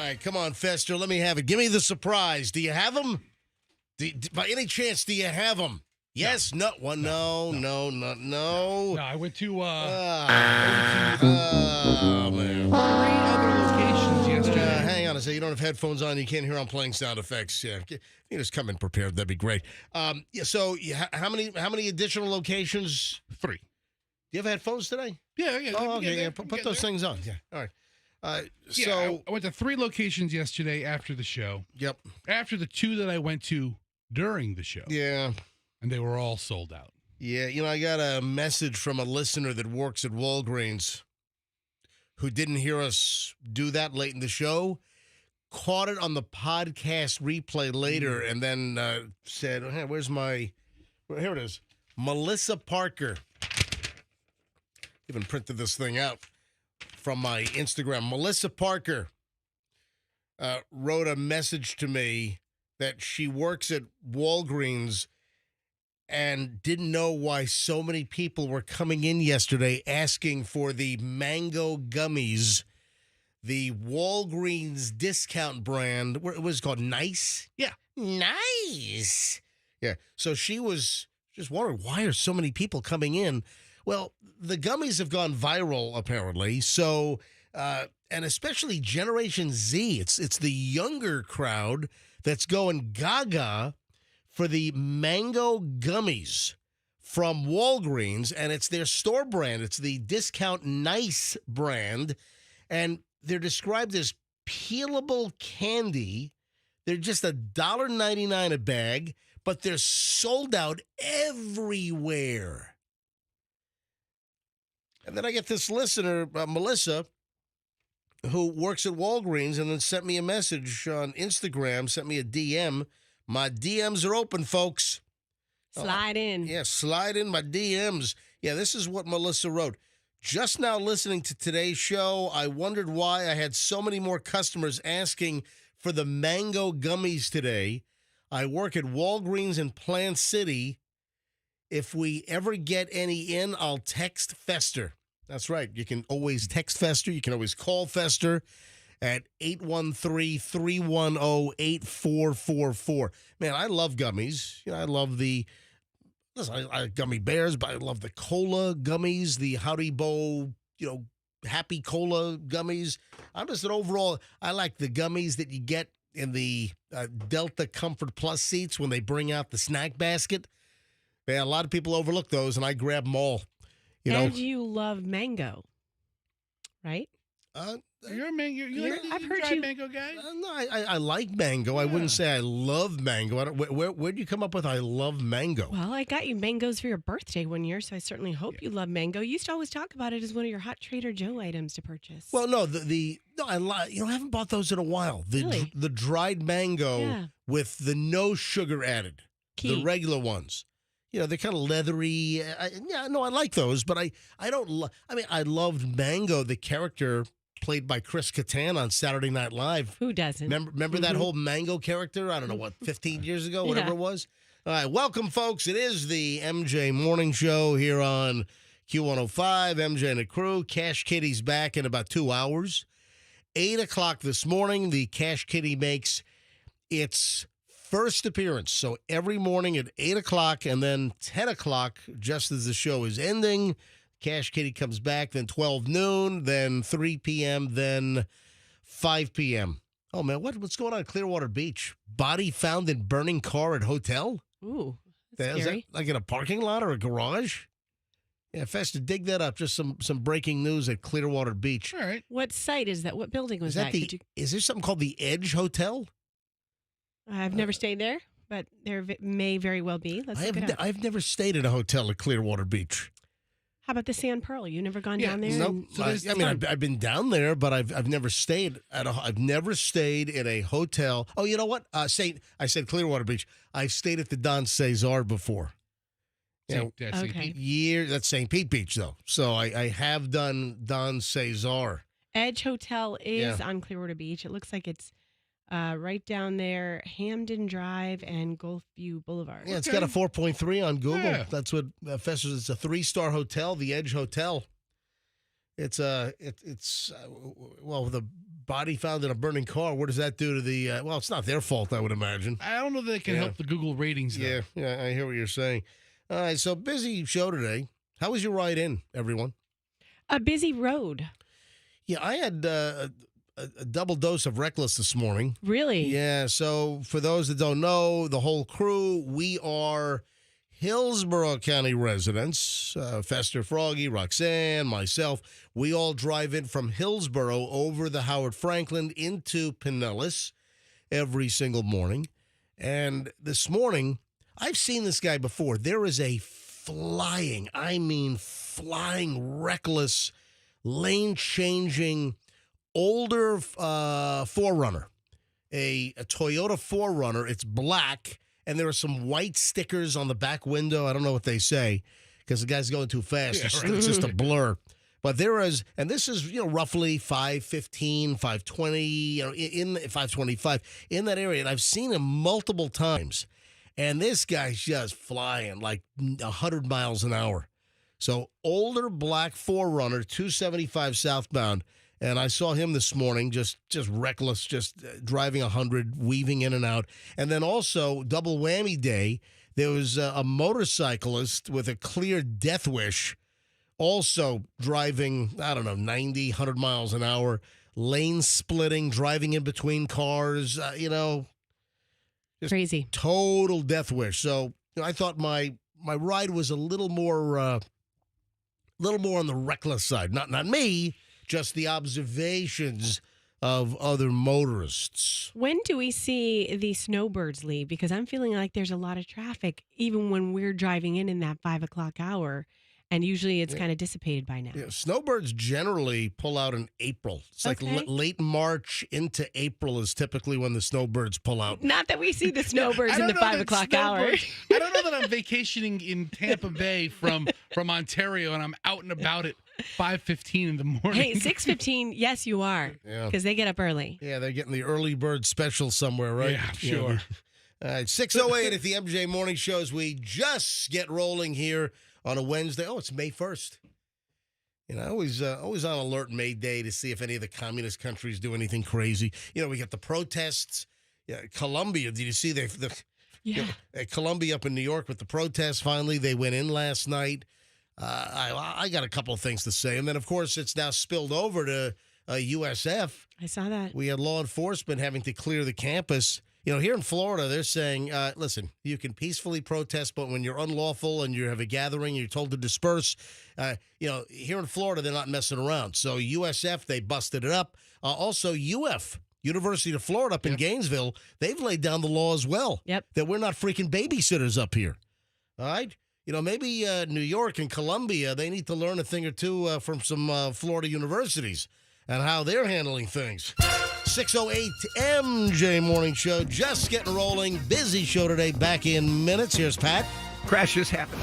All right, come on, Fester. Let me have it. Give me the surprise. Do you have them? By any chance, do you have them? Yes? No. No. No, I went to man. 3 other locations yesterday. Hang on a second. You don't have headphones on. You can't hear I'm playing sound effects. Yeah, you just come in prepared. That'd be great. So how many additional locations? 3. Do you have headphones today? Yeah. Oh, okay. Yeah, put those things on. Yeah. All right. I went to 3 locations yesterday after the show. Yep. After the 2 that I went to during the show. Yeah. And they were all sold out. Yeah, I got a message from a listener that works at Walgreens who didn't hear us do that late in the show, caught it on the podcast replay later, and then said, hey, here it is, Melissa Parker. Even printed this thing out from my Instagram. Melissa Parker wrote a message to me that she works at Walgreens and didn't know why so many people were coming in yesterday asking for the mango gummies, the Walgreens discount brand. What was it called? Nice? Yeah. Nice. Yeah. So she was just wondering, why are so many people coming in? Well, the gummies have gone viral, apparently. So, and especially Generation Z, it's the younger crowd that's going gaga for the mango gummies from Walgreens, and it's their store brand. It's the Discount Nice brand, and they're described as peelable candy. They're just $1.99 a bag, but they're sold out everywhere. And then I get this listener, Melissa, who works at Walgreens, and then sent me a message on Instagram, sent me a DM. My DMs are open, folks. Slide in. Yeah, slide in my DMs. Yeah, this is what Melissa wrote. Just now listening to today's show, I wondered why I had so many more customers asking for the mango gummies today. I work at Walgreens in Plant City. If we ever get any in, I'll text Fester. That's right. You can always text Fester. You can always call Fester at 813-310-8444. Man, I love gummies. I love I gummy bears, but I love the cola gummies, the Haribo, Happy Cola gummies. I'm just an overall, I like the gummies that you get in the Delta Comfort Plus seats when they bring out the snack basket. Man, a lot of people overlook those, and I grab them all. And you love mango, right? You're a mango. I've heard you. You. Mango guy? No, I like mango. Yeah. I wouldn't say I love mango. Where'd you come up with I love mango? Well, I got you mangoes for your birthday one year, so I certainly hope you love mango. You used to always talk about it as one of your hot Trader Joe items to purchase. Well, no, I haven't bought those in a while. Really? The dried mango with the no sugar added. Key. The regular ones. They're kind of leathery. I like those, but I don't. I loved Mango, the character played by Chris Kattan on Saturday Night Live. Who doesn't? Remember that whole Mango character? I don't know, 15 years ago, whatever it was? All right, welcome, folks. It is the MJ Morning Show here on Q105, MJ and the crew. Cash Kitty's back in about 2 hours. 8 o'clock this morning, the Cash Kitty makes its first appearance. So every morning at 8 o'clock and then 10 o'clock, just as the show is ending, Cash Kitty comes back, then 12 noon, then 3 p.m., then 5 p.m. Oh, man, what's going on at Clearwater Beach? Body found in burning car at hotel? Ooh, that's scary. Is that like in a parking lot or a garage? Yeah, Fester, dig that up. Just some breaking news at Clearwater Beach. All right. What site is that? What building was that? Is there something called the Edge Hotel? I've never stayed there, but there may very well be. Let's look it up. I've never stayed at a hotel at Clearwater Beach. How about the Sand Pearl? You never gone down there? No, I've been down there, but I've never stayed I've never stayed in a hotel. Oh, you know what? I said Clearwater Beach. I've stayed at the Don Cesar before. St. Okay. Pete. That's St. Pete Beach, though. So I have done Don Cesar. Edge Hotel is on Clearwater Beach. It looks like it's right down there, Hamden Drive and Gulfview Boulevard. Yeah, it's got a 4.3 on Google. Yeah. That's what Fester. It's a 3-star hotel, the Edge Hotel. It's the body found in a burning car. What does that do to the? Well, it's not their fault, I would imagine. I don't know that it can help the Google ratings, though. Yeah, I hear what you're saying. All right, so busy show today. How was your ride in, everyone? A busy road. Yeah, I had a double dose of Reckless this morning. Really? Yeah, so for those that don't know, the whole crew, we are Hillsborough County residents. Fester, Froggy, Roxanne, myself. We all drive in from Hillsborough over the Howard Franklin into Pinellas every single morning. And this morning, I've seen this guy before. There is a flying, reckless, lane-changing, older 4Runner, a Toyota 4Runner. It's black, and there are some white stickers on the back window. I don't know what they say because the guy's going too fast. It's just a blur. But there is, and this is, roughly 515, 520, in 525, in that area. And I've seen him multiple times. And this guy's just flying like 100 miles an hour. So older black 4Runner, 275 southbound. And I saw him this morning, just reckless, just driving 100, weaving in and out. And then also, double whammy day, there was a motorcyclist with a clear death wish, also driving, 90, 100 miles an hour, lane splitting, driving in between cars, Just crazy. Total death wish. So I thought my ride was a little more on the reckless side. Not me, just the observations of other motorists. When do we see the snowbirds leave? Because I'm feeling like there's a lot of traffic, even when we're driving in that 5 o'clock hour. And usually it's kind of dissipated by now. Yeah, snowbirds generally pull out in April. It's like late March into April is typically when the snowbirds pull out. Not that we see the snowbirds in the 5 o'clock hour. I don't know that I'm vacationing in Tampa Bay from Ontario and I'm out and about at 5:15 in the morning. Hey, 6:15, yes, you are. Yeah. Because they get up early. Yeah, they're getting the early bird special somewhere, right? Yeah, sure. All right, 6:08 at the MJ Morning Shows. We just get rolling here on a Wednesday. Oh, it's May 1st. Always on alert May Day to see if any of the communist countries do anything crazy. We got the protests. Yeah, Colombia, did you see Colombia up in New York with the protests? Finally, they went in last night. I got a couple of things to say. And then, of course, it's now spilled over to USF. I saw that. We had law enforcement having to clear the campus. Here in Florida, they're saying, listen, you can peacefully protest, but when you're unlawful and you have a gathering, you're told to disperse. Here in Florida, they're not messing around. So USF, they busted it up. Also, UF, University of Florida up in Gainesville, they've laid down the law as well. Yep. That we're not freaking babysitters up here. All right? Maybe New York and Columbia, they need to learn a thing or two from some Florida universities and how they're handling things. 6:08 MJ Morning Show, just getting rolling. Busy show today, back in minutes. Here's Pat. Crashes happen.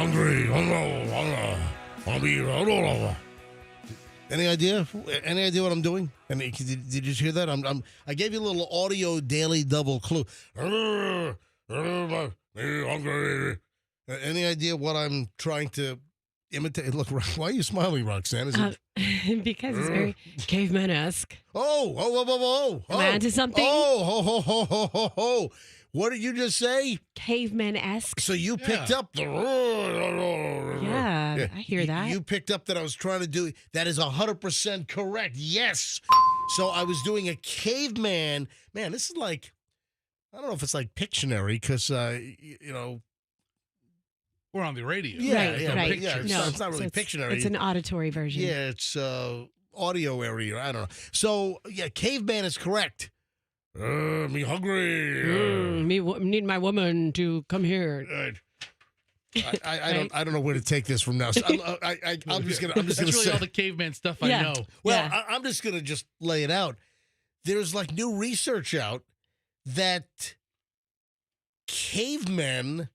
hungry. Any idea? Any idea what I'm doing? I mean, did you just hear that? I gave you a little audio daily double clue. Hungry. Any idea what I'm trying to imitate? Look, why are you smiling, Roxanne? Is it? Because it's very caveman-esque. Oh. Am I onto something? Oh. What did you just say? Caveman-esque. So you picked up the. Yeah, I hear that. You picked up that I was trying to do. That is 100% correct. Yes. So I was doing a caveman. Man, this is like, I don't know if it's like Pictionary because, We're on the radio. Yeah, right. Yeah, it's not really Pictionary. It's an auditory version. Yeah, it's audio area. I don't know. So, yeah, caveman is correct. Me hungry. Need my woman to come here. I don't know where to take this from now. So I'm just gonna That's really say all the caveman stuff I know. Well, I'm just gonna lay it out. There's like new research out that cavemen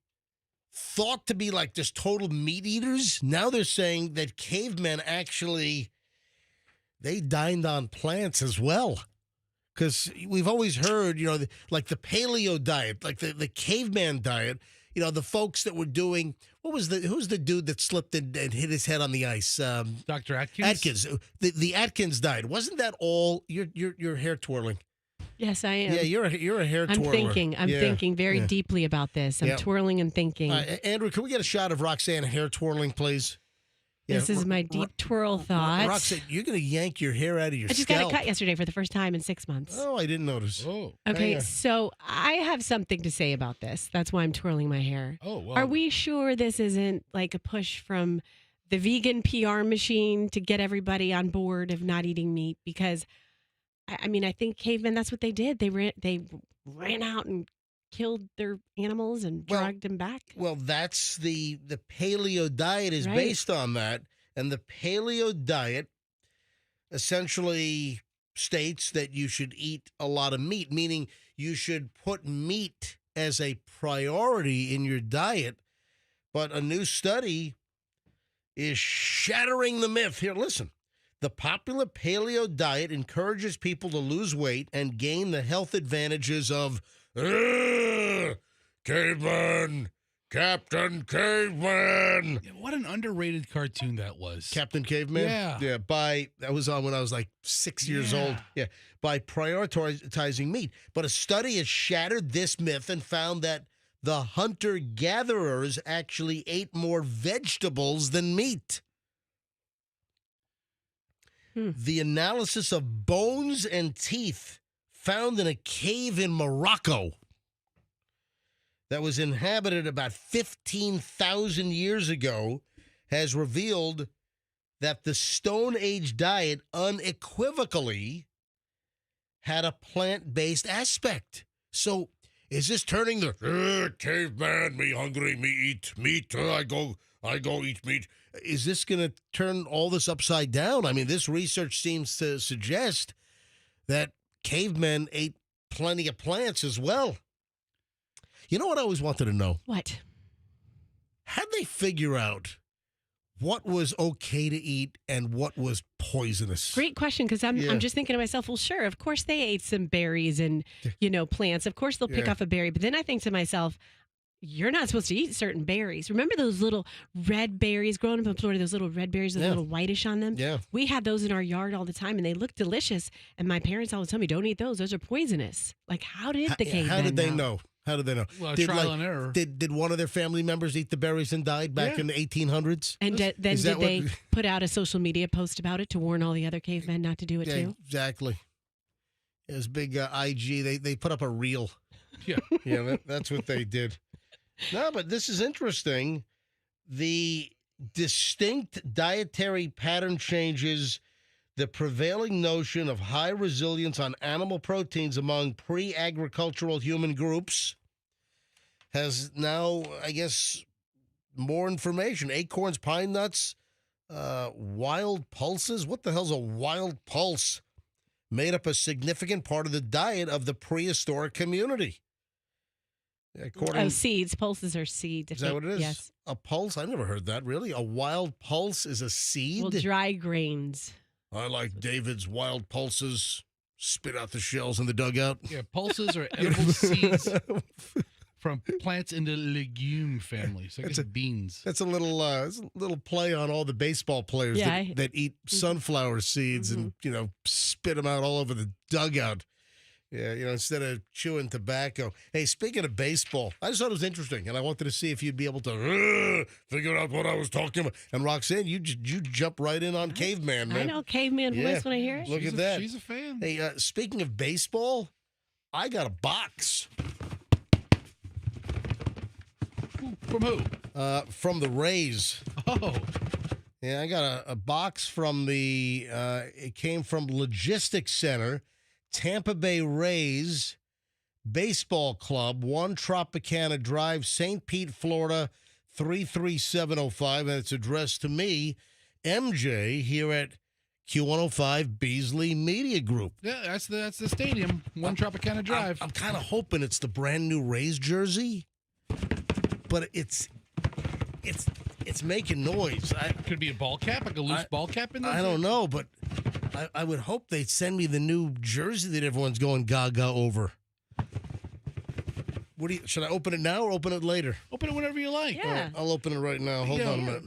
thought to be like just total meat eaters. Now they're saying that cavemen actually they dined on plants as well. Because we've always heard, like the paleo diet, like the caveman diet, the folks that were doing, who's the dude that slipped and hit his head on the ice? Dr. Atkins? Atkins. The Atkins diet. Wasn't that all, your hair twirling? Yes, I am. Yeah, you're a hair twirler. I'm thinking very deeply about this. I'm twirling and thinking. Andrew, can we get a shot of Roxanne hair twirling, please? This is my deep twirl thought. Roxanne, you're going to yank your hair out of your I just scalp. got a cut yesterday for the first time in 6 months. Oh, I didn't notice. Oh. Okay, so I have something to say about this. That's why I'm twirling my hair. Oh, wow. Are we sure this isn't like a push from the vegan PR machine to get everybody on board of not eating meat? Because, I think cavemen, that's what they did. They ran out and killed their animals and dragged them back. Well, that's the paleo diet is based on that. And the paleo diet essentially states that you should eat a lot of meat, meaning you should put meat as a priority in your diet. But a new study is shattering the myth. Here, listen. The popular paleo diet encourages people to lose weight and gain the health advantages of caveman, Captain Caveman. Yeah, what an underrated cartoon that was. Captain Caveman? Yeah. That was on when I was like 6 years old. Yeah. By prioritizing meat. But a study has shattered this myth and found that the hunter-gatherers actually ate more vegetables than meat. The analysis of bones and teeth found in a cave in Morocco that was inhabited about 15,000 years ago has revealed that the Stone Age diet unequivocally had a plant-based aspect. So is this turning the caveman, me hungry, me eat meat, I go eat meat? Is this going to turn all this upside down? I mean, this research seems to suggest that cavemen ate plenty of plants as well. You know what I always wanted to know? What? How'd they figure out what was okay to eat and what was poisonous? Great question, because I'm just thinking to myself, well, sure, of course they ate some berries and, plants. Of course they'll pick off a berry. But then I think to myself, you're not supposed to eat certain berries. Remember those little red berries growing up in Florida, those little red berries with a little whitish on them? Yeah. We had those in our yard all the time, and they looked delicious. And my parents always tell me, don't eat those. Those are poisonous. Like, how did the cavemen How did they know? How did they know? Well, trial and error. Did one of their family members eat the berries and died back in the 1800s? And then did they put out a social media post about it to warn all the other cavemen not to do it too? Exactly. It was big IG. They put up a reel. Yeah. Yeah, that's what they did. No, but this is interesting. The distinct dietary pattern changes the prevailing notion of high resilience on animal proteins among pre-agricultural human groups has now, I guess, more information. Acorns, pine nuts, wild pulses. What the hell's a wild pulse? Made up a significant part of the diet of the prehistoric community. According, seeds. Pulses are seed. is that what it is? Yes. A pulse? I never heard that. Really? A wild pulse is a seed? Well, dry grains. I like David's wild pulses. Spit out the shells in the dugout. Yeah, pulses are edible seeds from plants in the legume family. So I guess beans. That's a little play on all the baseball players that eat sunflower seeds and, spit them out all over the dugout. Yeah, instead of chewing tobacco. Hey, speaking of baseball, I just thought it was interesting, and I wanted to see if you'd be able to figure out what I was talking about. And Roxanne, you jump right in on Caveman, man. I know Caveman voice when I hear it. Look at that. She's a fan. Hey, speaking of baseball, I got a box. From who? From the Rays. Oh. Yeah, I got a box from it came from Logistics Center, Tampa Bay Rays Baseball Club, 1 Tropicana Drive, St. Pete, Florida, 33705. And it's addressed to me, MJ, here at Q105 Beasley Media Group. Yeah, that's the stadium, 1 Tropicana Drive. I'm kind of hoping it's the brand new Rays jersey, but it's making noise. Could be a ball cap, like a loose ball cap in there. I don't know, but I would hope they'd send me the new jersey that everyone's going gaga over. Should I open it now or open it later? Open it whenever you like. Yeah. I'll open it right now. Hold on a minute.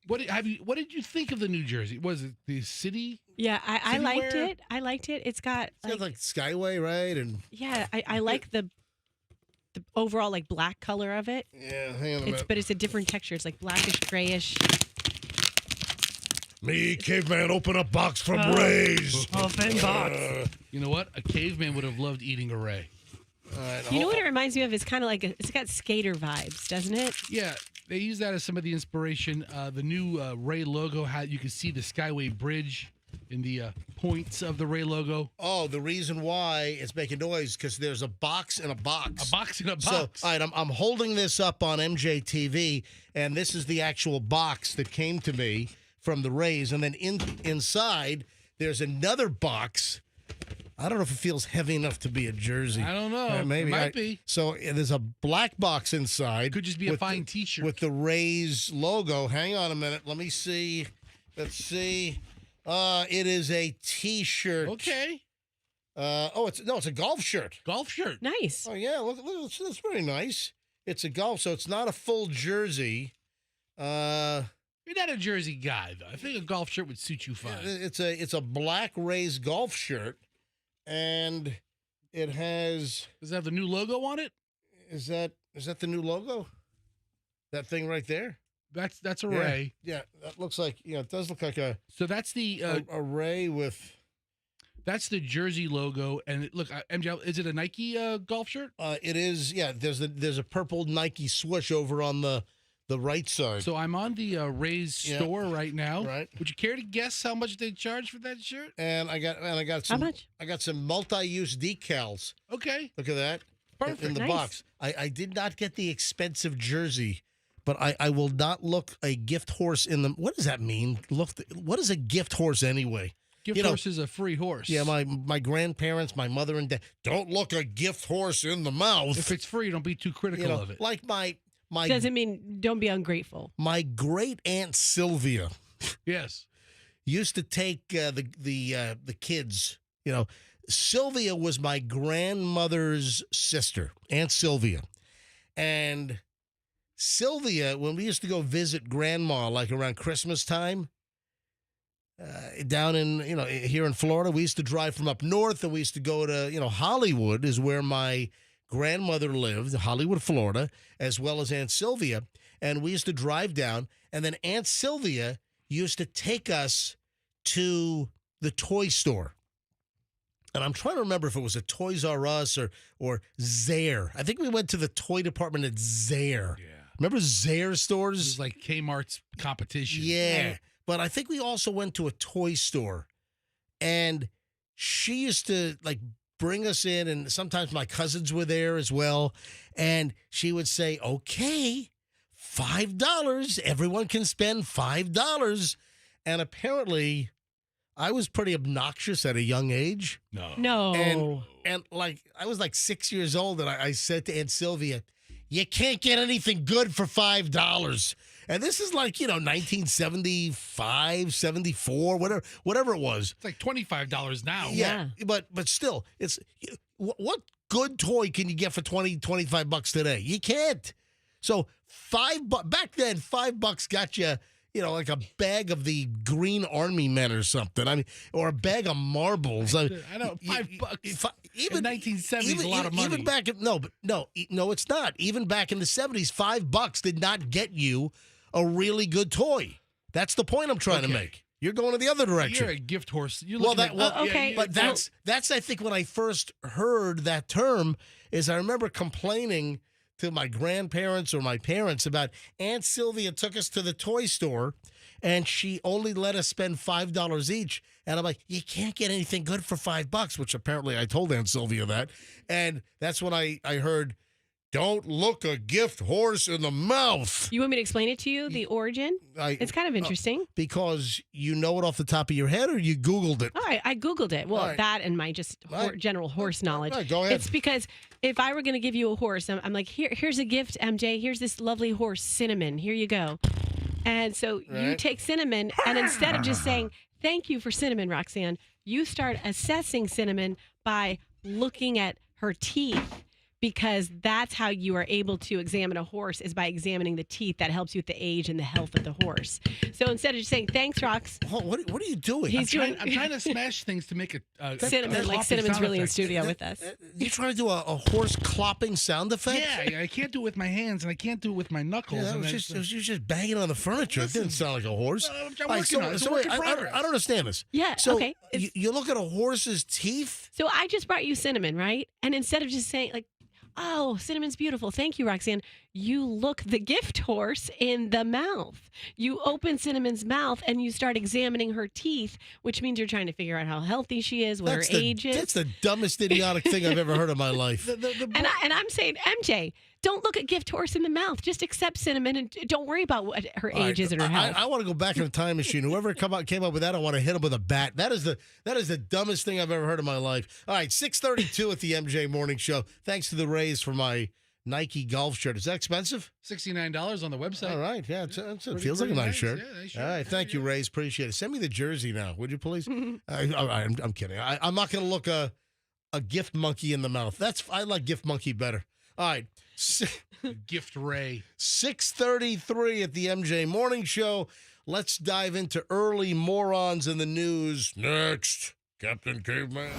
What did you think of the new jersey? Was it the city? Yeah, I liked wear? it. I liked it. It's got Like Skyway, right? And yeah, I like the overall black color of it. yeah, hang on a minute. But it's a different texture. It's like blackish, grayish. Me, Caveman, open up box from Rays. Open box. You know what? A caveman would have loved eating a Ray. You know what it reminds me of? It's kind of it's got skater vibes, doesn't it? Yeah, they use that as some of the inspiration. The new Ray logo, you can see the Skyway Bridge in the points of the Ray logo. Oh, the reason why it's making noise because there's a box in a box. A box in a box. So, all right, I'm holding this up on MJTV, and this is the actual box that came to me from the Rays. And then inside, there's another box. I don't know if it feels heavy enough to be a jersey. I don't know. Maybe it might be. So there's a black box inside. Could just be a fine T-shirt. with the Rays logo. Hang on a minute. Let me see. Let's see. It is a T-shirt. Okay. It's a golf shirt. Golf shirt. Nice. Oh yeah, look, that's very nice. It's a golf, so it's not a full jersey. You're not a jersey guy, though. I think a golf shirt would suit you fine. It's a black Rays golf shirt, and it has. Does it have the new logo on it? Is that the new logo? That thing right there. That's a Ray. Yeah, that looks like it does look like a. So that's the a Ray with. That's the jersey logo, and look, MJ, is it a Nike golf shirt? It is. Yeah, there's a purple Nike swoosh over on the right side. So I'm on the Rays store right now. Right. Would you care to guess how much they charge for that shirt? And I got some. How much? I got some multi-use decals. Okay. Look at that. Perfect. In the Nice. box. I did not get the expensive jersey, but I will not look a gift horse in the. What does that mean? What is a gift horse anyway? Gift horse is a free horse. Yeah, my grandparents, my mother and dad, don't look a gift horse in the mouth. If it's free, don't be too critical of it. Like my Doesn't mean don't be ungrateful. my great aunt Sylvia Yes. used to take the kids. Sylvia was my grandmother's sister, Aunt Sylvia, and Sylvia, when we used to go visit grandma, like around Christmas time. Down in, here in Florida, we used to drive from up north and we used to go to, Hollywood is where my grandmother lived, Hollywood, Florida, as well as Aunt Sylvia. And we used to drive down, and then Aunt Sylvia used to take us to the toy store. And I'm trying to remember if it was a Toys R Us or Zayre. I think we went to the toy department at Zayre. Yeah. Remember Zayre stores? This is like Kmart's competition. Yeah. But I think we also went to a toy store, and she used to bring us in, and sometimes my cousins were there as well. And she would say, okay, $5. Everyone can spend $5. And apparently I was pretty obnoxious at a young age. No. And like I was like 6 years old, and I said to Aunt Sylvia, "You can't get anything good for $5." And this is like 1975, 74, whatever it was. It's like $25 now. Yeah, but still, it's what good toy can you get for 20, 25 bucks today? You can't. So back then, $5 got you. Like a bag of the Green Army Men or something. I mean, or a bag of marbles. I know, $5 Even in 1970 is a lot of money. Even back in no, it's not. Even back in the 70s, $5 did not get you a really good toy. That's the point I'm trying to make. You're going in the other direction. You're a gift horse. Okay. But that's I think when I first heard that term is I remember complaining to my grandparents or my parents about Aunt Sylvia took us to the toy store and she only let us spend $5 each. And I'm like, you can't get anything good for $5, which apparently I told Aunt Sylvia that. And that's when I heard, don't look a gift horse in the mouth. You want me to explain it to you, the origin? It's kind of interesting. Because you know it off the top of your head or you Googled it? All right, I Googled it. Well, that and my just general horse knowledge. All right, go ahead. It's because if I were going to give you a horse, I'm like, here's a gift, MJ. Here's this lovely horse, Cinnamon. Here you go. And so you take Cinnamon, and instead of just saying, thank you for Cinnamon, Roxanne, you start assessing Cinnamon by looking at her teeth. Because that's how you are able to examine a horse is by examining the teeth. That helps you with the age and the health of the horse. So instead of just saying, thanks, Rox. What are you doing? I'm trying to smash things to make a Cinnamon, like Cinnamon's really in studio with us. You're trying to do a horse clopping sound effect? Yeah, I can't do it with my hands and I can't do it with my knuckles. Yeah, you're just banging on the furniture. It didn't sound like a horse. I'm working on it. It's a work in progress. I don't understand this. Yeah, so okay. You look at a horse's teeth? So I just brought you Cinnamon, right? And instead of just saying, like, oh, Cinnamon's beautiful. Thank you, Roxanne. You look the gift horse in the mouth. You open Cinnamon's mouth and you start examining her teeth, which means you're trying to figure out how healthy she is, what her age is. That's the dumbest idiotic thing I've ever heard in my life. And I'm saying, MJ, don't look a gift horse in the mouth. Just accept Cinnamon and don't worry about what her age is and her health. I want to go back in a time machine. Whoever came up with that, I want to hit him with a bat. That is the dumbest thing I've ever heard in my life. All right, 6:32 at the MJ Morning Show. Thanks to the Rays for my Nike golf shirt. Is that expensive? $69 on the website. All right, yeah, it feels like a nice shirt. Yeah, nice shirt. All right, thank you, Rays. Appreciate it. Send me the jersey now, would you please? I'm kidding. I'm not going to look a gift monkey in the mouth. I like gift monkey better. All right. Gift Ray. 6:33 at the MJ Morning Show. Let's dive into early morons in the news. Next, Captain Caveman.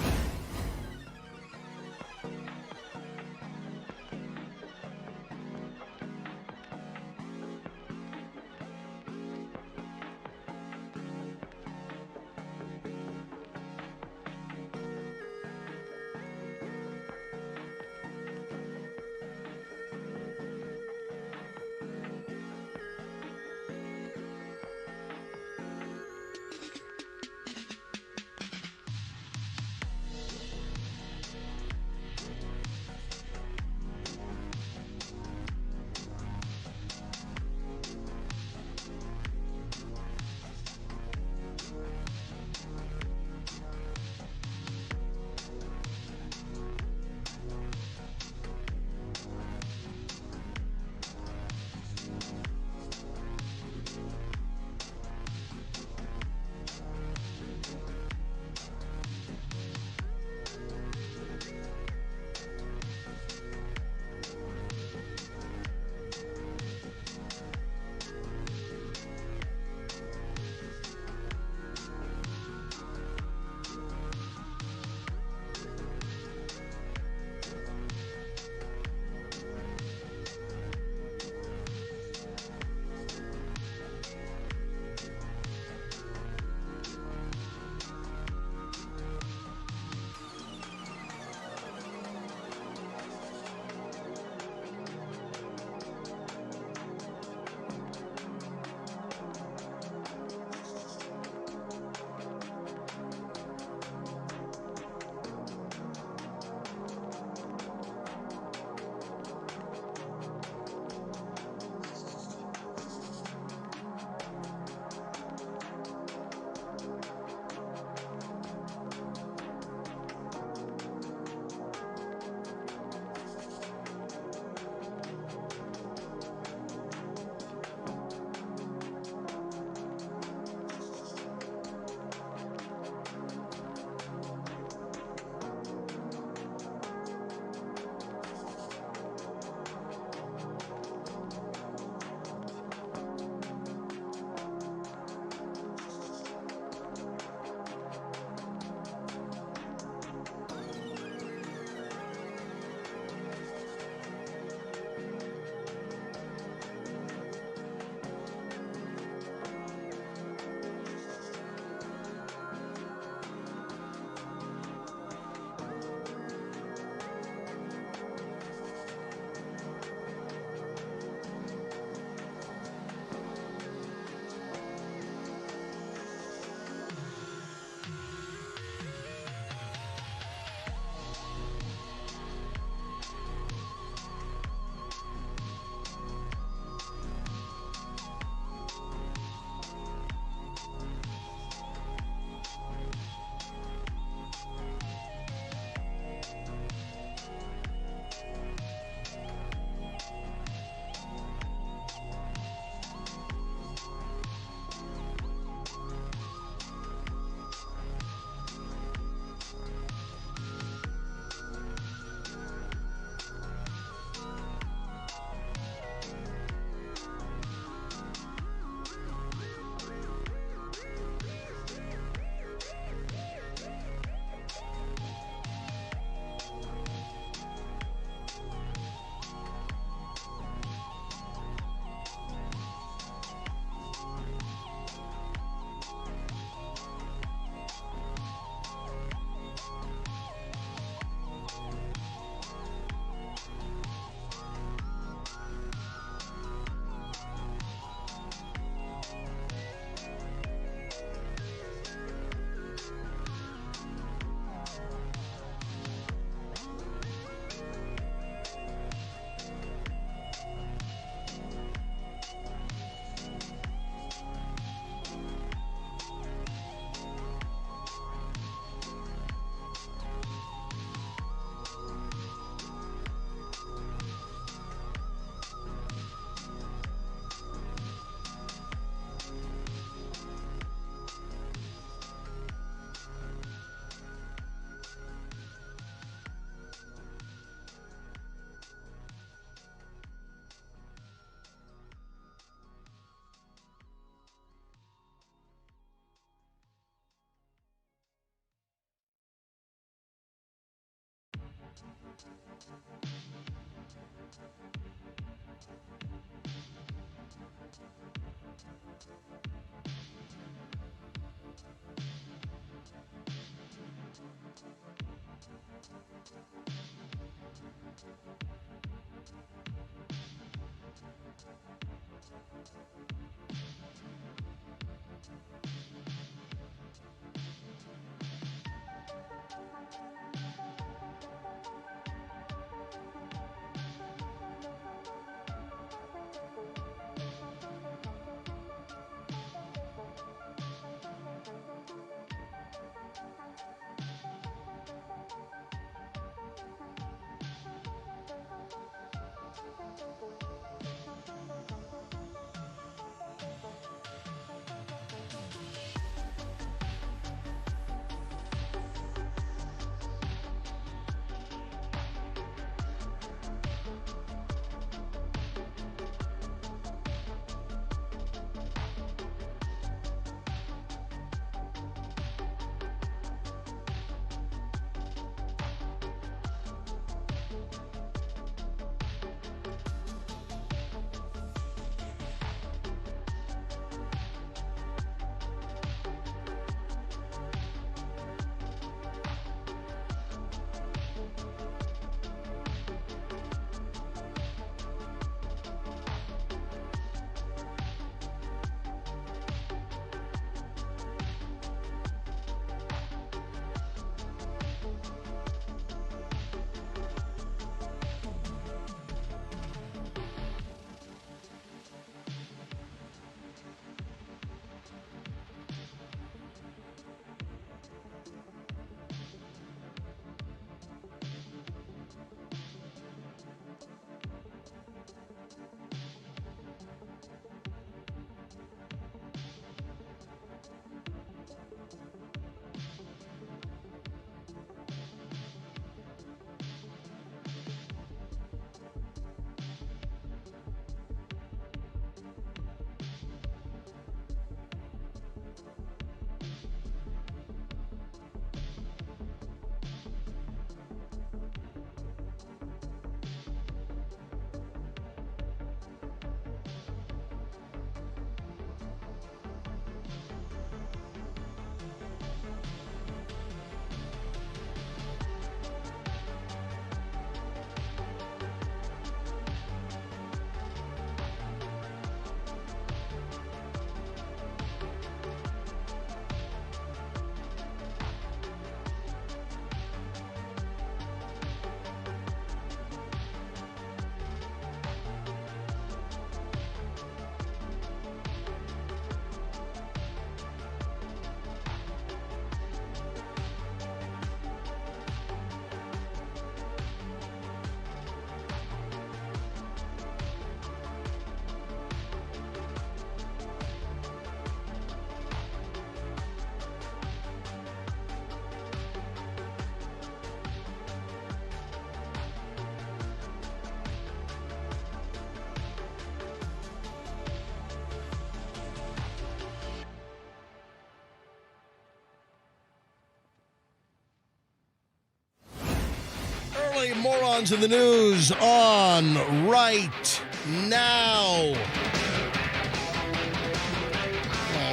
Early morons in the news on right now.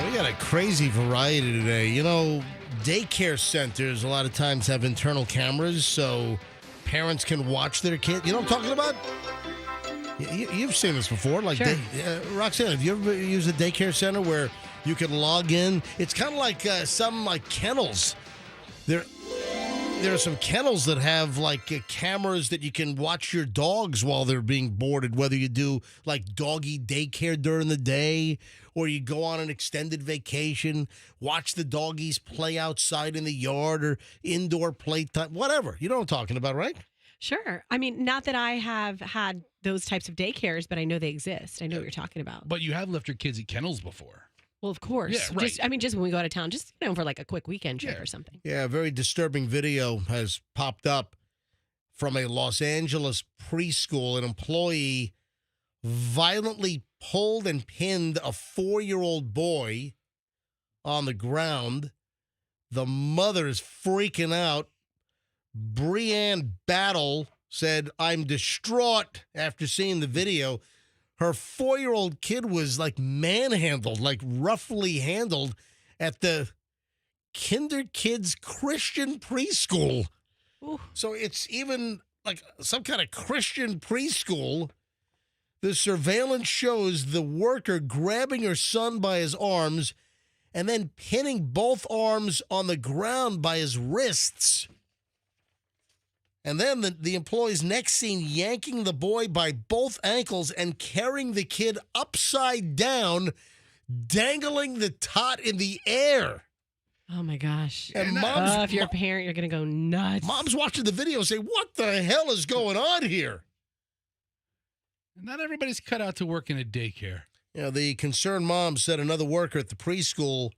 We got a crazy variety today. You know, daycare centers a lot of times have internal cameras so parents can watch their kid. You know what I'm talking about? You've seen this before. Like, sure. Roxanne, have you ever used a daycare center where you can log in? It's kind of like some like kennels. There are some kennels that have like cameras that you can watch your dogs while they're being boarded, whether you do like doggy daycare during the day or you go on an extended vacation, watch the doggies play outside in the yard or indoor playtime, whatever. You know what I'm talking about, right? Sure. I mean, not that I have had those types of daycares, but I know they exist. I know what you're talking about. But you have left your kids at kennels before. Well, of course. Yeah, right. Just when we go out of town, just for like a quick weekend trip or something. Yeah, a very disturbing video has popped up from a Los Angeles preschool. An employee violently pulled and pinned a 4-year-old boy on the ground. The mother is freaking out. Brianne Battle said, "I'm distraught after seeing the video. her 4-year-old kid was like manhandled, like roughly handled at the Kinder Kids Christian Preschool. Ooh. So it's even like some kind of Christian preschool. The surveillance shows the worker grabbing her son by his arms and then pinning both arms on the ground by his wrists. And then the employee's next seen yanking the boy by both ankles and carrying the kid upside down, dangling the tot in the air. Oh, my gosh. And if you're a parent, you're going to go nuts. Mom's watching the video and say, what the hell is going on here? Not everybody's cut out to work in a daycare. You know, the concerned mom said another worker at the preschool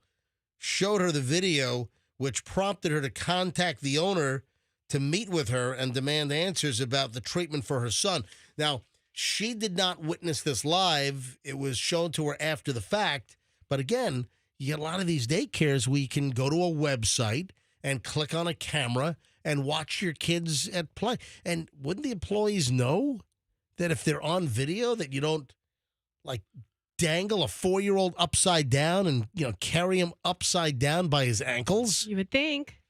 showed her the video, which prompted her to contact the owner to meet with her and demand answers about the treatment for her son. Now, she did not witness this live. It was shown to her after the fact. But again, you get a lot of these daycares where you can go to a website and click on a camera and watch your kids at play. And wouldn't the employees know that if they're on video that you don't, like, dangle a 4-year-old upside down and, you know, carry him upside down by his ankles? You would think.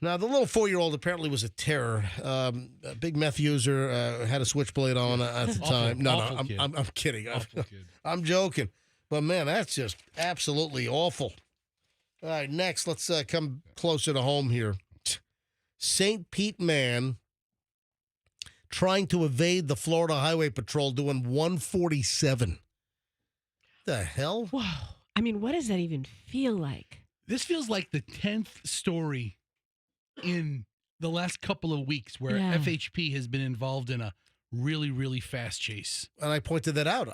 Now, the little 4-year-old apparently was a terror. A big meth user, had a switchblade on at the time. No, I'm kidding. I'm joking. But, man, that's just absolutely awful. All right, next, let's come closer to home here. St. Pete man trying to evade the Florida Highway Patrol doing 147. The hell? Whoa. I mean, what does that even feel like? This feels like the 10th story in the last couple of weeks where FHP has been involved in a really, really fast chase. And I pointed that out.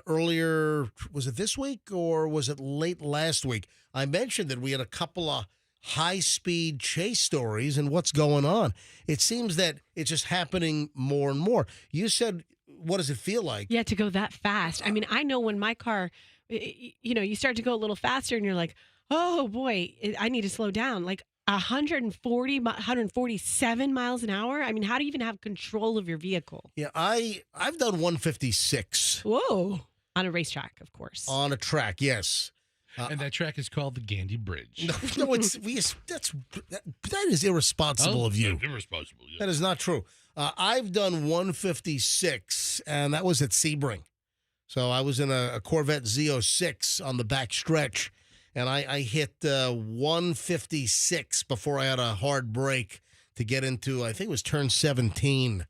Earlier, was it this week or was it late last week? I mentioned that we had a couple of high-speed chase stories and what's going on. It seems that it's just happening more and more. You said, what does it feel like? Yeah, to go that fast. I mean, I know when my car, you know, you start to go a little faster and you're like, oh, boy, I need to slow down. Like 147 miles an hour. I mean, how do you even have control of your vehicle? Yeah, I've done 156. Whoa. On a racetrack, of course. On a track, yes. And that track is called the Gandy Bridge. No, that is irresponsible of you. Irresponsible, yeah. That is not true. I've done 156, and that was at Sebring. So I was in a Corvette Z06 on the back stretch, and I hit 156 before I had a hard break to get into, I think it was turn 17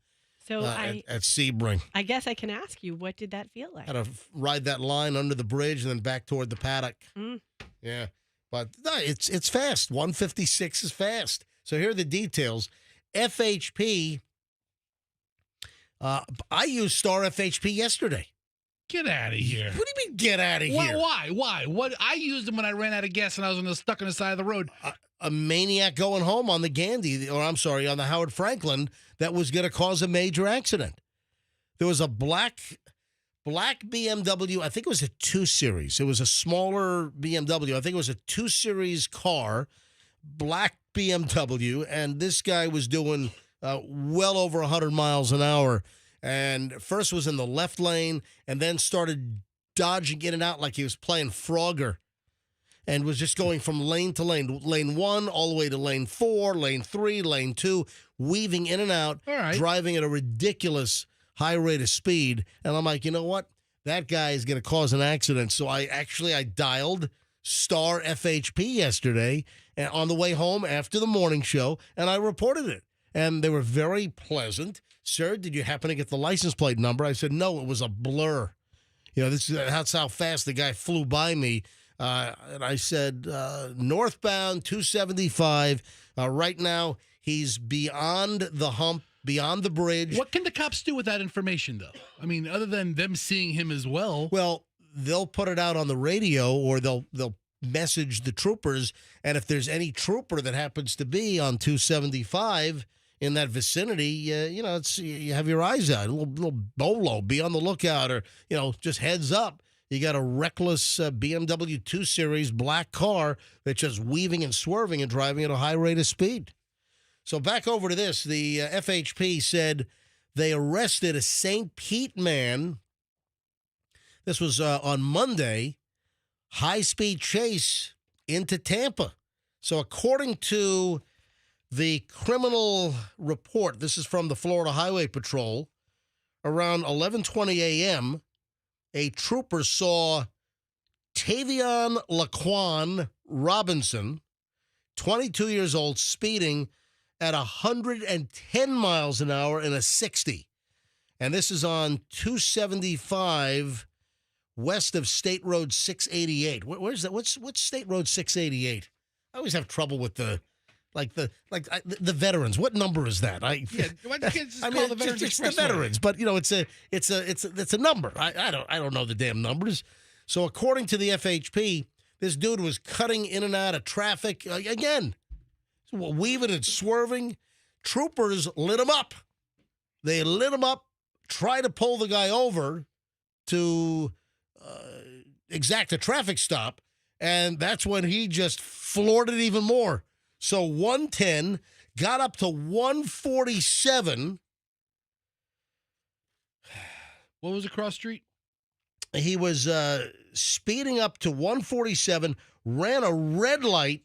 so at Sebring. I guess I can ask you, what did that feel like? I had to ride that line under the bridge and then back toward the paddock. Yeah, but no, it's fast. 156 is fast. So here are the details. FHP, I used Star FHP yesterday. Get out of here. What do you mean, get out of here? Why? What? I used them when I ran out of gas and I was stuck on the side of the road. A maniac going home on the Gandy, or I'm sorry, on the Howard Franklin that was going to cause a major accident. There was a black BMW. I think it was a 2 Series. It was a smaller BMW. I think it was a 2 Series car, black BMW, and this guy was doing well over 100 miles an hour. And first was in the left lane and then started dodging in and out like he was playing Frogger and was just going from lane to lane, lane 1 all the way to lane 4, lane 3, lane 2, weaving in and out, driving at a ridiculous high rate of speed. And I'm like, you know what? That guy is going to cause an accident. So I dialed Star FHP yesterday and on the way home after the morning show, and I reported it. And they were very pleasant. Sir, did you happen to get the license plate number? I said, no, it was a blur. You know, that's how fast the guy flew by me. And I said, northbound 275. Right now, he's beyond the hump, beyond the bridge. What can the cops do with that information, though? I mean, other than them seeing him as well. Well, they'll put it out on the radio or they'll message the troopers. And if there's any trooper that happens to be on 275 in that vicinity, you know, you have your eyes out, a little bolo, be on the lookout, or, you know, just heads up. You got a reckless BMW 2 Series black car that's just weaving and swerving and driving at a high rate of speed. So back over to this. The FHP said they arrested a St. Pete man. This was on Monday. High-speed chase into Tampa. So according to the criminal report, this is from the Florida Highway Patrol, around 11:20 a.m., a trooper saw Tavion Laquan Robinson, 22 years old, speeding at 110 miles an hour in a 60. And this is on 275 west of State Road 688. Where's that? What's State Road 688? I always have trouble with the veterans. What number is that? Why can't you just call the Veterans it's the Expressway? veterans, but it's a number. I don't know the damn numbers. So according to the FHP, this dude was cutting in and out of traffic again, weaving and swerving. Troopers lit him up. They lit him up, tried to pull the guy over to exact a traffic stop, and that's when he just floored it even more. So 110 got up to 147. What was the cross street? He was speeding up to 147, ran a red light.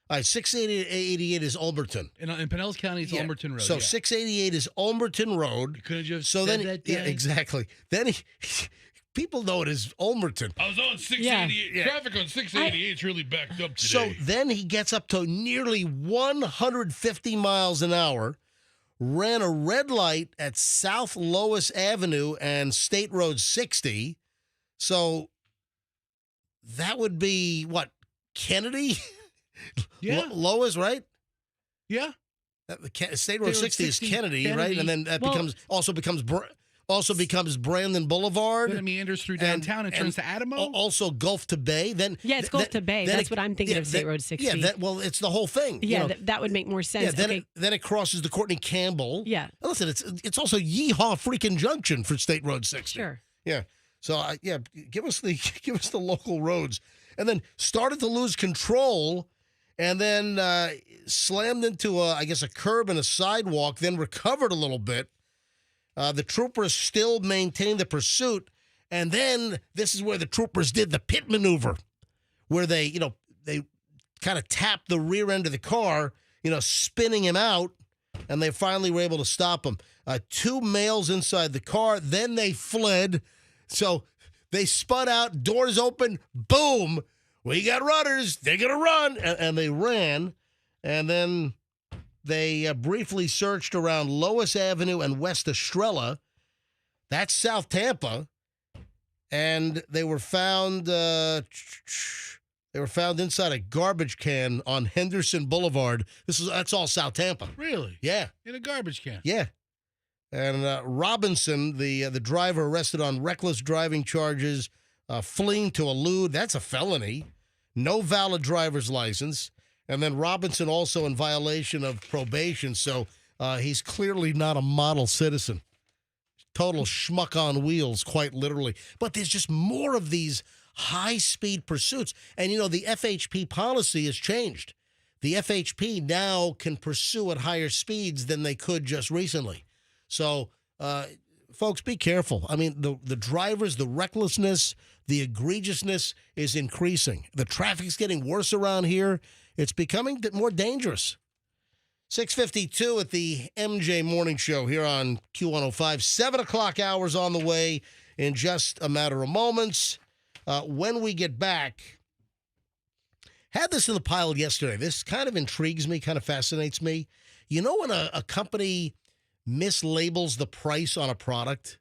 All right, 688 is Ulmerton. In Pinellas County, it's Ulmerton Road. So 688 is Ulmerton Road. You could have just So said then, that, yeah, Dad. exactly. Then people know it as Ulmerton. I was on 688. Yeah. Traffic on 688 is really backed up today. So then he gets up to nearly 150 miles an hour, ran a red light at South Lois Avenue and State Road 60. So that would be, what, Kennedy? Yeah. Lois, right? Yeah. State Road 60 is Kennedy, right? And then that also becomes Brandon Boulevard. Then it meanders through downtown and turns to Adamo. Also Gulf to Bay. Then it's Gulf to Bay. That's what I'm thinking of State Road 60. Yeah, it's the whole thing. Yeah, that would make more sense. Yeah, then it crosses the Courtney Campbell. Yeah. Listen, it's also Yeehaw freaking Junction for State Road 60. Sure. Yeah. So give us the local roads, and then started to lose control, and then slammed into a curb and a sidewalk. Then recovered a little bit. The troopers still maintained the pursuit, and then this is where the troopers did the pit maneuver, where they kind of tapped the rear end of the car, spinning him out, and they finally were able to stop him. 2 males inside the car. Then they fled. So they spun out, doors open, boom. We got runners. They're going to run. And they ran. And then they briefly searched around Lois Avenue and West Estrella. That's South Tampa. And they were found inside a garbage can on Henderson Boulevard. That's all South Tampa. Really? Yeah. In a garbage can. Yeah. And Robinson, the driver, arrested on reckless driving charges, fleeing to elude. That's a felony. No valid driver's license. And then Robinson also in violation of probation. So he's clearly not a model citizen. Total schmuck on wheels, quite literally. But there's just more of these high-speed pursuits. And, the FHP policy has changed. The FHP now can pursue at higher speeds than they could just recently. So, folks, be careful. I mean, the drivers, the recklessness, the egregiousness is increasing. The traffic's getting worse around here. It's becoming more dangerous. 6:52 at the MJ Morning Show here on Q105. 7 o'clock hours on the way in just a matter of moments. When we get back, had this in the pile yesterday. This kind of intrigues me, kind of fascinates me. When a company mislabels the price on a product,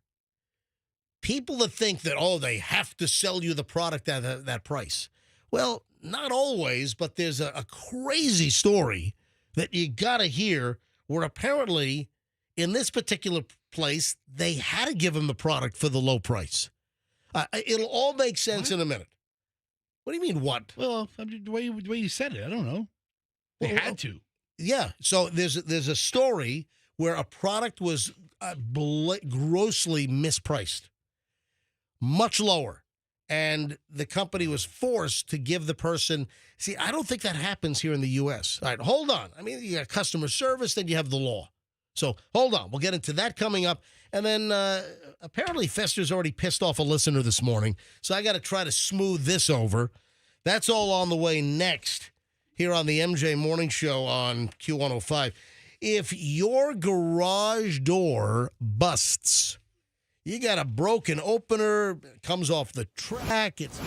people that think that, they have to sell you the product at that price. Well, not always, but there's a crazy story that you got to hear where apparently in this particular place, they had to give them the product for the low price. It'll all make sense in a minute. What do you mean, what? Well, the way you said it, I don't know. They had to. Yeah. So there's a story where a product was grossly mispriced, much lower. And the company was forced to give the person, I don't think that happens here in the U.S. All right, hold on. I mean, you got customer service, then you have the law. So hold on. We'll get into that coming up. And then apparently Fester's already pissed off a listener this morning. So I got to try to smooth this over. That's all on the way next here on the MJ Morning Show on Q105. If your garage door busts, you got a broken opener, comes off the track, it's...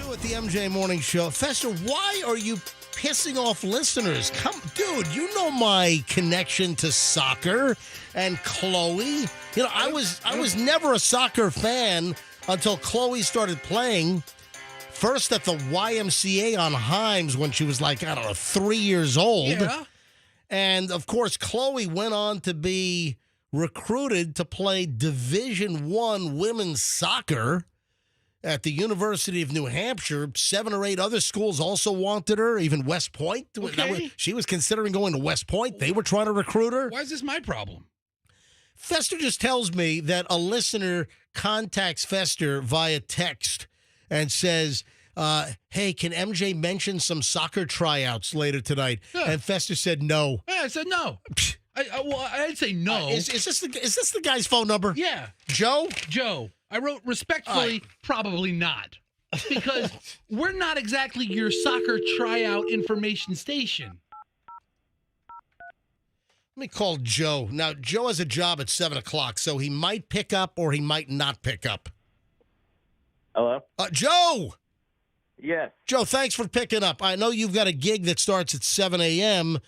At the MJ Morning Show. Fester, why are you pissing off listeners? Dude, you know my connection to soccer and Chloe. You know, I was never a soccer fan until Chloe started playing. First at the YMCA on Himes when she was like, I don't know, 3 years old. Yeah. And, of course, Chloe went on to be recruited to play Division I women's soccer at the University of New Hampshire. 7 or 8 other schools also wanted her, even West Point. Okay. She was considering going to West Point. They were trying to recruit her. Why is this my problem? Fester just tells me that a listener contacts Fester via text and says, hey, can MJ mention some soccer tryouts later tonight? Yeah. And Fester said no. Yeah, I said no. I'd say no. Is this the guy's phone number? Yeah. Joe? Joe. I wrote respectfully, probably not. Because we're not exactly your soccer tryout information station. Let me call Joe. Now, Joe has a job at 7 o'clock, so he might pick up or he might not pick up. Hello? Joe! Yes. Joe, thanks for picking up. I know you've got a gig that starts at 7 a.m.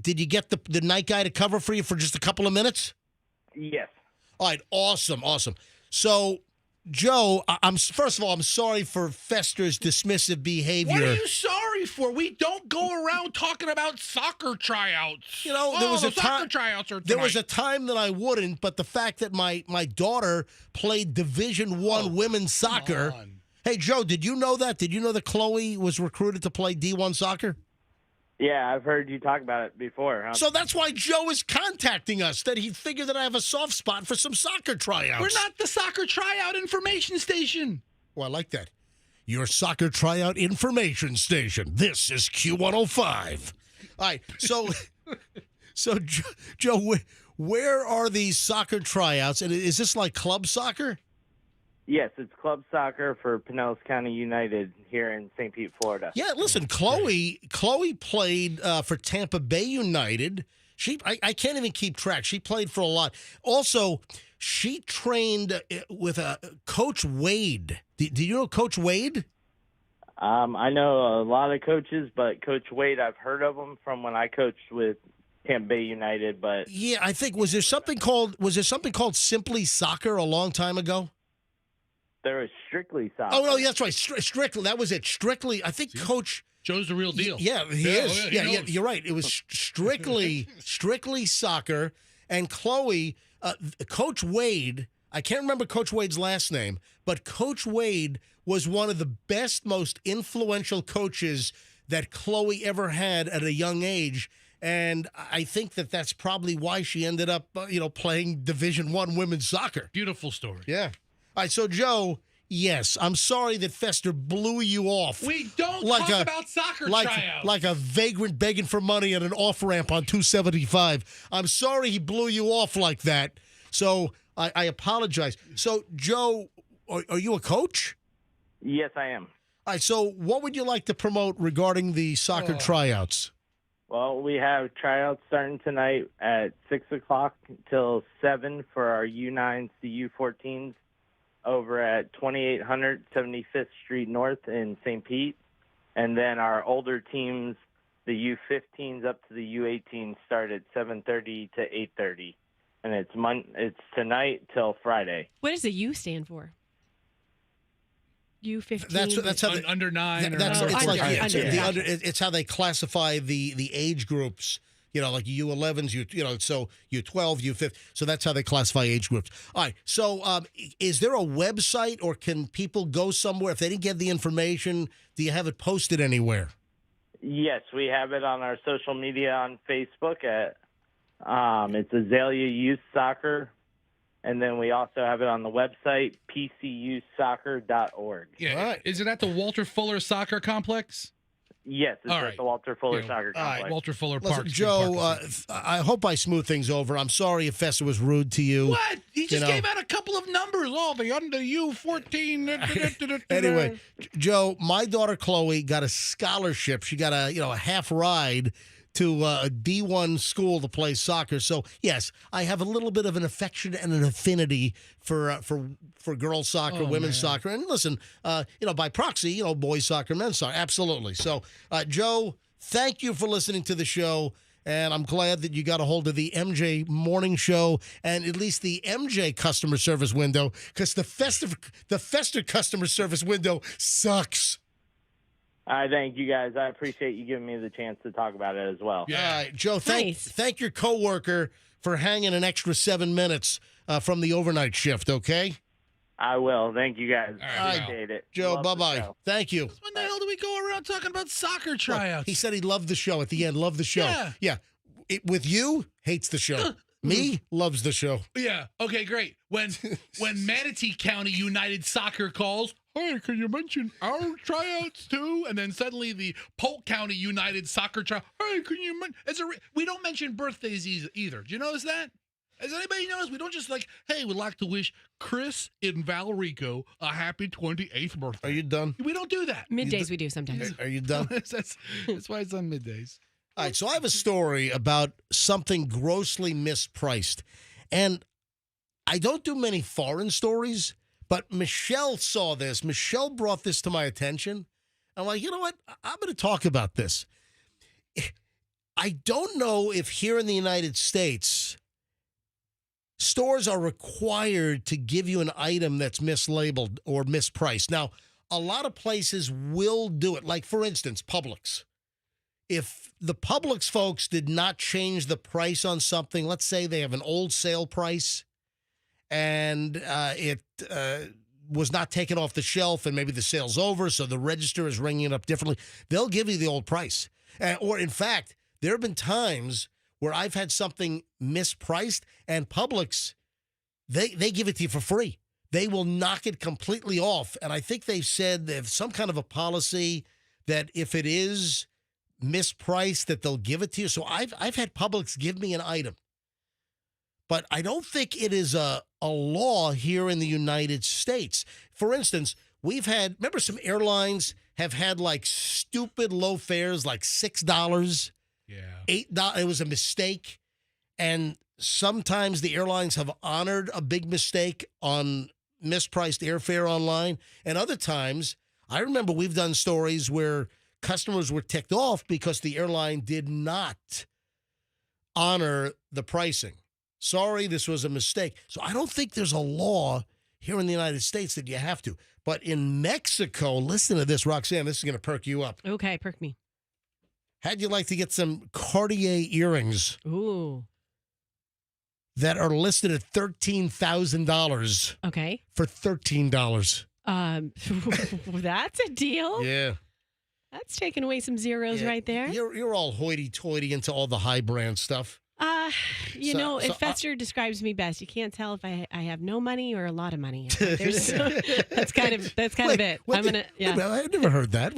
Did you get the night guy to cover for you for just a couple of minutes? Yes. All right, awesome. So Joe, I'm first of all, I'm sorry for Fester's dismissive behavior. What are you sorry for? We don't go around talking about soccer tryouts. You know, there was a soccer time. tryouts are There was a tonight. time that I wouldn't, but the fact that my daughter played Division One women's soccer. on. Hey, Joe, did you know that? Did you know that Chloe was recruited to play D1 soccer? Yeah, I've heard you talk about it before. Huh? So that's why Joe is contacting us, that he figured that I have a soft spot for some soccer tryouts. We're not the soccer tryout information station. Well, I like that. Your soccer tryout information station. This is Q105. All right, so Joe, where are these soccer tryouts? And is this like club soccer? Yes, it's club soccer for Pinellas County United here in St. Pete, Florida. Yeah, listen, Chloe played for Tampa Bay United. I can't even keep track. She played for a lot. Also, she trained with Coach Wade. Do you know Coach Wade? I know a lot of coaches, but Coach Wade, I've heard of him from when I coached with Tampa Bay United. But Yeah, I think was there something called Simply Soccer a long time ago? there was strictly soccer. Oh no, yeah, that's right. Strictly, that was it. Strictly, I think Coach. Joe's the real deal. Yeah, he is. he Yeah, knows. you're right. It was strictly soccer. And Chloe, Coach Wade, I can't remember Coach Wade's last name, but Coach Wade was one of the best, most influential coaches that Chloe ever had at a young age. And I think that that's probably why she ended up, playing Division I women's soccer. Beautiful story. Yeah. All right, so Joe, yes, I'm sorry that Fester blew you off. We don't Like talk a- about soccer like tryouts. like a vagrant begging for money at an off ramp on 275. I'm sorry he blew you off like that. So I apologize. So Joe, are you a coach? Yes, I am. All right. So what would you like to promote regarding the soccer tryouts? Well, we have tryouts starting tonight at 6 o'clock till 7 for our U9s to U14s over at 2800 75th Street North in St. Pete. And then our older teams, the U15s up to the U18s, start at 7:30 to 8:30. And it's tonight till Friday. What does the U stand for? U15. That's how Under nine. That's or it's under, like under, it's, under. the Gotcha. under, it's how they classify the age groups. Like U11s, so U12, U5. So that's how they classify age groups. All right. So is there a website, or can people go somewhere if they didn't get the information? Do you have it posted anywhere? Yes, we have it on our social media on Facebook at it's Azalea Youth Soccer. And then we also have it on the website, pcusoccer.org. Yeah. All right. Is it at the Walter Fuller Soccer Complex? Yes, it's All at right. the Walter Fuller Yeah. Soccer All right. Complex. Walter Fuller Listen, Park. Joe, I hope I smooth things over. I'm sorry if Fester was rude to you. What? He just know. gave out a couple of numbers. Oh, the under U14. Anyway, Joe, my daughter Chloe got a scholarship. She got a half ride to a D1 school to play soccer. So yes, I have a little bit of an affection and an affinity for girls soccer, women's soccer, and listen, by proxy, boys soccer, men's soccer, absolutely. So, Joe, thank you for listening to the show. And I'm glad that you got a hold of the MJ Morning Show and at least the MJ customer service window, because the Fester customer service window sucks. I thank you guys. I appreciate you giving me the chance to talk about it as well. Yeah. All right, Joe, Nice. thank your coworker for hanging an extra 7 minutes from the overnight shift, okay? I will. Thank you guys. All right, Appreciate it. Joe, Love the bye-bye. show. Thank you. When the hell do we go around talking about soccer tryouts? He said he loved the show at the end, loved the show. Yeah. With you, hates the show. Me, loves the show. Yeah. Okay, great. When Manatee County United Soccer calls, hey, can you mention our tryouts too? And then suddenly the Polk County United Soccer trial. Hey, can you we don't mention birthdays either. Do you notice that? Has anybody noticed? We don't just hey, we'd like to wish Chris in Valerico a happy 28th birthday. Are you done? We don't do that. Middays we do sometimes. Are you done? that's why it's on middays. All right, so I have a story about something grossly mispriced. And I don't do many foreign stories, but Michelle saw this. Michelle brought this to my attention. I'm like, you know what? I'm going to talk about this. I don't know if here in the United States stores are required to give you an item that's mislabeled or mispriced. Now, a lot of places will do it. Like, for instance, Publix. If the Publix folks did not change the price on something, let's say they have an old sale price and it was not taken off the shelf and maybe the sale's over, so the register is ringing it up differently, they'll give you the old price. Or, in fact, there have been times where I've had something mispriced and Publix, they give it to you for free. They will knock it completely off. And I think they've said they have some kind of a policy that if it is mispriced, that they'll give it to you. So I've had Publix give me an item. But I don't think it is a law here in the United States. For instance, remember some airlines have had like stupid low fares, like $6, Yeah. $8. It was a mistake. And sometimes the airlines have honored a big mistake on mispriced airfare online. And other times, I remember we've done stories where customers were ticked off because the airline did not honor the pricing. Sorry, this was a mistake. So I don't think there's a law here in the United States that you have to. But in Mexico, listen to this, Roxanne, this is going to perk you up. Okay, perk me. How'd you like to get some Cartier earrings Ooh. that are listed at $13,000 Okay. for $13? That's a deal. Yeah. That's taking away some zeros right there. You're all hoity-toity into all the high brand stuff. If Fester describes me best, you can't tell if I have no money or a lot of money. That's kind of it. I've never heard that.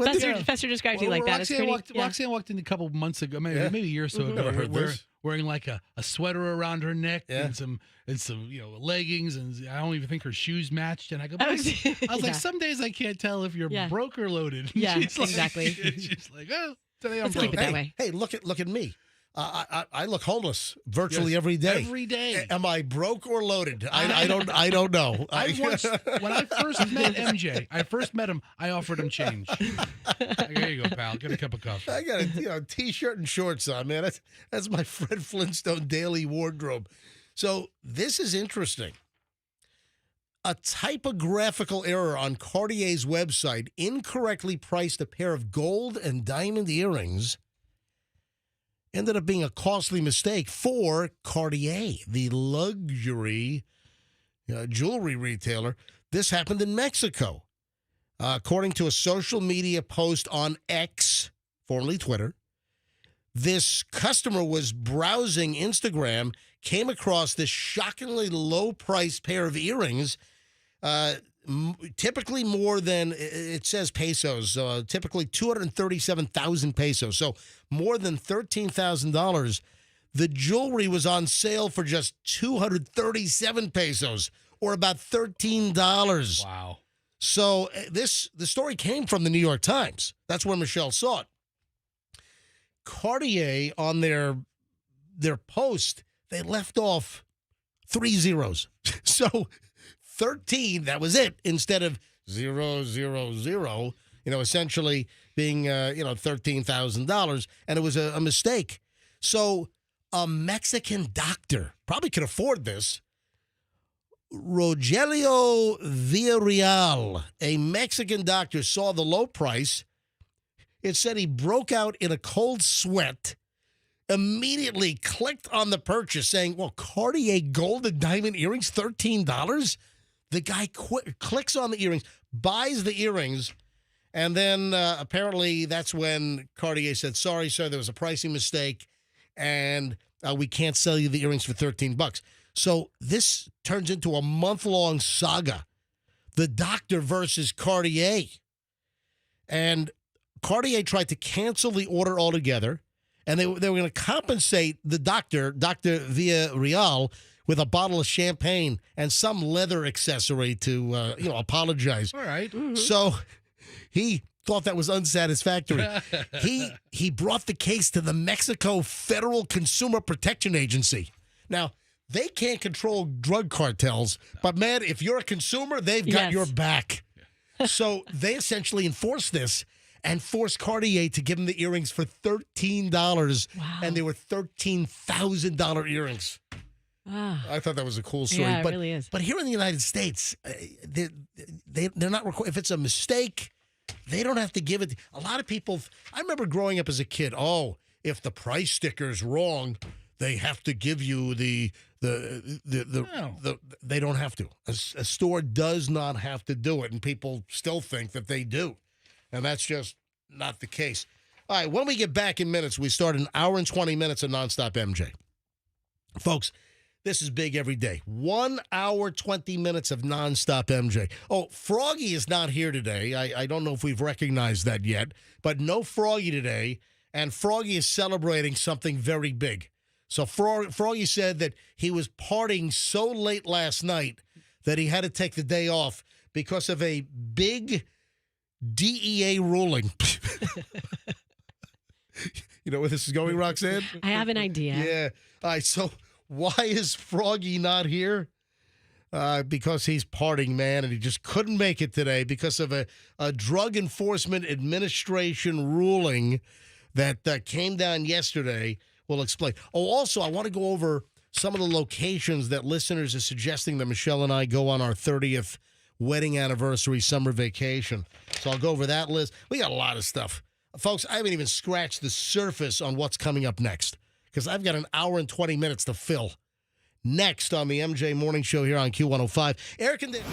Fester describes you like that. Roxanne walked in a couple months ago, maybe a year or so ago. Never heard this. Wearing like a sweater around her neck and some leggings, and I don't even think her shoes matched. And I go, I was like, some days I can't tell if you're broke or loaded. Yeah, she's exactly. She's like, oh, today I'm Let's broke. keep it that way. Hey, look at me. I look homeless virtually every day. Every day. Am I broke or loaded? I don't know. When I first met MJ, I first met him. I offered him change. There you go, pal. Get a cup of coffee. I got a t-shirt and shorts on, man. That's my Fred Flintstone daily wardrobe. So this is interesting. A typographical error on Cartier's website incorrectly priced a pair of gold and diamond earrings. Ended up being a costly mistake for Cartier, the luxury jewelry retailer. This happened in Mexico. According to a social media post on X, formerly Twitter, this customer was browsing Instagram, came across this shockingly low-priced pair of earrings, typically more than, it says pesos, typically 237,000 pesos. So more than $13,000. The jewelry was on sale for just 237 pesos, or about $13. Wow. So the story came from the New York Times. That's where Michelle saw it. Cartier, on their post, they left off 3 zeros. So 13, that was it, instead of 000, essentially being, $13,000. And it was a mistake. So a Mexican doctor, probably could afford this, Rogelio Villarreal, a Mexican doctor, saw the low price. It said he broke out in a cold sweat, immediately clicked on the purchase saying, well, Cartier gold and diamond earrings, $13? The guy clicks on the earrings, buys the earrings, and then apparently that's when Cartier said, sorry, sir, there was a pricing mistake, and we can't sell you the earrings for $13. So this turns into a month-long saga, the doctor versus Cartier. And Cartier tried to cancel the order altogether, and they were going to compensate the doctor, Dr. Villarreal, with a bottle of champagne and some leather accessory to, apologize. All right. Mm-hmm. So he thought that was unsatisfactory. He brought the case to the Mexico Federal Consumer Protection Agency. Now, they can't control drug cartels, but, man, if you're a consumer, they've got your back. So they essentially enforced this and forced Cartier to give him the earrings for $13. Wow. And they were $13,000 earrings. Ah, I thought that was a cool story. yeah, it but, really is. But here in the United States, they're not if it's a mistake, they don't have to give it. A lot of people. I remember growing up as a kid. Oh, if the price sticker's wrong, they have to give you the. They don't have to. A store does not have to do it, and people still think that they do, and that's just not the case. All right, when we get back in minutes, we start an hour and 20 minutes of nonstop MJ, folks. This is big every day. 1 hour, 20 minutes of nonstop MJ. Oh, Froggy is not here today. I don't know if we've recognized that yet, but no Froggy today, and Froggy is celebrating something very big. So Froggy said that he was partying so late last night that he had to take the day off because of a big DEA ruling. You know where this is going, Roxanne? I have an idea. Yeah. All right, so why is Froggy not here? Because he's partying, man, and he just couldn't make it today because of a Drug Enforcement Administration ruling that came down yesterday. We'll explain. Oh, also, I want to go over some of the locations that listeners are suggesting that Michelle and I go on our 30th wedding anniversary summer vacation. So I'll go over that list. We got a lot of stuff. Folks, I haven't even scratched the surface on what's coming up next because I've got an hour and 20 minutes to fill. Next on the MJ Morning Show here on Q105. Eric and Dave.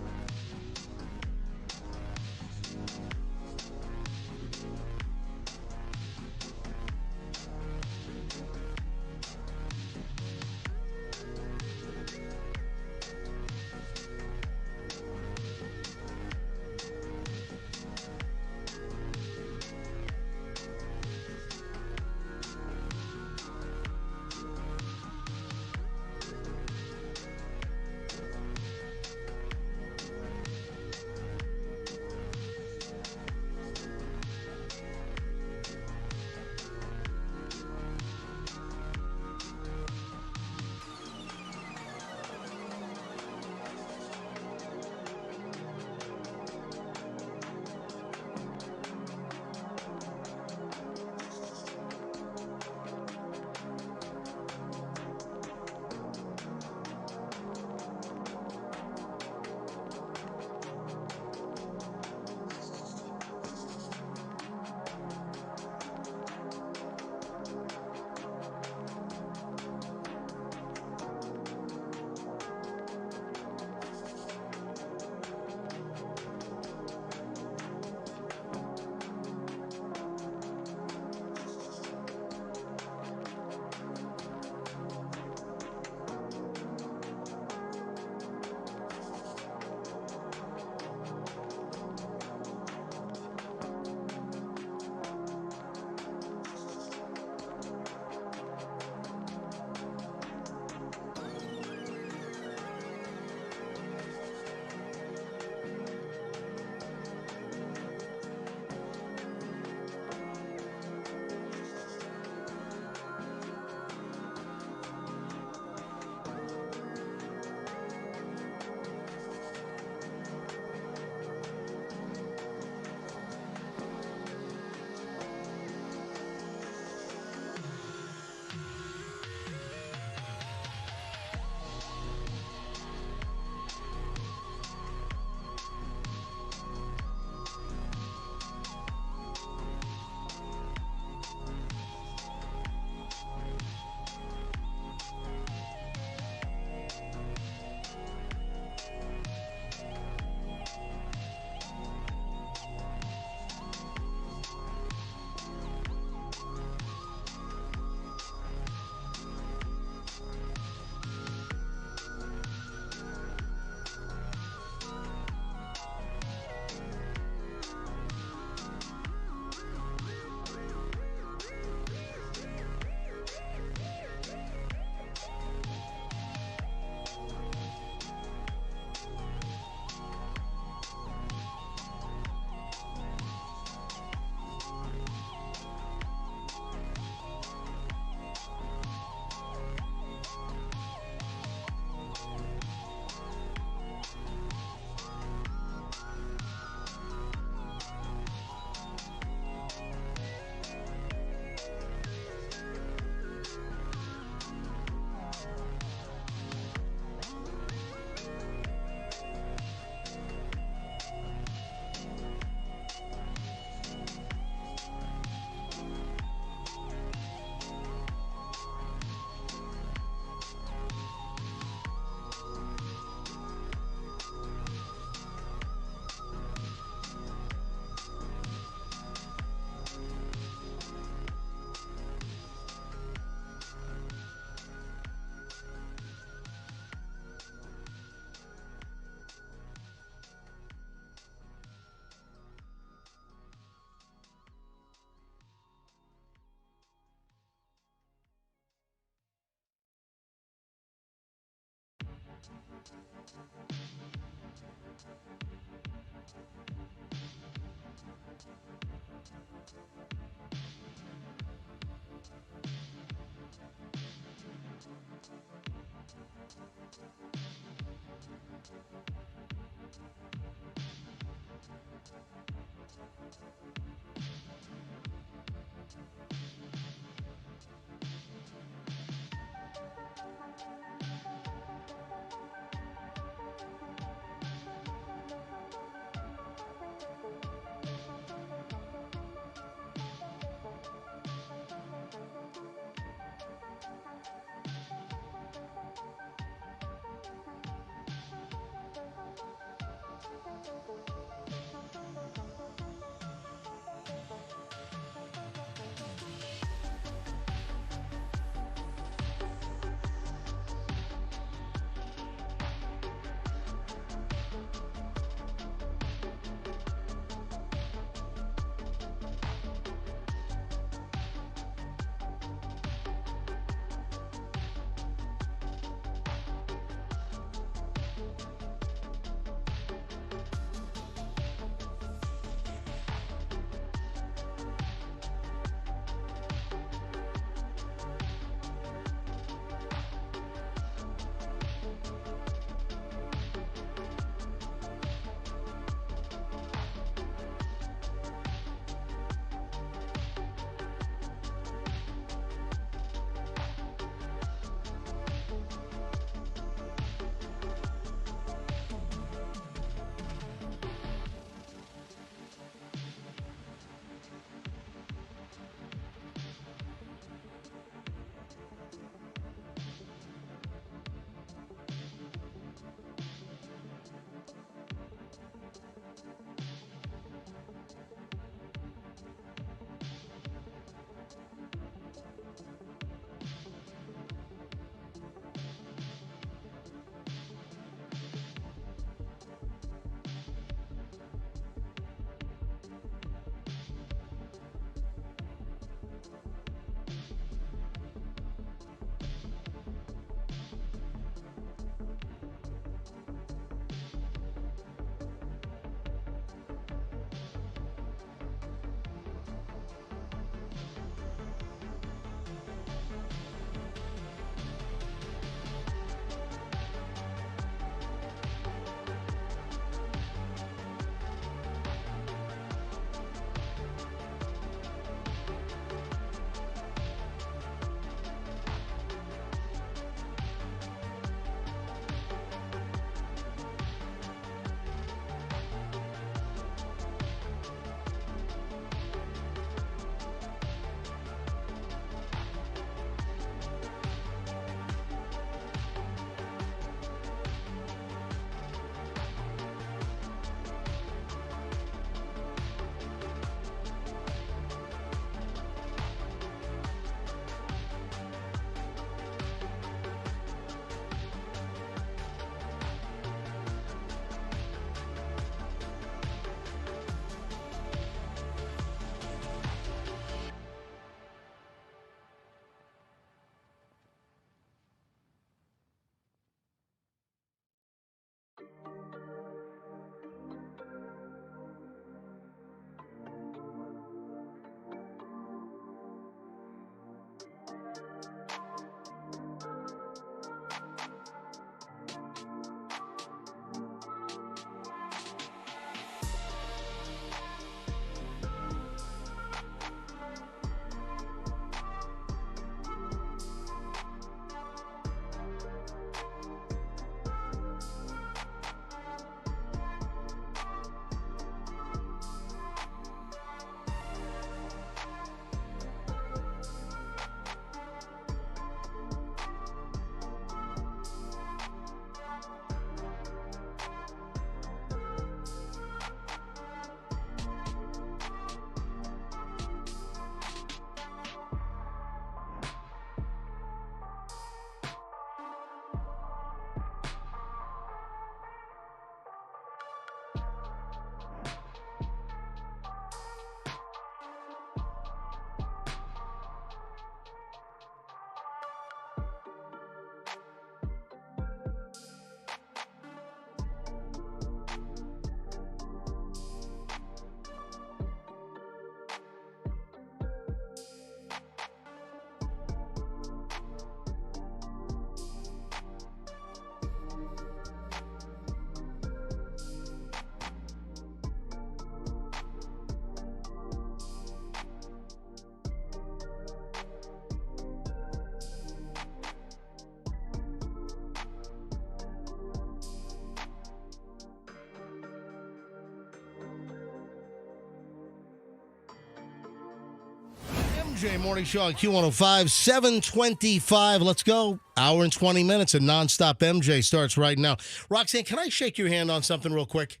MJ Morning Show on Q105, 725. Let's go. Hour and 20 minutes and nonstop MJ starts right now. Roxanne, can I shake your hand on something real quick?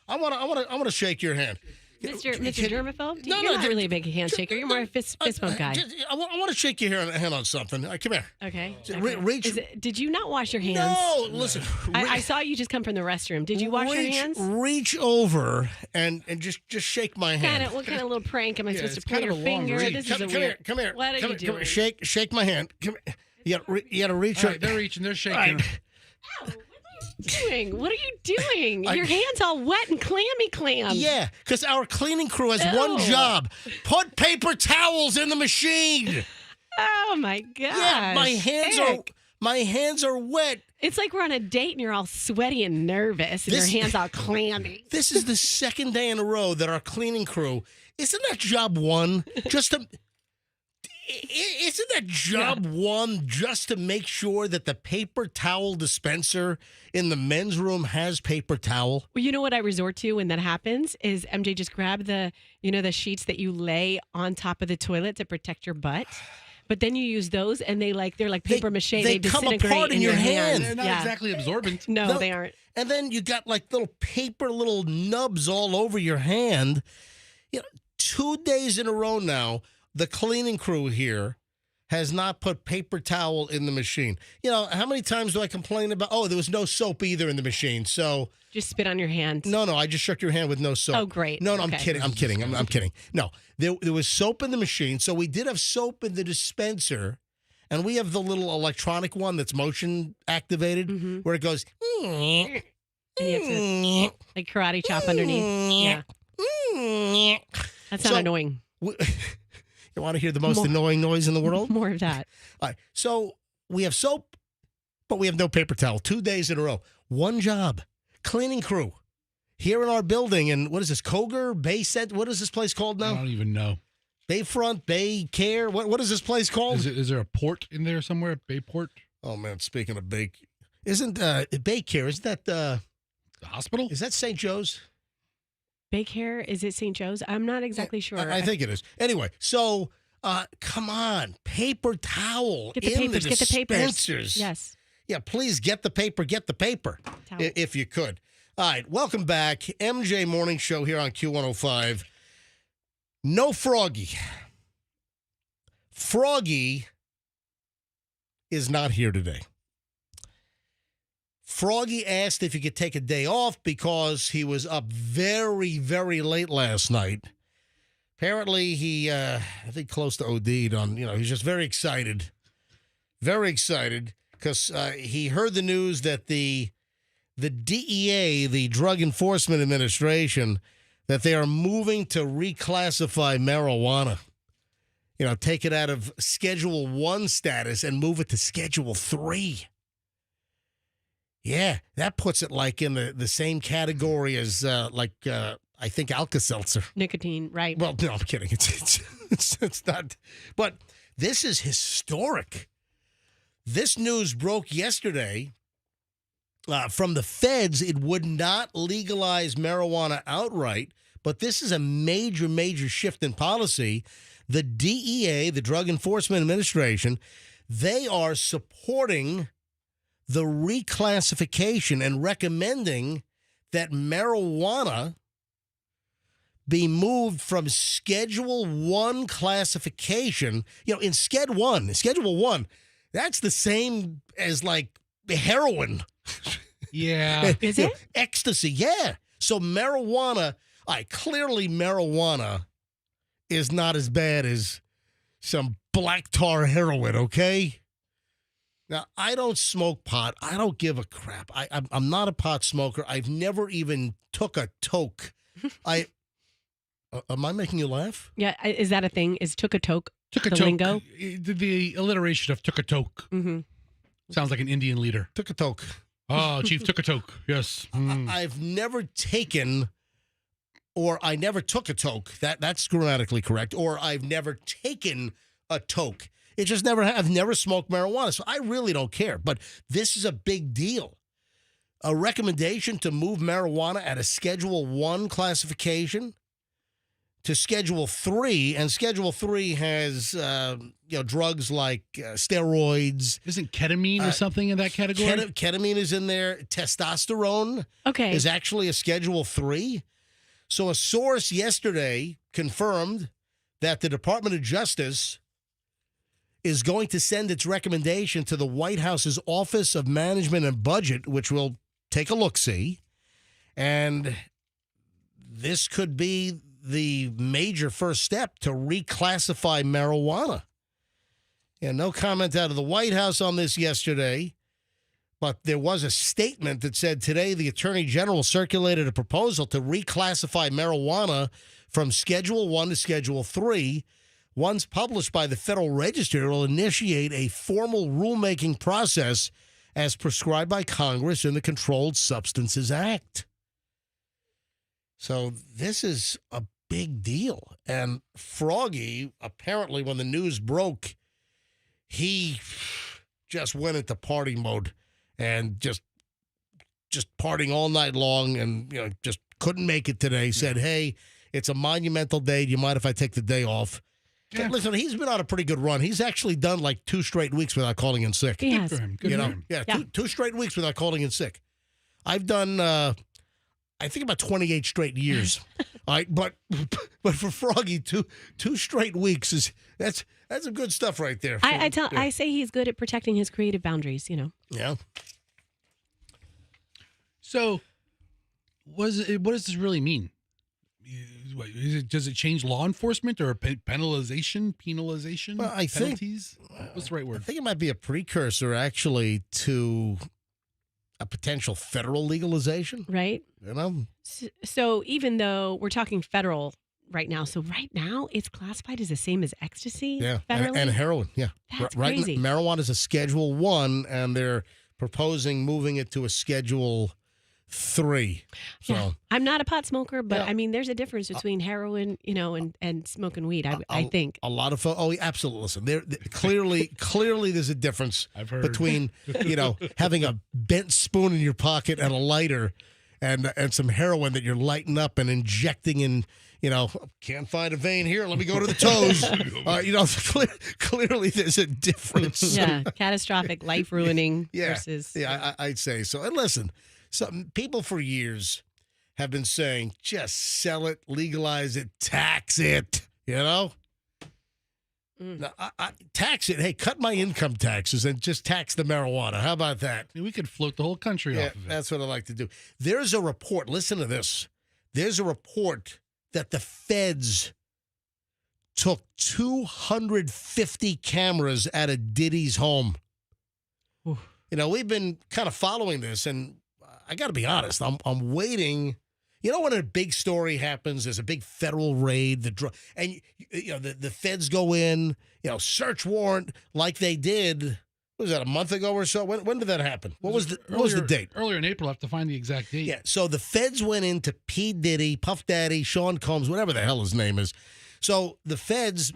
I want to shake your hand. Mr. Germaphobe? No, You're no, not really a big handshaker. You're more a fist bump guy. I want to shake your hand on something. Come here. Okay. Reach. Did you not wash your hands? No, listen. I saw you just come from the restroom. Did you wash your hands? Reach over and just shake my hand. What kind of little prank am I supposed to point kind your of a long finger? reach. This is a weird. Come here. What are you Come doing? here. Shake my hand. Come here. You gotta reach. All right, they're reaching. They're shaking. All right. Doing? What are you doing? Your hand's all wet and clam. Yeah, because our cleaning crew has Ew. one job: put paper towels in the machine. Oh my gosh. Yeah, my hands are wet. It's like we're on a date and you're all sweaty and nervous and your hands all clammy. This is the second day in a row that our cleaning crew isn't that job one just to. Isn't that job one just to make sure that the paper towel dispenser in the men's room has paper towel? Well, you know what I resort to when that happens is MJ just grab the sheets that you lay on top of the toilet to protect your butt. But then you use those and they're like paper mache. They come disintegrate apart in your hand. They're not exactly absorbent. No, they aren't. And then you got like little nubs all over your hand. 2 days in a row now, the cleaning crew here has not put paper towel in the machine. How many times do I complain about, there was no soap either in the machine, so. Just spit on your hand. No, I just shook your hand with no soap. Oh, great. No, Okay. I'm kidding. I'm kidding. No, there was soap in the machine, so we did have soap in the dispenser, and we have the little electronic one that's motion activated, where it goes, And you have to like karate chop underneath. Yeah. That's not annoying. You want to hear the most annoying noise in the world? More of that. All right. So we have soap, but we have no paper towel. 2 days in a row. One job. Cleaning crew. Here in our building. And what is this? Koger? Bay Set? What is this place called I now? don't even know. Bayfront? Bay Care? What is this place called? Is there a port in there somewhere? Bayport? Oh, man. Speaking of Bay. Isn't Bay Care, isn't that The hospital? is that St. Joe's? Big hair, is it St. Joe's? I'm not exactly sure. I think it is. Anyway, so come on. Paper towel. Get the in papers. the Get the papers. dispensers. Yes. Yeah, please get the paper. Get the paper, Towel. if you could. All right, welcome back. MJ Morning Show here on Q105. No Froggy. Froggy is not here today. Froggy asked if he could take a day off because he was up very, very late last night. Apparently, he, I think, close to OD'd on, he's just very excited. Very excited because he heard the news that the DEA, the Drug Enforcement Administration, that they are moving to reclassify marijuana. Take it out of Schedule 1 status and move it to Schedule 3. Yeah, that puts it like in the same category as I think Alka-Seltzer. Nicotine, right. Well, no, I'm kidding. It's not. But this is historic. This news broke yesterday. From the feds, it would not legalize marijuana outright, but this is a major, major shift in policy. The DEA, the Drug Enforcement Administration, they are supporting the reclassification and recommending that marijuana be moved from Schedule 1 classification. In Schedule 1, that's the same as like heroin. Yeah. Is it? Ecstasy, yeah. So marijuana, clearly marijuana is not as bad as some black tar heroin, okay? Now, I don't smoke pot. I don't give a crap. I'm not a pot smoker. I've never even took a toke. Am I making you laugh? Yeah. Is that a thing? Is took a toke Took a the toke. lingo? The alliteration of took a toke. Mm-hmm. Sounds like an Indian leader. Took a toke. Oh, Chief took a toke. Yes. I've never taken, or I never took a toke. That's grammatically correct. Or I've never taken a toke. It just never. I've never smoked marijuana, so I really don't care. But this is a big deal. A recommendation to move marijuana at a Schedule 1 classification to Schedule 3, and Schedule 3 has drugs like steroids. Isn't ketamine or something in that category? Ketamine is in there. Testosterone is actually a Schedule 3. So a source yesterday confirmed that the Department of Justice is going to send its recommendation to the White House's Office of Management and Budget, which will take a look-see. And this could be the major first step to reclassify marijuana. Yeah, no comment out of the White House on this yesterday, but there was a statement that said today the Attorney General circulated a proposal to reclassify marijuana from Schedule 1 to Schedule 3. Once published by the Federal Register, it will initiate a formal rulemaking process as prescribed by Congress in the Controlled Substances Act. So this is a big deal. And Froggy, apparently when the news broke, he just went into party mode and just partying all night long, and just couldn't make it today. Said, hey, it's a monumental day. Do you mind if I take the day off? Yeah. Listen, he's been on a pretty good run. He's actually done like 2 straight weeks without calling in sick. He has. Good for him. Good for him. Yeah, 2 straight weeks without calling in sick. I've done, I think about 28 straight years. All right, but for Froggy, two straight weeks that's some good stuff right there. I say he's good at protecting his creative boundaries. Yeah. So, what does this really mean? Does it change law enforcement or penalization? Well, I penalties? What's the right I word? think it might be a precursor, actually, to a potential federal legalization. Right. So even though we're talking federal right now, it's classified as the same as ecstasy. Yeah, federally? and heroin. Yeah, That's right. crazy. Marijuana is a Schedule 1, and they're proposing moving it to a Schedule 3. So Yeah. I'm not a pot smoker, but Yeah. I mean, there's a difference between heroin, and smoking weed. I think a lot of folks. Oh, absolutely. Listen, there clearly, there's a difference I've heard. between having a bent spoon in your pocket and a lighter, and some heroin that you're lighting up and injecting in. Can't find a vein here. Let me go to the toes. Clearly there's a difference. yeah, catastrophic, life ruining versus I'd say so. And listen. Some people for years have been saying, just sell it, legalize it, tax it, Now, tax it. Hey, cut my income taxes and just tax the marijuana. How about that? We could float the whole country off of it. That's what I like to do. There's a report. Listen to this. There's a report that the feds took 250 cameras out of Diddy's home. Oof. We've been kind of following this, and I got to be honest. I'm waiting. When a big story happens, there's a big federal raid, the feds go in, search warrant like they did. What was that, a month ago or so? When did that happen? What was the date? Earlier in April. I have to find the exact date. Yeah. So the feds went into P. Diddy, Puff Daddy, Sean Combs, whatever the hell his name is. So the feds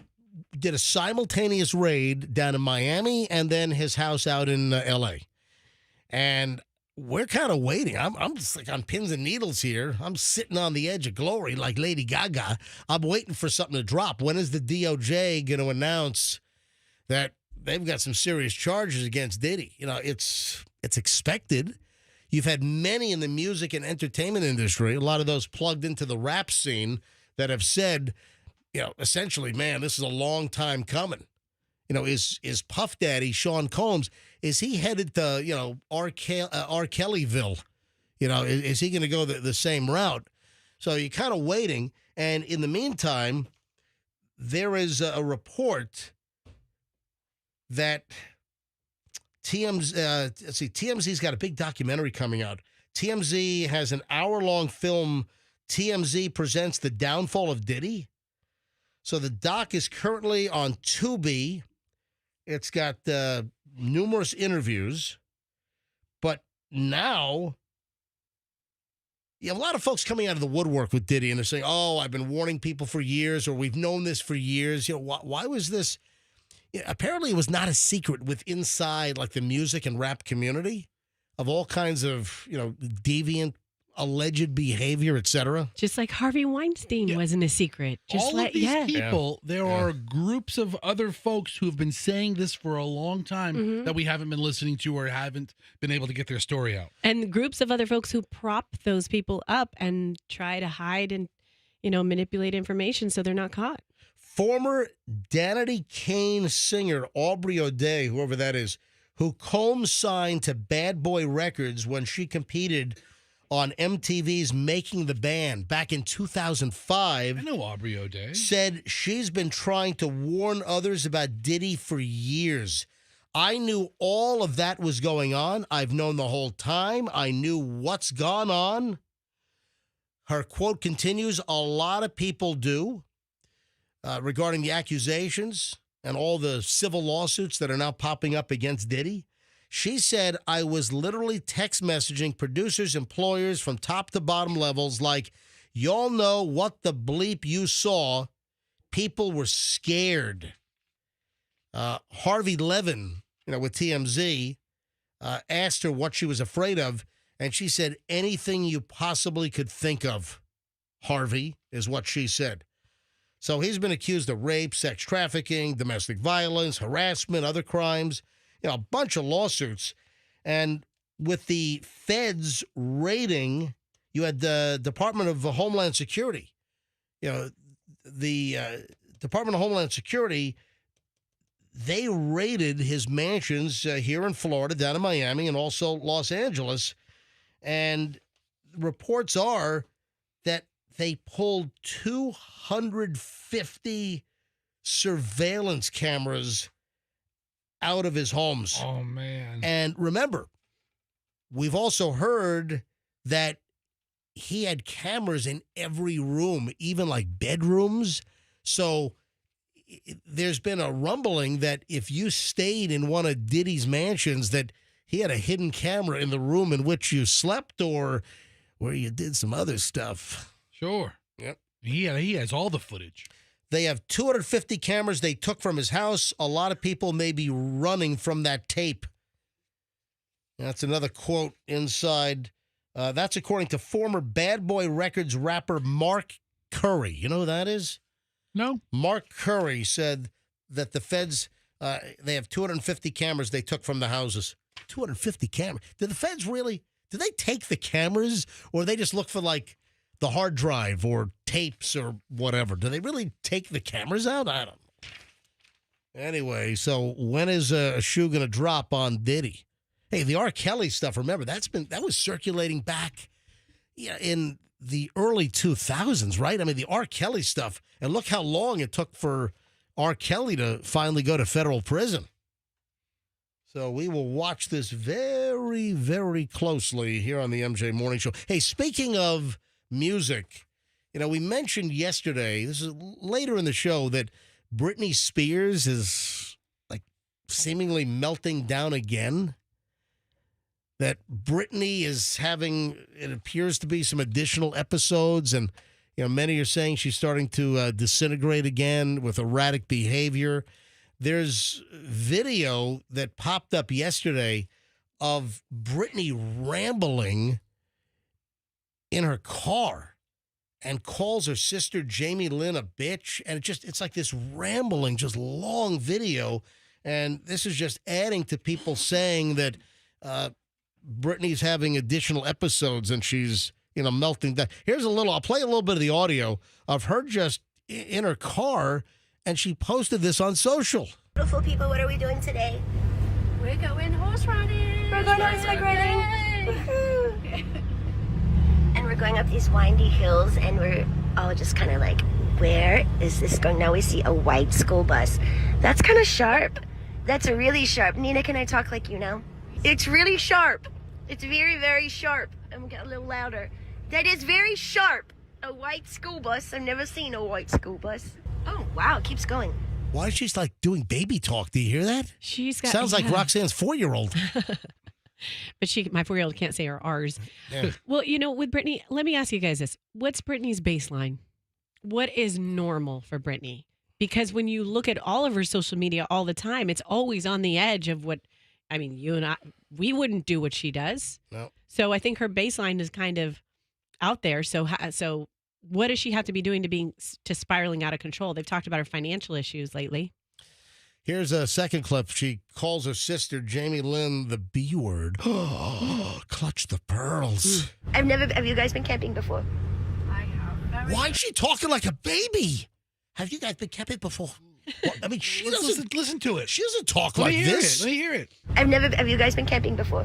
did a simultaneous raid down in Miami and then his house out in L.A. And we're kind of waiting. I'm just like on pins and needles here. I'm sitting on the edge of glory like Lady Gaga. I'm waiting for something to drop. When is the DOJ going to announce that they've got some serious charges against Diddy? It's expected. You've had many in the music and entertainment industry, a lot of those plugged into the rap scene, that have said, essentially, man, this is a long time coming. Is Puff Daddy, Sean Combs, is he headed to, R. Kellyville? Is he going to go the same route? So you're kind of waiting. And in the meantime, there is a report that TMZ's got a big documentary coming out. TMZ has an hour-long film, TMZ Presents the Downfall of Diddy. So the doc is currently on Tubi. It's got numerous interviews, but now you have a lot of folks coming out of the woodwork with Diddy, and they're saying, "Oh, I've been warning people for years, or we've known this for years." Why was this? Apparently, it was not a secret inside like the music and rap community of all kinds of deviant alleged behavior, etc. Just like Harvey Weinstein wasn't a secret. Just All of these people, there Yeah. are groups of other folks who have been saying this for a long time that we haven't been listening to or haven't been able to get their story out. And groups of other folks who prop those people up and try to hide and, manipulate information so they're not caught. Former Danity Kane singer Aubrey O'Day, whoever that is, who co-signed to Bad Boy Records when she competed on MTV's Making the Band back in 2005. I know Aubrey O'Day. Said she's been trying to warn others about Diddy for years. I knew all of that was going on. I've known the whole time. I knew what's gone on. Her quote continues, a lot of people do, regarding the accusations and all the civil lawsuits that are now popping up against Diddy. She said, I was literally text messaging producers, employers from top to bottom levels like, y'all know what the bleep you saw. People were scared. Harvey Levin, with TMZ, asked her what she was afraid of, and she said, anything you possibly could think of, Harvey, is what she said. So he's been accused of rape, sex trafficking, domestic violence, harassment, other crimes, a bunch of lawsuits. And with the feds raiding, you had the Department of Homeland Security. The Department of Homeland Security, they raided his mansions here in Florida, down in Miami, and also Los Angeles. And reports are that they pulled 250 surveillance cameras out of his homes. Oh, man. And remember, we've also heard that he had cameras in every room, even like bedrooms. So there's been a rumbling that if you stayed in one of Diddy's mansions, that he had a hidden camera in the room in which you slept or where you did some other stuff. Sure. Yep. He has all the footage. They have 250 cameras they took from his house. A lot of people may be running from that tape. That's another quote inside. That's according to former Bad Boy Records rapper Mark Curry. You know who that is? No. Mark Curry said that the feds, they have 250 cameras they took from the houses. 250 cameras. Did the feds really, do they take the cameras or they just look for like the hard drive or tapes or whatever? Do they really take the cameras out? I don't know. Anyway, so when is a shoe going to drop on Diddy? Hey, the R. Kelly stuff, remember, that was circulating back in the early 2000s, right? I mean, the R. Kelly stuff, and look how long it took for R. Kelly to finally go to federal prison. So we will watch this very, very closely here on the MJ Morning Show. Hey, speaking of music, we mentioned yesterday, this is later in the show, that Britney Spears is like seemingly melting down again. That Britney is having, it appears to be some additional episodes, and many are saying she's starting to disintegrate again with erratic behavior. There's video that popped up yesterday of Britney rambling in her car and calls her sister Jamie Lynn a bitch. And it's like this rambling, just long video. And this is just adding to people saying that Britney's having additional episodes and she's, melting down. I'll play a little bit of the audio of her just in her car, and she posted this on social. Beautiful people, what are we doing today? We're going horse riding. We're going horseback riding. Woohoo. And we're going up these windy hills, and we're all just kind of like, where is this going? Now we see a white school bus. That's kind of sharp. That's really sharp. Nina, can I talk like you now? It's really sharp. It's very, very sharp. I'm gonna get a little louder. That is very sharp. A white school bus. I've never seen a white school bus. Oh, wow. It keeps going. Why is she like doing baby talk? Do you hear that? She's got Sounds like Roxanne's 4-year-old. But my 4-year-old can't say her R's. Yeah. Well, with Britney, let me ask you guys this. What's Britney's baseline? What is normal for Britney? Because when you look at all of her social media all the time, it's always on the edge of what, you and I, we wouldn't do what she does. No. So I think her baseline is kind of out there. So what does she have to be doing to spiraling out of control? They've talked about her financial issues lately. Here's a second clip. She calls her sister, Jamie Lynn, the B word. Clutch the pearls. Have you guys been camping before? I have. Why is she talking like a baby? Have you guys been camping before? Well, I mean, she doesn't listen to it. She doesn't talk Let like me hear this. it. Let me hear it. Have you guys been camping before?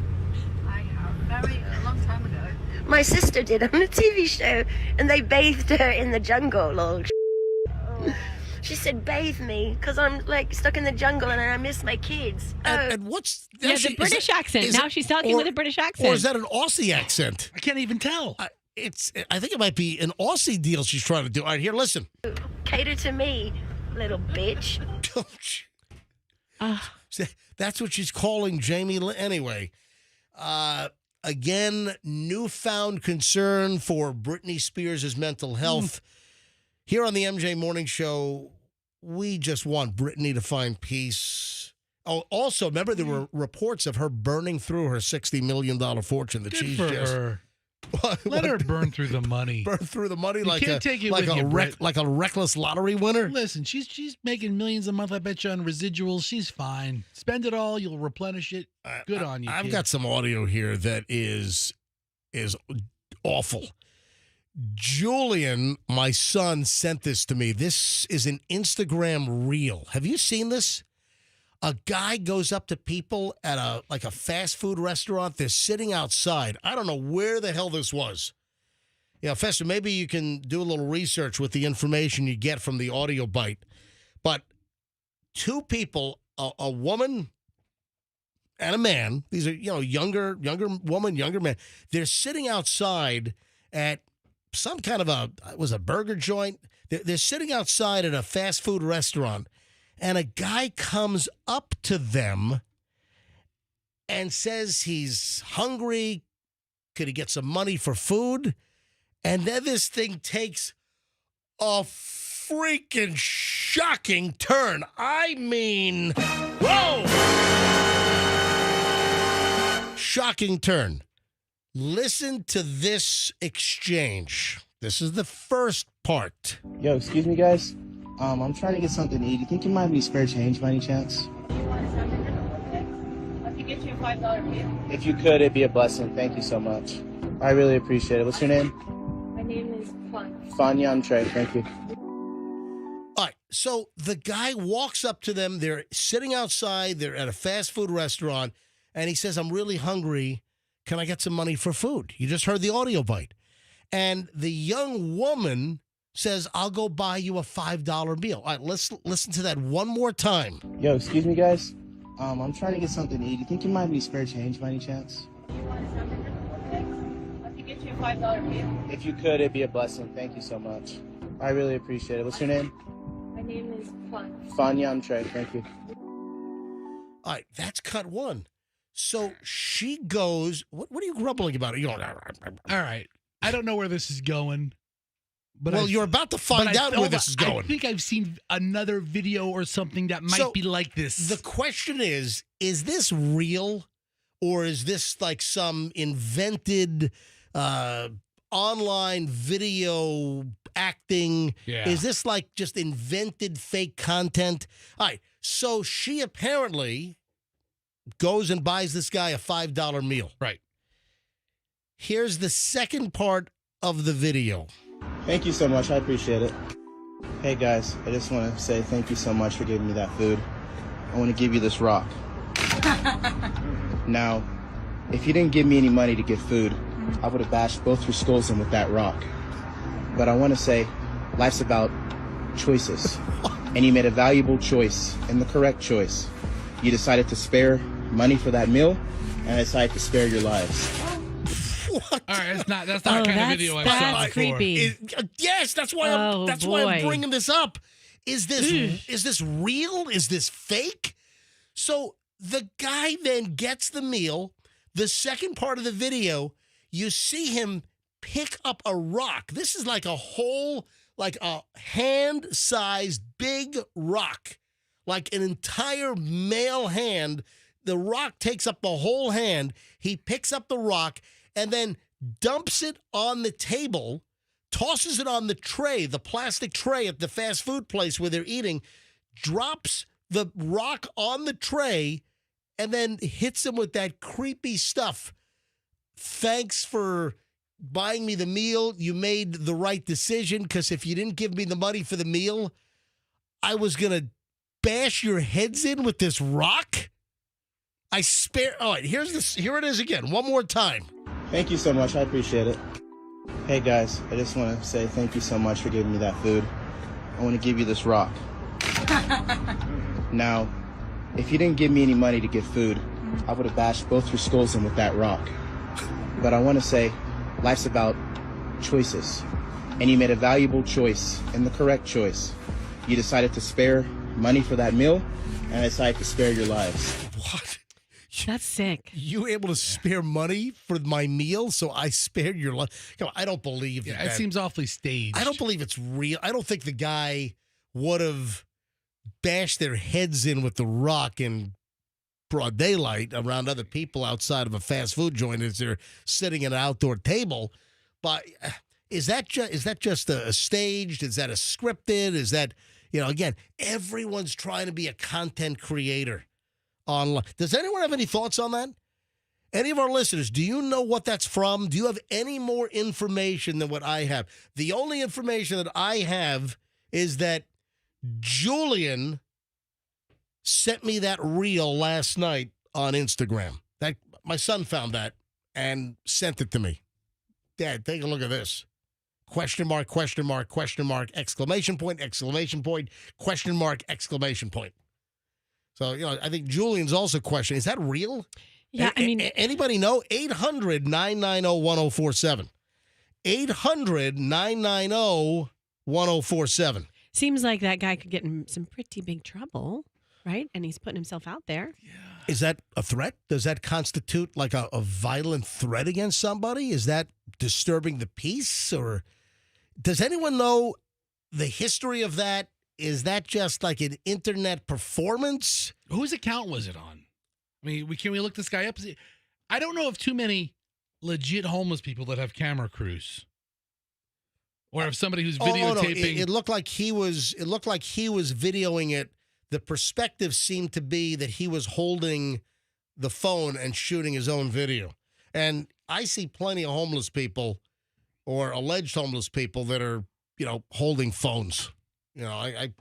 I have. A long time ago. My sister did on a TV show, and they bathed her in the jungle. Lol. She said, "Bathe me, because I'm like stuck in the jungle and I miss my kids." And what's Yeah, the British accent. Now she's talking with a British accent. Or is that an Aussie accent? I can't even tell. I think it might be an Aussie deal she's trying to do. All right, here, listen. Cater to me, little bitch. That's what she's calling Jamie. Anyway, again, newfound concern for Britney Spears' mental health. Here on the MJ Morning Show, we just want Britney to find peace. Oh, also, remember there were reports of her burning through her $60 million fortune that Good she's for just her. Let her burn through the money. burn through the money You like can't take it like with a you, Brit. like a reckless lottery winner. Listen, she's making millions a month, I bet you, on residuals. She's fine. Spend it all, you'll replenish it. Good on you. I've kid. got some audio here that is awful. Julian, my son, sent this to me. This is an Instagram reel. Have you seen this? A guy goes up to people at a fast food restaurant. They're sitting outside. I don't know where the hell this was. Yeah, Fester, maybe you can do a little research with the information you get from the audio bite. But two people, a woman and a man, these are, younger woman, younger man. They're sitting outside at some kind of a burger joint. They're sitting outside at a fast food restaurant, and a guy comes up to them and says he's hungry. Could he get some money for food? And then this thing takes a freaking shocking turn. I mean, whoa! Shocking turn. Listen to this exchange. This is the first part. Yo, excuse me, guys. I'm trying to get something to eat. You think you might have any spare change by any chance? I could get you a $5 meal. If you could, it'd be a blessing. Thank you so much. I really appreciate it. What's your name? My name is Fun. Fanya, I'm Trey. Thank you. All right, so the guy walks up to them. They're sitting outside. They're at a fast food restaurant, and he says, "I'm really hungry. Can I get some money for food?" You just heard the audio bite. And the young woman says, "I'll go buy you a $5 meal." All right, let's listen to that one more time. Yo, excuse me, guys. I'm trying to get something to eat. You think you might have any spare change by any chance? I could get you a $5 meal. If you could, it'd be a blessing. Thank you so much. I really appreciate it. What's your name? My name is Fun. Fanya, I'm Trey. Thank you. All right, that's cut one. So she goes, what are you grumbling about? You're going, All right. I don't know where this is going. But well, you're about to find out where this is going. I think I've seen another video or something that might be like this. The question is this real, or is this like some invented online video acting? Yeah. Is this like just invented fake content? All right. So she apparently goes and buys this guy a $5 meal. Right. Here's the second part of the video. Thank you so much. I appreciate it. Hey, guys. I just want to say thank you so much for giving me that food. I want to give you this rock. Now, if you didn't give me any money to get food, I would have bashed both your skulls in with that rock. But I want to say life's about choices. And you made a valuable choice and the correct choice. You decided to spare money for that meal, and I decided to spare your lives. What? All right, that's not the kind of video I've saw before. Creepy. Yes, that's why I'm bringing this up. Is this real? Is this fake? So the guy then gets the meal. The second part of the video, you see him pick up a rock. This is like a hand-sized big rock, like an entire male hand. The rock takes up the whole hand. He picks up the rock and then dumps it on the table, tosses it on the tray, the plastic tray at the fast food place where they're eating, drops the rock on the tray, and then hits him with that creepy stuff. Thanks for buying me the meal. You made the right decision, because if you didn't give me the money for the meal, I was going to bash your heads in with this rock. All right, here it is again, one more time. Thank you so much. I appreciate it. Hey, guys, I just want to say thank you so much for giving me that food. I want to give you this rock. Now, if you didn't give me any money to get food, I would have bashed both your skulls in with that rock. But I want to say, life's about choices. And you made a valuable choice, and the correct choice. You decided to spare money for that meal, and I decided to spare your lives. What? That's sick. You were able to spare money for my meal, so I spared your life. Come on, I don't believe that. It seems awfully staged. I don't believe it's real. I don't think the guy would have bashed their heads in with the rock in broad daylight around other people outside of a fast food joint as they're sitting at an outdoor table. But is that just a staged? Is that a scripted? Is that, again, everyone's trying to be a content creator online. Does anyone have any thoughts on that? Any of our listeners, do you know what that's from? Do you have any more information than what I have? The only information that I have is that Julian sent me that reel last night on Instagram. That my son found that and sent it to me. Dad, take a look at this. Question mark, question mark, question mark, exclamation point, question mark, exclamation point. So, I think Julian's also questioning, is that real? Yeah, I mean, anybody know? 800-990-1047. 800-990-1047. seems like that guy could get in some pretty big trouble, right? And he's putting himself out there. Yeah. Is that a threat? Does that constitute like a violent threat against somebody? Is that disturbing the peace? Or does anyone know the history of that? Is that just like an internet performance? Whose account was it on? I mean, can we look this guy up? I don't know of too many legit homeless people that have camera crews, or if somebody who's videotaping. No. It looked like he was. It looked like he was videoing it. The perspective seemed to be that he was holding the phone and shooting his own video. And I see plenty of homeless people, or alleged homeless people, that are holding phones. I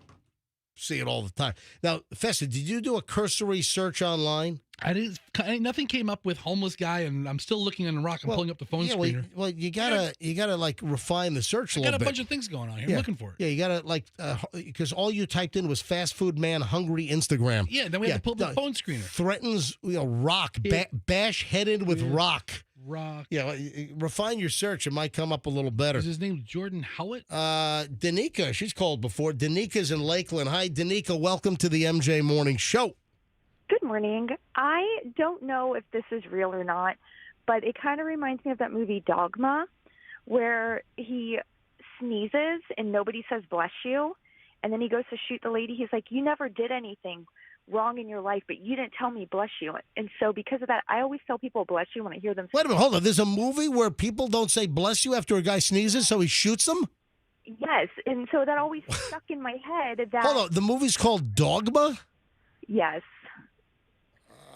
see it all the time. Now, Festa, did you do a cursory search online? I didn't. Nothing came up with homeless guy, and I'm still looking on the rock. I'm pulling up the phone screener. Well, you gotta like refine the search a little bit. I got a bunch of things going on here. I'm looking for it. Yeah, you gotta because all you typed in was fast food man hungry Instagram. Yeah, then we have to pull up the phone screener. Threatens rock bash headed with rock. Rock. Yeah, refine your search. It might come up a little better. Is his name Jordan Howitt? Danica, she's called before. Danica's in Lakeland. Hi, Danica. Welcome to the MJ Morning Show. Good morning. I don't know if this is real or not, but it kind of reminds me of that movie Dogma, where he sneezes and nobody says bless you, and then he goes to shoot the lady. He's like, you never did anything wrong in your life, but you didn't tell me bless you. And so because of that, I always tell people bless you when I hear them. Wait a minute, hold on. There's a movie where people don't say bless you after a guy sneezes, so he shoots them? Yes, and so that always stuck in my head. That hold on, the movie's called Dogma? Yes.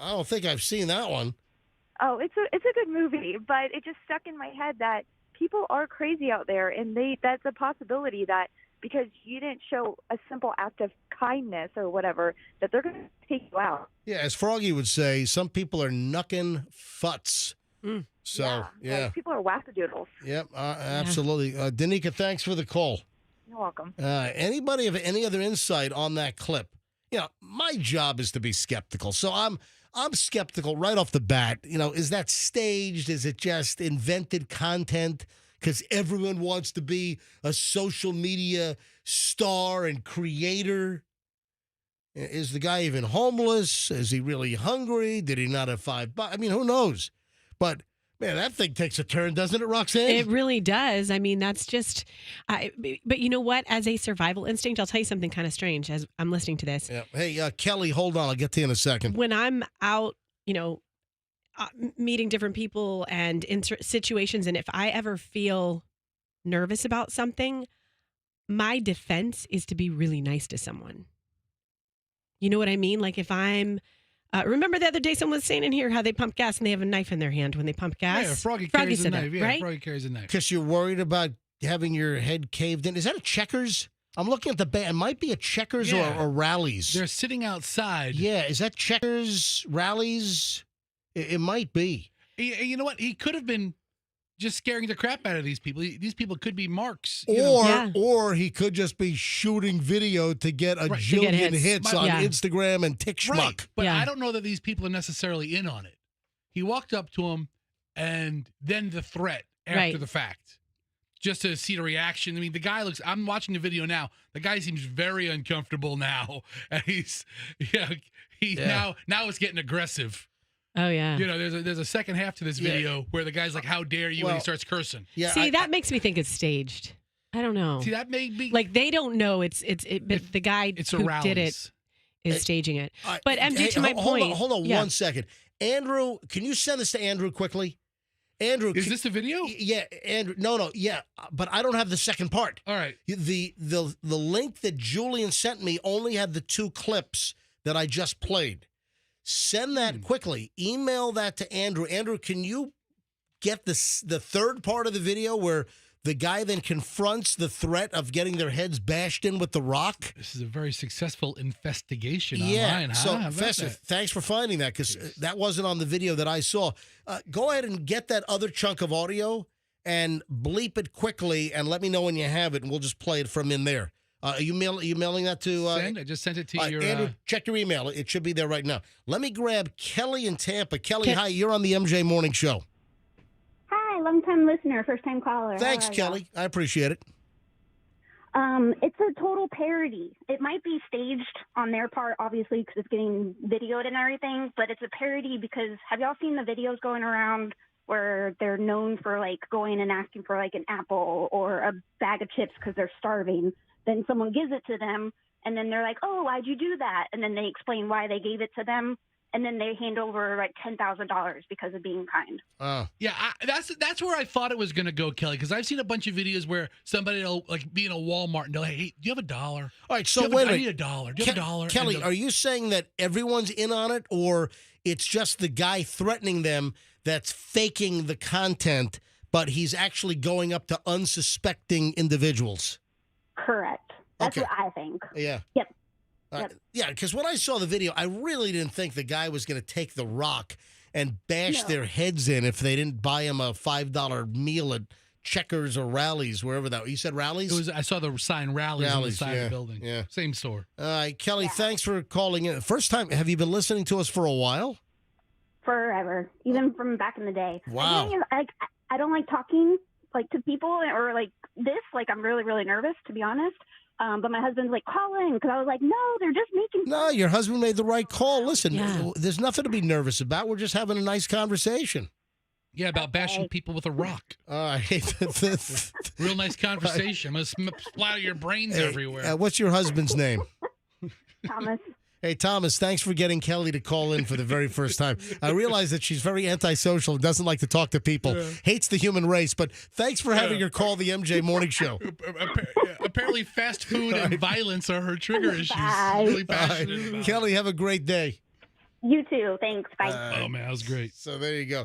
I don't think I've seen that one. Oh, it's a good movie, but it just stuck in my head that people are crazy out there, and that's a possibility that because you didn't show a simple act of kindness or whatever, that they're going to take you out. Yeah, as Froggy would say, some people are knuckin' futs. So, yeah. People are wackadoodles. Yep, absolutely. Danica, thanks for the call. You're welcome. Anybody have any other insight on that clip? My job is to be skeptical, so I'm skeptical right off the bat. Is that staged? Is it just invented content? Because everyone wants to be a social media star and creator. Is the guy even homeless? Is he really hungry? Did he not have $5? I mean, who knows? But man, that thing takes a turn, doesn't it, Roxanne? It really does. I mean, that's just. But you know what? As a survival instinct, I'll tell you something kind of strange as I'm listening to this. Yeah. Hey, Kelly, hold on. I'll get to you in a second. When I'm out, meeting different people and in situations, and if I ever feel nervous about something, my defense is to be really nice to someone. You know what I mean? Like if I'm, remember the other day someone was saying in here how they pump gas and they have a knife in their hand when they pump gas? Yeah, Froggy carries a said knife. that, Yeah, right? Froggy carries a knife. Because you're worried about having your head caved in. Is that a Checkers? I'm looking at the band. It might be a Checkers Yeah. or Rallies. They're sitting outside. Yeah, is that Checkers, Rallies? It might be. You know what? He could have been just scaring the crap out of these people. These people could be marks. Or he could just be shooting video to get a Right, to jillion get hits. hits on Yeah. Instagram and TikTok. Right. But Yeah. I don't know that these people are necessarily in on it. He walked up to him and then the threat after Right. the fact. Just to see the reaction. I mean, the guy looks, I'm watching the video now. The guy seems very uncomfortable now. And now it's getting aggressive. Oh yeah. You know, there's a second half to this video where the guy's like, "How dare you?" and he starts cursing. Yeah, See, that makes me think it's staged. I don't know. See, that made me Like they don't know but the guy it's a who rallies. did it is staging it. But MJ, hey, to my point, Hold on yeah. 1 second. Andrew, can you send this to Andrew quickly? Andrew, Is this the video? Yeah, Andrew. No, yeah, but I don't have the second part. All right. The link that Julian sent me only had the 2 clips that I just played. Send that quickly. Email that to Andrew. Andrew, can you get the third part of the video where the guy then confronts the threat of getting their heads bashed in with the rock? This is a very successful investigation Yeah. online. Huh? So, How about Fester, that? thanks for finding that because that wasn't on the video that I saw. Go ahead and get that other chunk of audio and bleep it quickly and let me know when you have it, and we'll just play it from in there. Are you mailing that to? Send. I just sent it to your. Andrew, check your email. It should be there right now. Let me grab Kelly in Tampa. Kelly, hi. You're on the MJ Morning Show. Hi, long-time listener, first-time caller. Thanks, How are Kelly. I appreciate it. It's a total parody. It might be staged on their part, obviously, because it's getting videoed and everything, but it's a parody because have y'all seen the videos going around where they're known for, like, going and asking for, like, an apple or a bag of chips because they're starving? Then someone gives it to them, and then they're like, oh, why'd you do that? And then they explain why they gave it to them, and then they hand over, like, $10,000 because of being kind. Yeah, that's where I thought it was going to go, Kelly, because I've seen a bunch of videos where somebody will like be in a Walmart and they'll, hey, do you have $1? All right, so I wait a minute. need $1. Do you have $1? Kelly, And are you saying that everyone's in on it, or it's just the guy threatening them that's faking the content, but he's actually going up to unsuspecting individuals? Correct. That's Okay. what I think. Yeah. Yep. Yeah, because when I saw the video, I really didn't think the guy was going to take the rock and bash No. their heads in if they didn't buy him a $5 meal at Checkers or Rallies, wherever that. You said Rallies? I saw the sign rallies on the Rallies, side of yeah, the building. yeah. Same store. All right, Kelly, thanks for calling in. First time, have you been listening to us for a while? Forever, even from back in the day. Wow. I don't like talking like to people or like this. Like I'm really, really nervous, to be honest. But my husband's like, call in, because I was like, no, they're just making. No, your husband made the right call. Listen, Yeah. there's nothing to be nervous about. We're just having a nice conversation. Yeah, about bashing people with a rock. All right. Real nice conversation. I'm going to splatter your brains everywhere. What's your husband's name? Thomas. Hey, Thomas, thanks for getting Kelly to call in for the very first time. I realize that she's very antisocial and doesn't like to talk to people, hates the human race, but thanks for having her call the MJ Morning Show. Apparently, fast food and violence are her trigger issues. Bye. Really All right. passionate about. Kelly, have a great day. You too. Thanks. Bye. Oh, man, that was great. So there you go.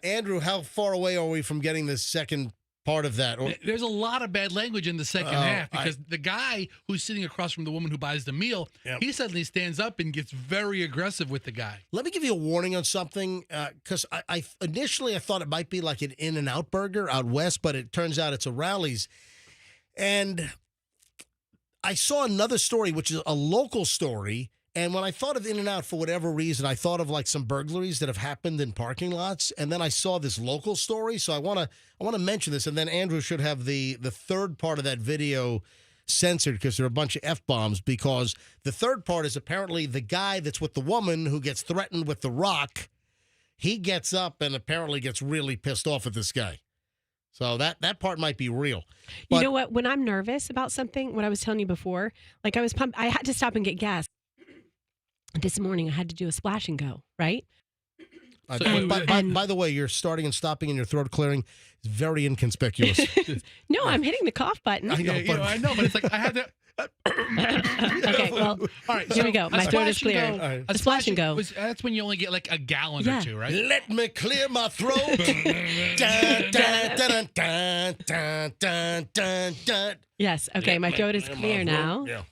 Andrew, how far away are we from getting the second part of that? Or, There's a lot of bad language in the second half because the guy who's sitting across from the woman who buys the meal, he suddenly stands up and gets very aggressive with the guy. let me give you a warning on something, because I initially I thought it might be like an In-N-Out burger out west, but it turns out it's a Rallies. And I saw another story, which is a local story. And when I thought of In-N-Out, for whatever reason, I thought of like some burglaries that have happened in parking lots. And then I saw this local story. So I want to mention this. And then Andrew should have the third part of that video censored because there are a bunch of F-bombs, because the third part is apparently the guy that's with the woman who gets threatened with the rock. He gets up and apparently gets really pissed off at this guy. So that part might be real. You know what? When I'm nervous about something, what I was telling you before, like I had to stop and get gas. This morning I had to do a splash and go, right? By the way, your starting and stopping and your throat clearing is very inconspicuous. No, I'm hitting the cough button. I know, but it's like I had to. Okay, well, all right, here we go. My throat is clear. Right. A splash and go. That's when you only get like a gallon or two, right? Let me clear my throat. Dun, dun, dun, dun, dun, dun, dun, dun. Yes. Okay, my throat is clear now. Yeah.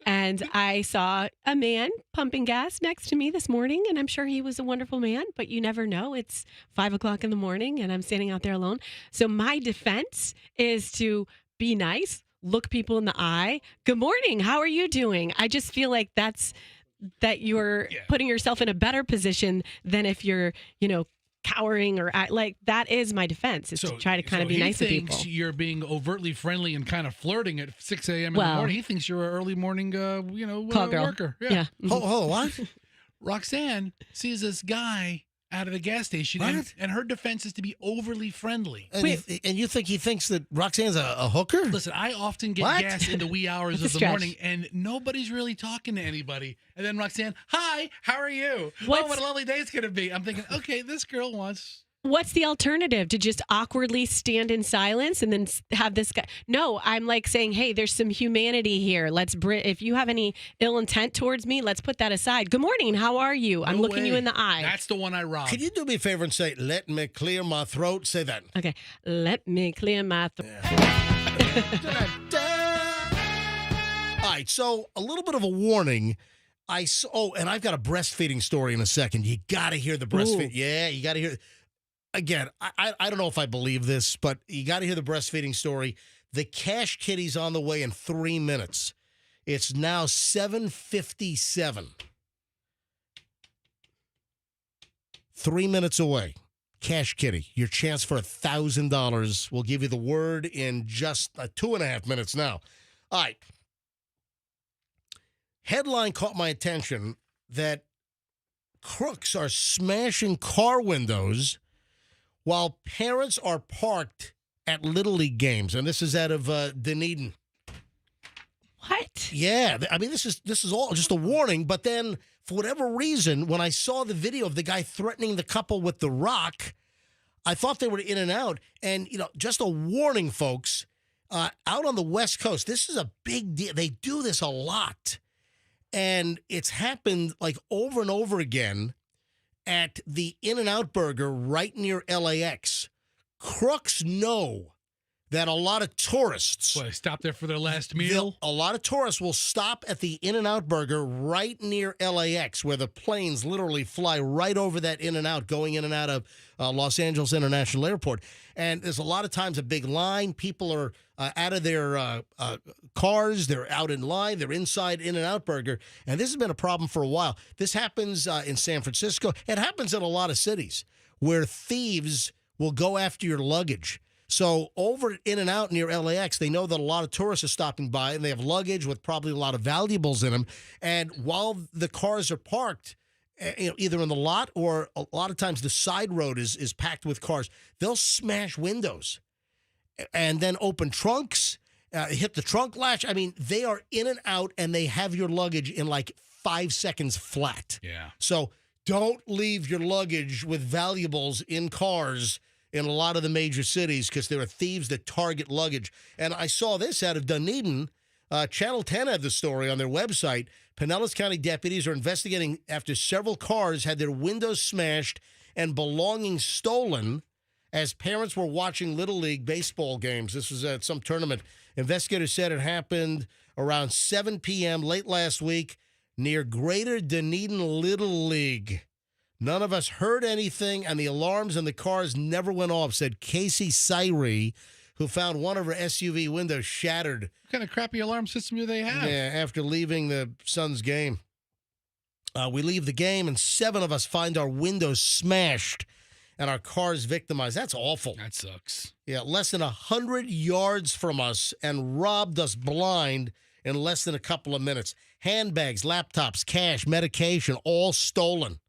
And I saw a man pumping gas next to me this morning, and I'm sure he was a wonderful man, but you never know. It's 5:00 in the morning, and I'm standing out there alone. So my defense is to be nice, look people in the eye. Good morning. How are you doing? I just feel like that you're putting yourself in a better position than if you're, cowering or like that is my defense is to try to kind of be nice to people. He thinks you're being overtly friendly and kind of flirting at 6 a.m. in the morning. He thinks you're an early morning, call girl. worker. Yeah. Oh, what? Roxanne sees this guy out of the gas station, and her defense is to be overly friendly. And you think he thinks that Roxanne's a hooker? Listen, I often get gas in the wee hours of the morning, and nobody's really talking to anybody. And then Roxanne, hi, how are you? What a lovely day it's going to be. I'm thinking, okay, this girl wants... What's the alternative? To just awkwardly stand in silence and then have this guy? No, I'm like saying, hey, there's some humanity here. If you have any ill intent towards me, let's put that aside. Good morning. How are you? I'm looking you in the eye. That's the one I robbed. Can you do me a favor and say, let me clear my throat? Say that. Okay. Let me clear my throat. All right. So a little bit of a warning. And I've got a breastfeeding story in a second. You got to hear the breastfeeding. Yeah, you got to hear. Again, I don't know if I believe this, but you got to hear the breastfeeding story. The cash kitty's on the way in 3 minutes. It's now 7:57. 3 minutes away. Cash kitty, your chance for $1,000. We'll give you the word in just 2.5 minutes now. All right. Headline caught my attention that crooks are smashing car windows while parents are parked at Little League games, and this is out of Dunedin. What? Yeah, I mean, this is all just a warning, but then for whatever reason, when I saw the video of the guy threatening the couple with the rock, I thought they were in and out. And, just a warning, folks, out on the West Coast, this is a big deal. They do this a lot, and it's happened like over and over again at the In-N-Out Burger right near LAX. Crooks know that a lot of tourists... What, stop there for their last meal? A lot of tourists will stop at the In-N-Out Burger right near LAX, where the planes literally fly right over that In-N-Out, going in and out of Los Angeles International Airport. And there's a lot of times a big line. People are out of their cars. They're out in line. They're inside In-N-Out Burger. And this has been a problem for a while. This happens in San Francisco. It happens in a lot of cities where thieves will go after your luggage. So over at In-N-Out near LAX, they know that a lot of tourists are stopping by, and they have luggage with probably a lot of valuables in them. And while the cars are parked, either in the lot or a lot of times the side road is packed with cars, they'll smash windows and then open trunks, hit the trunk latch. I mean, they are in and out, and they have your luggage in like 5 seconds flat. Yeah. So don't leave your luggage with valuables in cars in a lot of the major cities, because there are thieves that target luggage. And I saw this out of Dunedin. Channel 10 had the story on their website. Pinellas County deputies are investigating after several cars had their windows smashed and belongings stolen as parents were watching Little League baseball games. This was at some tournament. Investigators said it happened around 7 p.m. late last week near Greater Dunedin Little League. None of us heard anything, and the alarms in the cars never went off, said Casey Syrie, who found one of her SUV windows shattered. What kind of crappy alarm system do they have? Yeah, after leaving the Suns game. We leave the game, and 7 of us find our windows smashed and our cars victimized. That's awful. That sucks. Yeah, less than 100 yards from us and robbed us blind in less than a couple of minutes. Handbags, laptops, cash, medication, all stolen.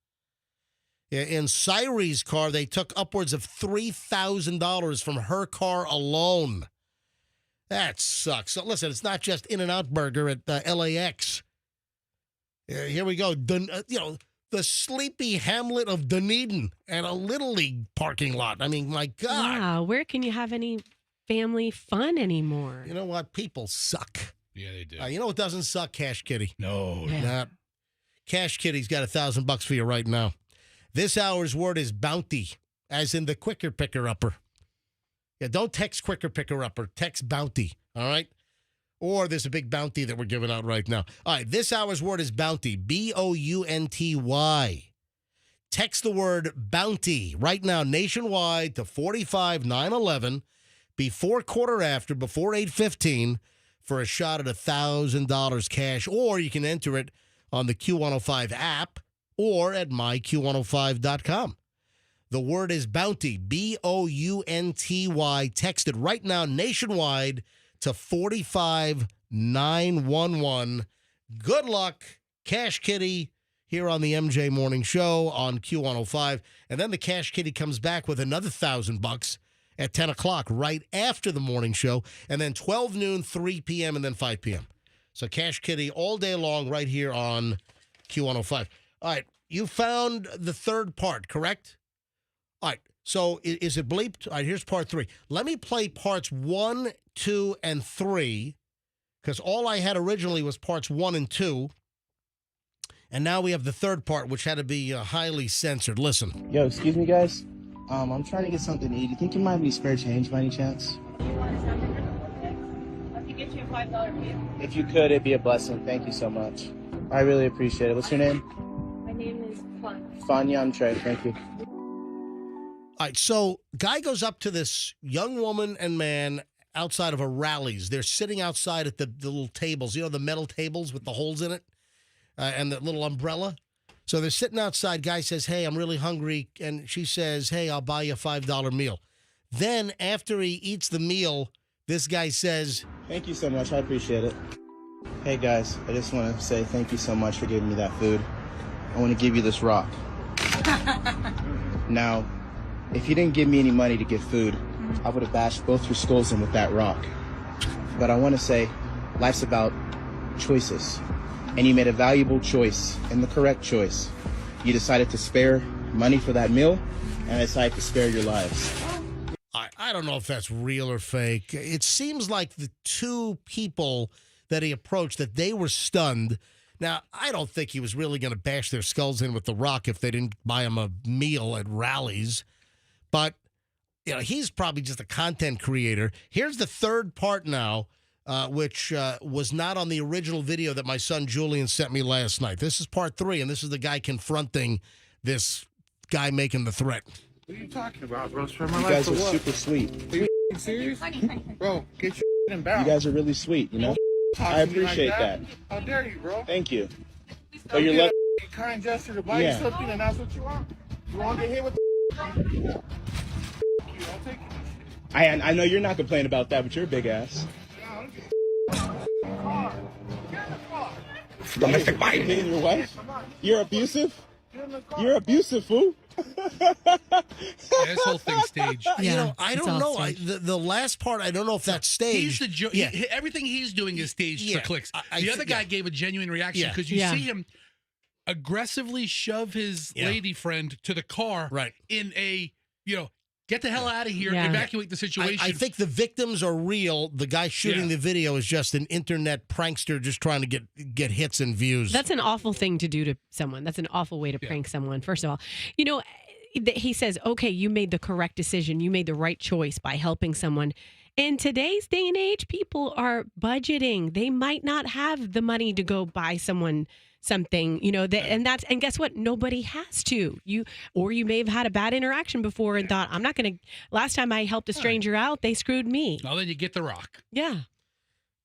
In Cyrie's car, they took upwards of $3,000 from her car alone. That sucks. So listen, it's not just In-N-Out Burger at LAX. Here we go. the sleepy hamlet of Dunedin and a Little League parking lot. I mean, my God. Wow, where can you have any family fun anymore? You know what? People suck. Yeah, they do. You know what doesn't suck? Cash Kitty. No. Yeah. Nah. Cash Kitty's got $1,000 for you right now. This hour's word is bounty, as in the quicker picker-upper. Yeah, don't text quicker picker-upper. Text bounty, all right? Or there's a big bounty that we're giving out right now. All right, this hour's word is bounty, B-O-U-N-T-Y. Text the word bounty right now nationwide to 45911 before quarter after, before 8:15 for a shot at $1,000 cash. Or you can enter it on the Q105 app or at myq105.com. The word is bounty, B-O-U-N-T-Y. Text it right now nationwide to 45911. Good luck, Cash Kitty, here on the MJ Morning Show on Q105. And then the Cash Kitty comes back with another $1,000 at 10 o'clock right after the morning show. And then 12 noon, 3 p.m., and then 5 p.m. So Cash Kitty all day long right here on Q105. All right, you found the third part, correct? All right, so is it bleeped? All right, here's part 3. Let me play parts 1, 2, and 3, because all I had originally was parts 1 and 2, and now we have the third part, which had to be highly censored. Listen. Yo, excuse me, guys. I'm trying to get something to eat. You think you might have any spare change by any chance? You want a number? Okay. I can get you a $5 bill. If you could, it'd be a blessing. Thank you so much. I really appreciate it. What's your name? My name is Fun. Fanya, I'm Trey. Thank you. All right, so guy goes up to this young woman and man outside of a Rally's. They're sitting outside at the little tables, you know, the metal tables with the holes in it and the little umbrella. So they're sitting outside. Guy says, hey, I'm really hungry. And she says, hey, I'll buy you a $5 meal. Then after he eats the meal, this guy says, Thank you so much. I appreciate it. Hey, guys, I just want to say thank you so much for giving me that food. I want to give you this rock. Now, if you didn't give me any money to get food, I would have bashed both your skulls in with that rock. But I want to say life's about choices. And you made a valuable choice and the correct choice. You decided to spare money for that meal, and I decided to spare your lives. I don't know if that's real or fake. It seems like the two people that he approached, that they were stunned. Now, I don't think he was really going to bash their skulls in with the rock if they didn't buy him a meal at Rally's. But, you know, he's probably just a content creator. Here's the third part now, which was not on the original video that my son Julian sent me last night. This is part 3, and this is the guy confronting this guy making the threat. What are you talking about, bro? Spend my You life guys for are what? super sweet. Are you serious? Bro, get your in You bounds. guys are really sweet, you know? Talk I to me like appreciate that. How dare you, bro? Thank you. Don't But you're get lucky. a kind gesture to buy Yeah. you something, and that's what you want? You want to get hit with the you don't take it. I know you're not complaining about that, but you're a big ass. Domestic violence. Hitting your wife? You're abusive? You're abusive, fool. This whole thing's staged. You know, I it's don't all know. staged. The last part, I don't know if that's staged. He's the Yeah. everything he's doing is staged Yeah, for clicks. I The other guy yeah. gave a genuine reaction Yeah. because you Yeah. see him aggressively shove his Yeah. lady friend to the car Right. in a, get the hell out of here, Yeah. evacuate the situation. I think the victims are real. The guy shooting Yeah. the video is just an internet prankster just trying to get hits and views. That's an awful thing to do to someone. That's an awful way to prank someone, first of all. You know, he says, okay, you made the correct decision. You made the right choice by helping someone. In today's day and age, people are budgeting. They might not have the money to go buy someone something, and guess what? Nobody has to. You may have had a bad interaction before and thought, I'm not going to, last time I helped a stranger out, they screwed me. Well, then you get the rock. Yeah.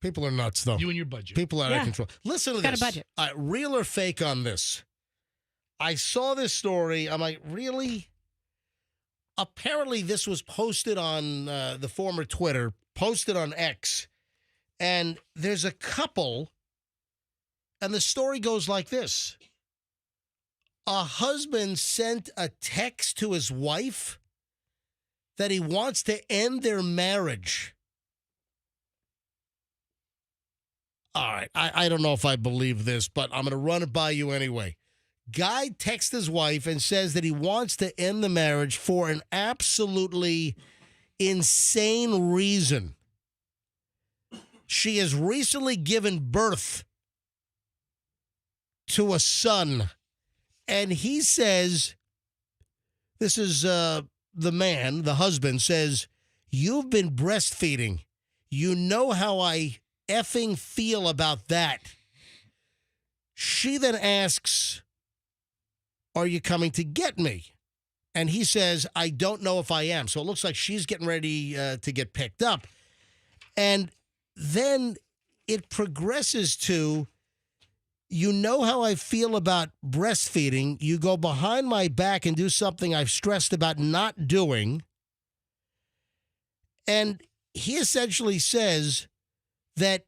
People are nuts, though. You and your budget. People are out Yeah. of control. Listen to Got a this. budget. Real or fake on this? I saw this story. I'm like, really? Apparently, this was posted on the former Twitter, posted on X, and there's a couple, and the story goes like this. A husband sent a text to his wife that he wants to end their marriage. All right, I don't know if I believe this, but I'm going to run it by you anyway. Guy texts his wife and says that he wants to end the marriage for an absolutely insane reason. She has recently given birth to a son, and he says, this is the man, the husband, says, "You've been breastfeeding. You know how I effing feel about that." She then asks, "Are you coming to get me?" And he says, "I don't know if I am." So it looks like she's getting ready to get picked up. And then it progresses to, "You know how I feel about breastfeeding. You go behind my back and do something I've stressed about not doing." And he essentially says that,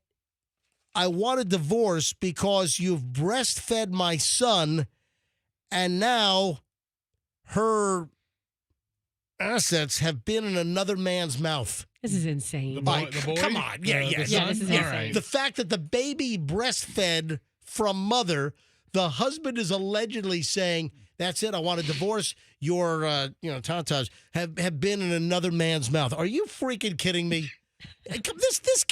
"I want a divorce because you've breastfed my son, and now her assets have been in another man's mouth." This is insane. The boy? Come on. Yeah. Yeah, this is insane. Right. The fact that the baby breastfed from mother, the husband is allegedly saying, "That's it, I want a divorce. Your, tatas have been in another man's mouth." Are you freaking kidding me? This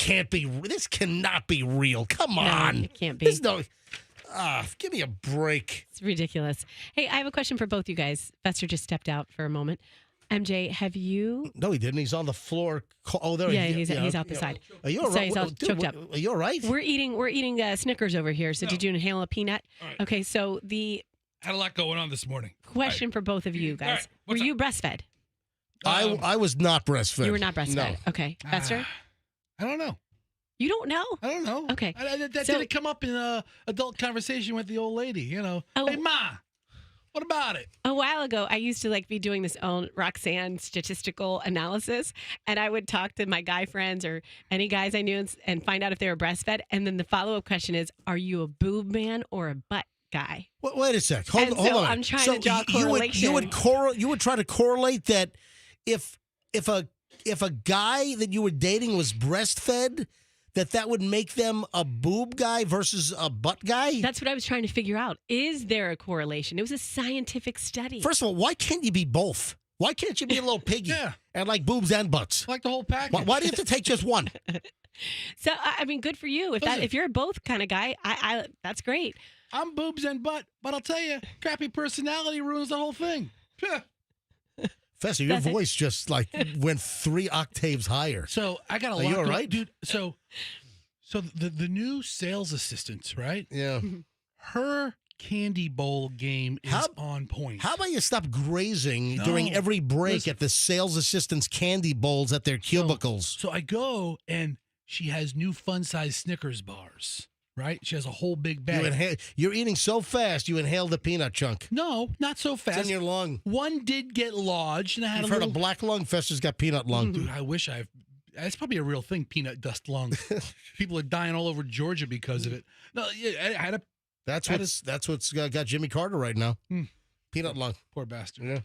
cannot be real. Come on. No, it can't be. Give me a break. It's ridiculous. Hey, I have a question for both you guys. Fester just stepped out for a moment. MJ, have you? No, he didn't. He's on the floor. Oh, there. Yeah, he's out the side. Are you all right? So he's all choked up. Are you all right? We're eating Snickers over here. So did you inhale a peanut? All right. Okay, so the Had a lot going on this morning. question for both of you guys: right, were what's you breastfed? I was not breastfed. You were not breastfed. No. Okay, Fester, I don't know. you don't know. I don't know. Okay. That So- didn't come up in adult conversation with the old lady, Oh. Hey, Ma, what about it? A while ago, I used to be doing this own Roxanne statistical analysis, and I would talk to my guy friends or any guys I knew and find out if they were breastfed. And then the follow-up question is, are you a boob man or a butt guy? Wait a sec. Hold And on. so I'm trying to draw a correlation. You would try to correlate that if a guy that you were dating was breastfed, that would make them a boob guy versus a butt guy? That's what I was trying to figure out. Is there a correlation? It was a scientific study. First of all, why can't you be both? Why can't you be a little piggy Yeah. and like boobs and butts? Like the whole package. Why do you have to take just one? So I mean, good for you. If you're a both kind of guy, I that's great. I'm boobs and butt, but I'll tell you, crappy personality ruins the whole thing. Fester, your That's it. voice just went 3 octaves higher. So I got a Are lot. you all right? Dude? So the new sales assistants, right? Yeah. Her candy bowl game is on point. How about you stop grazing during every break at the sales assistants' candy bowls at their cubicles? So I go and she has new fun size Snickers bars, right? She has a whole big bag. You're eating so fast, you inhaled the peanut chunk. No, not so fast. It's in your lung. One did get lodged, and I had You've a heard little. of black lung? Fester's got peanut lung. Dude, I wish I've. It's probably a real thing, peanut dust lung. People are dying all over Georgia because of it. No, yeah, I had a That's what's got Jimmy Carter right now. Peanut lung. poor bastard. Yeah.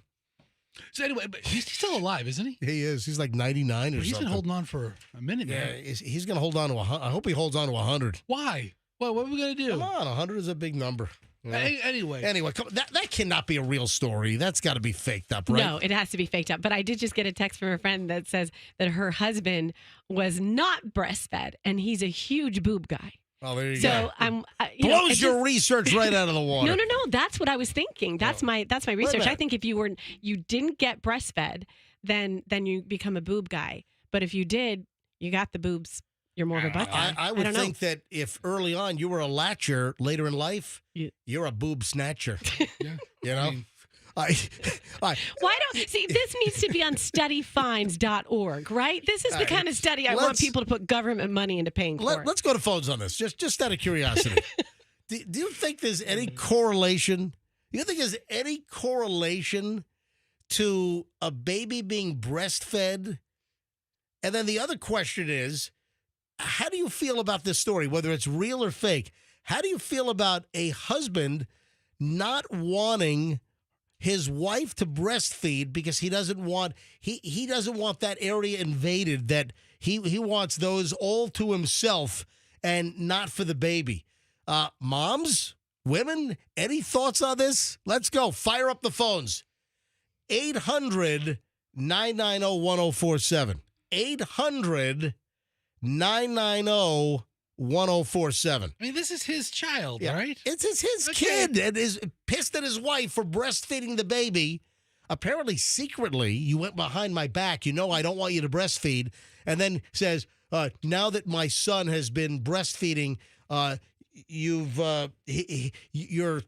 So anyway, but he's still alive, isn't he? He is. He's like 99 or He's something. been holding on for a minute now. Yeah, he's going to hold on to 100. I hope he holds on to 100. Why? Well, what are we gonna do? Come on, 100 is a big number. Yeah. Anyway, come, that cannot be a real story. That's got to be faked up, right? No, it has to be faked up. But I did just get a text from a friend that says that her husband was not breastfed, and he's a huge boob guy. Oh, there you So go. I'm Blows your research right out of the water. No. That's what I was thinking. That's my research. minute. I think if you didn't get breastfed, then you become a boob guy. But if you did, you got the boobs. You're more of a butt guy. I would don't think that if early on you were a latcher, later in life, you're a boob snatcher. yeah. You know? Why don't see this needs to be on studyfinds.org, right? This is the kind of study I want people to put government money into paying for. Let's go to phones on this, just out of curiosity. do you think there's any correlation? Do you think there's any correlation to a baby being breastfed? And then the other question is, how do you feel about this story, whether it's real or fake? How do you feel about a husband not wanting his wife to breastfeed because he doesn't want he doesn't want that area invaded, that he wants those all to himself and not for the baby? Moms, Women, any thoughts on this? Let's go. Fire up the phones. 800-990-1047. 800-990-1047. I mean, this is his child, Yeah. right? It's his Okay. kid and is pissed at his wife for breastfeeding the baby. Apparently, secretly, you went behind my back. You know I don't want you to breastfeed. And then says, now that my son has been breastfeeding, your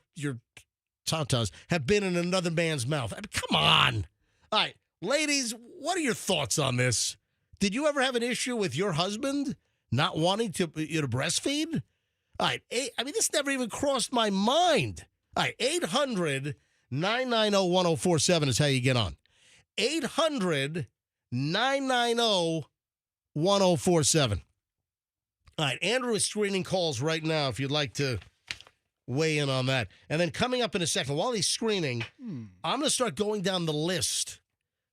tatas have been in another man's mouth. I mean, come on. All right, ladies, what are your thoughts on this? Did you ever have an issue with your husband not wanting to breastfeed? All right, this never even crossed my mind. All right, 800-990-1047 is how you get on. 800-990-1047. All right, Andrew is screening calls right now if you'd like to weigh in on that. And then coming up in a second, while he's screening, I'm going to start going down the list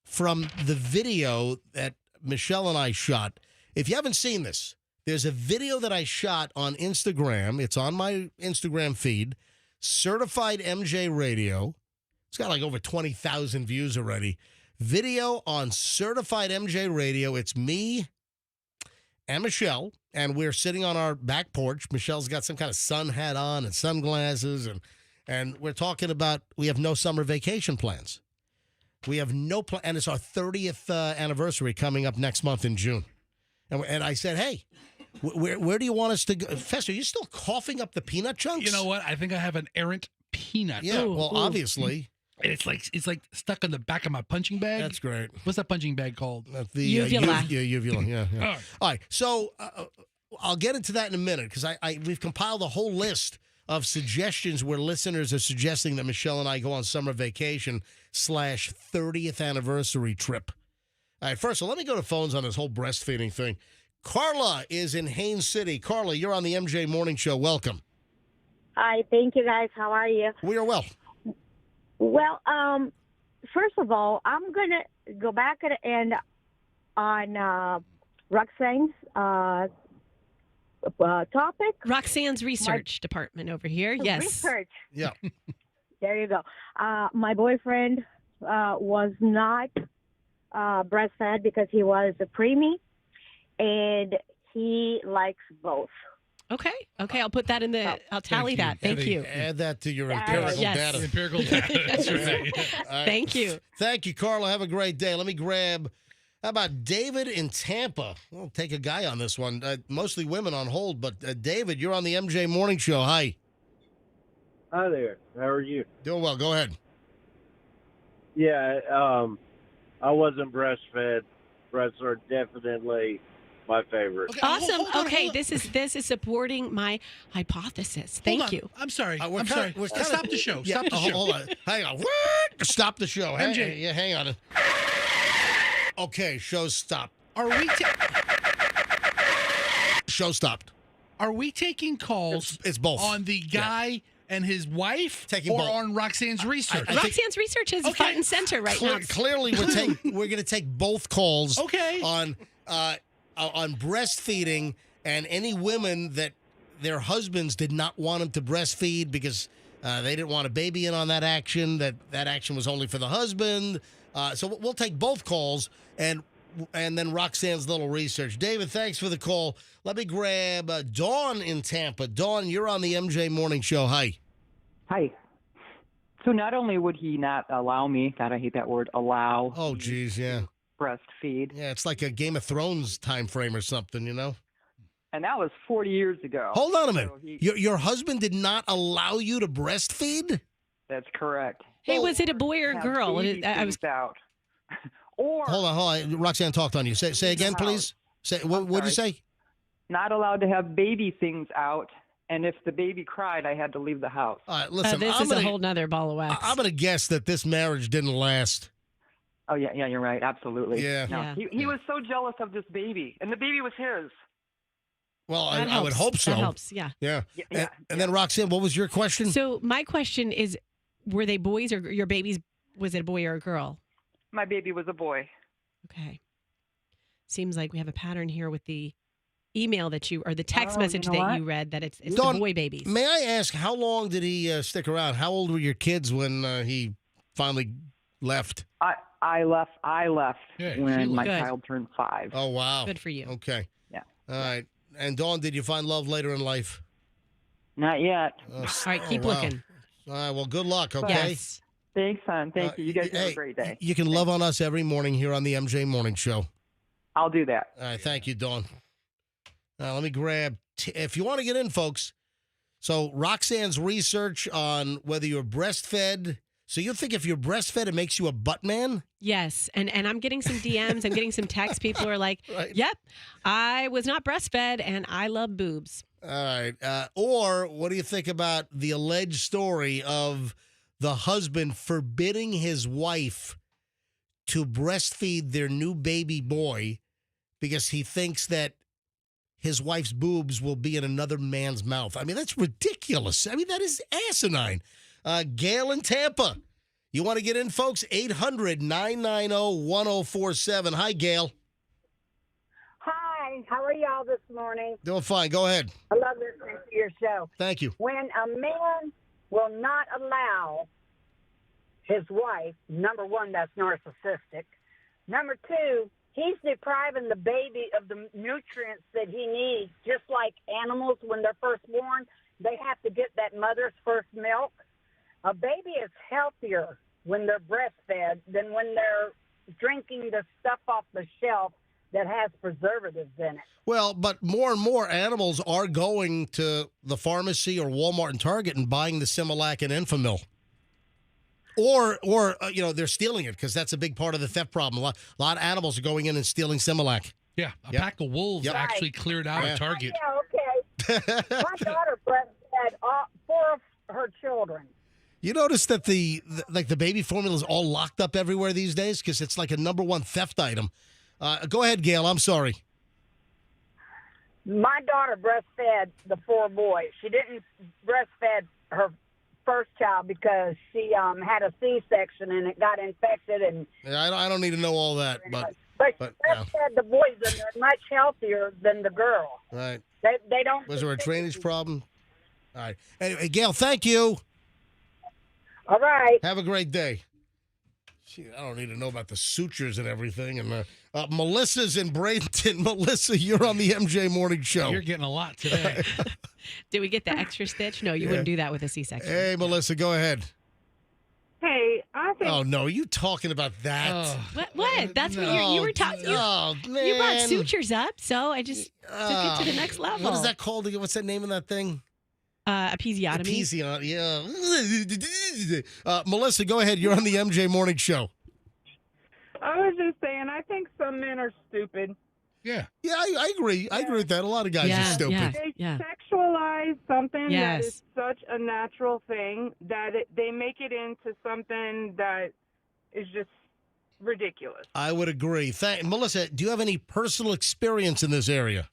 from the video that Michelle and I shot. If you haven't seen this, there's a video that I shot on Instagram. It's on my Instagram feed, Certified MJ Radio. It's got like over 20,000 views already. Video on Certified MJ Radio. It's me and Michelle, and we're sitting on our back porch. Michelle's got some kind of sun hat on and sunglasses, and we're talking about we have no summer vacation plans. We have no plan, and it's our 30th anniversary coming up next month in June. And I said, hey, where do you want us to go? Fester, are you still coughing up the peanut chunks? You know what? I think I have an errant peanut. Yeah, well, obviously. It's like stuck on the back of my punching bag. That's great. What's that punching bag called? The uvula. Uvula. Yeah. Oh. All right. So I'll get into that in a minute because we've compiled a whole list of suggestions where listeners are suggesting that Michelle and I go on summer vacation / 30th anniversary trip. All right. First, so let me go to phones on this whole breastfeeding thing. Carla is in Haines City. Carla, you're on the MJ Morning Show. Welcome. Hi, thank you guys. How are you? We are well. Well, first of all, I'm gonna go back at the end on Roxanne's topic. Roxanne's research department over here. Yes. Research. Yeah. There you go. My boyfriend was not breastfed because he was a preemie, and he likes both. Okay. I'll put that in the. I'll tally that. Thank you. Add that to your empirical Yes. data. Empirical data. That's right. All right. Thank you. Thank you, Carla. Have a great day. Let me grab, how about David in Tampa? We'll take a guy on this one. Mostly women on hold, but David, you're on the MJ Morning Show. Hi. Hi there. How are you? Doing well. Go ahead. Yeah, I wasn't breastfed. Breasts are definitely my favorite. Okay, Awesome. hold on, Okay, hold on. this is supporting my hypothesis. Hold Thank on. you. I'm sorry. We're I'm kinda- sorry. we're kinda- Stop the show. Yeah, Stop the show. Hold on. Hang on. What? Stop the show. MJ. Yeah, hang on. Okay, show stopped. Are we Show stopped. are we taking calls It's both. on the guy and his wife, Taking or both. on Roxanne's research? I think- Roxanne's research is front and center right now. Clearly, we're going to take both calls. Okay. On breastfeeding and any women that their husbands did not want them to breastfeed because they didn't want a baby in on that action. That action was only for the husband. So we'll take both calls and then Roxanne's little research. David, thanks for the call. Let me grab Dawn in Tampa. Dawn, you're on the MJ Morning Show. Hi. Hi. So not only would he not allow me, God, I hate that word, allow. Oh, geez, yeah. Breastfeed. Yeah, it's like a Game of Thrones time frame or something, you know? And that was 40 years ago. Hold on a minute. So he- Your husband did not allow you to breastfeed? That's correct. Hey, was it a boy or a Have girl? baby I was things out. Or Hold on. Roxanne talked on you. Say again, please. What'd you say? not allowed to have baby things out. And if the baby cried, I had to leave the house. All right, listen. this I'm is gonna, a whole nother ball of wax. I'm going to guess that this marriage didn't last. Oh, yeah, you're right. Absolutely. Yeah. No, Yeah. He was so jealous of this baby. And the baby was his. Well, That I would helps. hope so. That helps. Yeah. Yeah. Yeah, And then Roxanne, what was your question? So my question is, were they boys or your babies? Was it a boy or a girl? My baby was a boy. Okay. Seems like we have a pattern here with the email that you or the text Oh, message you know that what? you read that it's Dawn, the boy babies. May I ask, how long did he stick around? How old were your kids when he finally left? I left Yeah, she when my left. Good. child turned 5. Oh, wow. Good for you. Okay. Yeah. All right. And Dawn, did you find love later in life? Not yet. All right, keep wow. looking. All right. Well, good luck, okay? Yes. Thanks, son. Thank you. You guys have hey, a great day. You can love on us every morning here on the MJ Morning Show. I'll do that. All right. Thank you, Dawn. Let me grab, if you want to get in, folks. So Roxanne's research on whether you're breastfed. So you think if you're breastfed, it makes you a butt man? Yes, and I'm getting some DMs. I'm getting some texts. People are like, "Yep, I was not breastfed, and I love boobs." All right. Or what do you think about the alleged story of the husband forbidding his wife to breastfeed their new baby boy because he thinks that his wife's boobs will be in another man's mouth? I mean, that's ridiculous. I mean, that is asinine. Gail in Tampa. You want to get in, folks? 800-990-1047. Hi, Gail. Hi, how are y'all this morning? Doing fine. Go ahead. I love listening to your show. Thank you. When a man will not allow his wife, number one, that's narcissistic. Number two, he's depriving the baby of the nutrients that he needs, just like animals when they're first born. They have to get that mother's first milk. A baby is healthier when they're breastfed than when they're drinking the stuff off the shelf that has preservatives in it. Well, but more and more animals are going to the pharmacy or Walmart and Target and buying the Similac and Enfamil. Or they're stealing it because that's a big part of the theft problem. A lot of animals are going in and stealing Similac. Yeah, a pack of wolves Yep. actually cleared out of Target. Yeah, okay. My daughter breastfed 4 of her children. You notice that the baby formula is all locked up everywhere these days because it's like a number one theft item. Go ahead, Gail. I'm sorry. My daughter breastfed the 4 boys. She didn't breastfed her first child because she had a C-section and it got infected. And I don't need to know all that, but she breastfed the boys and they're much healthier than the girl. right. They don't. Was there a drainage problem? All right. Anyway, Gail, thank you. All right. Have a great day. Gee, I don't need to know about the sutures and everything. And Melissa's in Bradenton. Melissa, you're on the MJ Morning Show. You're getting a lot today. Did we get the extra stitch? No, you wouldn't do that with a C-section. Hey, Melissa, go ahead. Hey, I think. Oh, no, you talking about that? What? That's what you were talking. Oh, man. You brought sutures up, so I just took it to the next level. What is that called again? What's that name of that thing? Episiotomy. Yeah. Melissa, go ahead. You're on the MJ Morning Show. I was just saying, I think some men are stupid. Yeah. Yeah, I agree. I agree with that. A lot of guys are stupid. They sexualize something that Yes. is such a natural thing that they make it into something that is just ridiculous. I would agree. Melissa, do you have any personal experience in this area?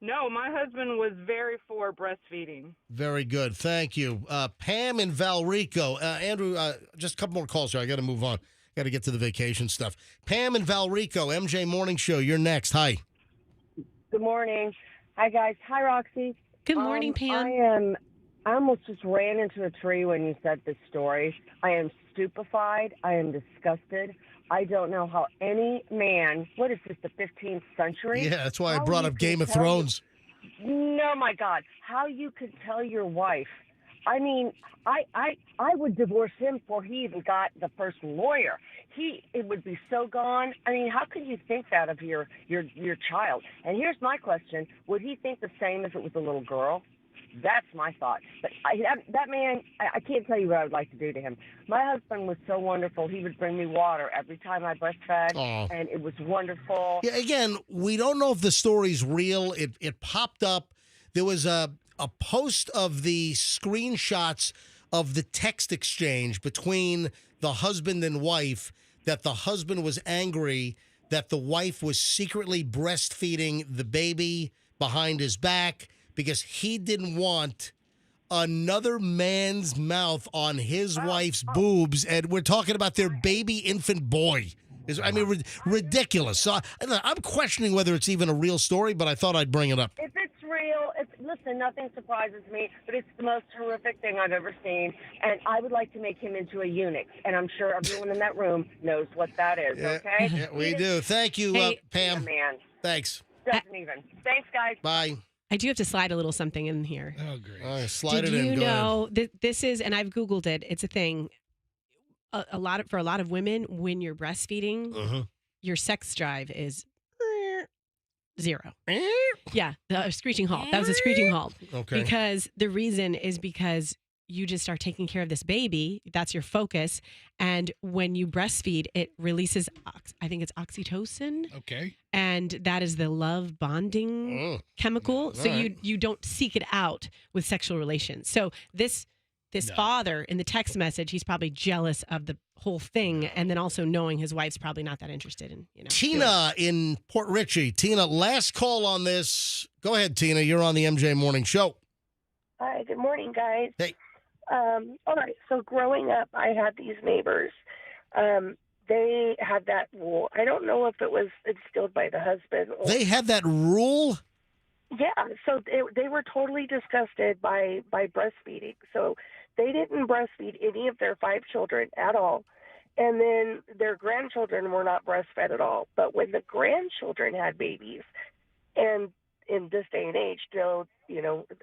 No, my husband was very for breastfeeding. Very good. Thank you. Pam in Valrico. Andrew, just a couple more calls here. I got to move on. Got to get to the vacation stuff. Pam in Valrico, MJ Morning Show. You're next. Hi. Good morning. Hi, guys. Hi, Roxy. Good morning, Pam. I almost just ran into a tree when you said this story. I am stupefied. I am disgusted. I don't know how any man, what is this, the 15th century? Yeah, that's why I How brought you up Game could of tell Thrones. No, my God. How you could tell your wife. I mean, I would divorce him before he even got the first lawyer. It would be so gone. I mean, how could you think that of your child? And here's my question. Would he think the same if it was a little girl? That's my thought. But that man, I can't tell you what I would like to do to him. My husband was so wonderful. He would bring me water every time I breastfed, and it was wonderful. Yeah, again, we don't know if the story's real. It popped up. There was a post of the screenshots of the text exchange between the husband and wife, that the husband was angry that the wife was secretly breastfeeding the baby behind his back because he didn't want another man's mouth on his wife's boobs. And we're talking about their baby infant boy. Ridiculous. So I'm questioning whether it's even a real story, but I thought I'd bring it up. If it's real, listen, nothing surprises me, but it's the most horrific thing I've ever seen, and I would like to make him into a eunuch, and I'm sure everyone in that room knows what that is, okay? Yeah, we do. Thank you, Pam. Man. Thanks. Doesn't even. Thanks, guys. Bye. I do have to slide a little something in here. Oh, great. Slide Did it in. you Go know this is, and I've Googled it, it's a thing. For a lot of women, when you're breastfeeding, your sex drive is 0. Yeah, the screeching halt. That was a screeching halt. Okay. Because the reason is because you just are taking care of this baby. That's your focus. And when you breastfeed, it releases, I think it's oxytocin. Okay. And that is the love bonding chemical. So you don't seek it out with sexual relations. So this father in the text message, he's probably jealous of the whole thing, and then also knowing his wife's probably not that interested in, Tina in Port Richey. Tina, last call on this. Go ahead, Tina. You're on the MJ Morning Show. Hi, good morning, guys. Hey. All right, so growing up, I had these neighbors. They had that rule. I don't know if it was instilled by the husband. They had that rule? Yeah, so they were totally disgusted by breastfeeding. So they didn't breastfeed any of their 5 children at all. And then their grandchildren were not breastfed at all. But when the grandchildren had babies, and in this day and age, still,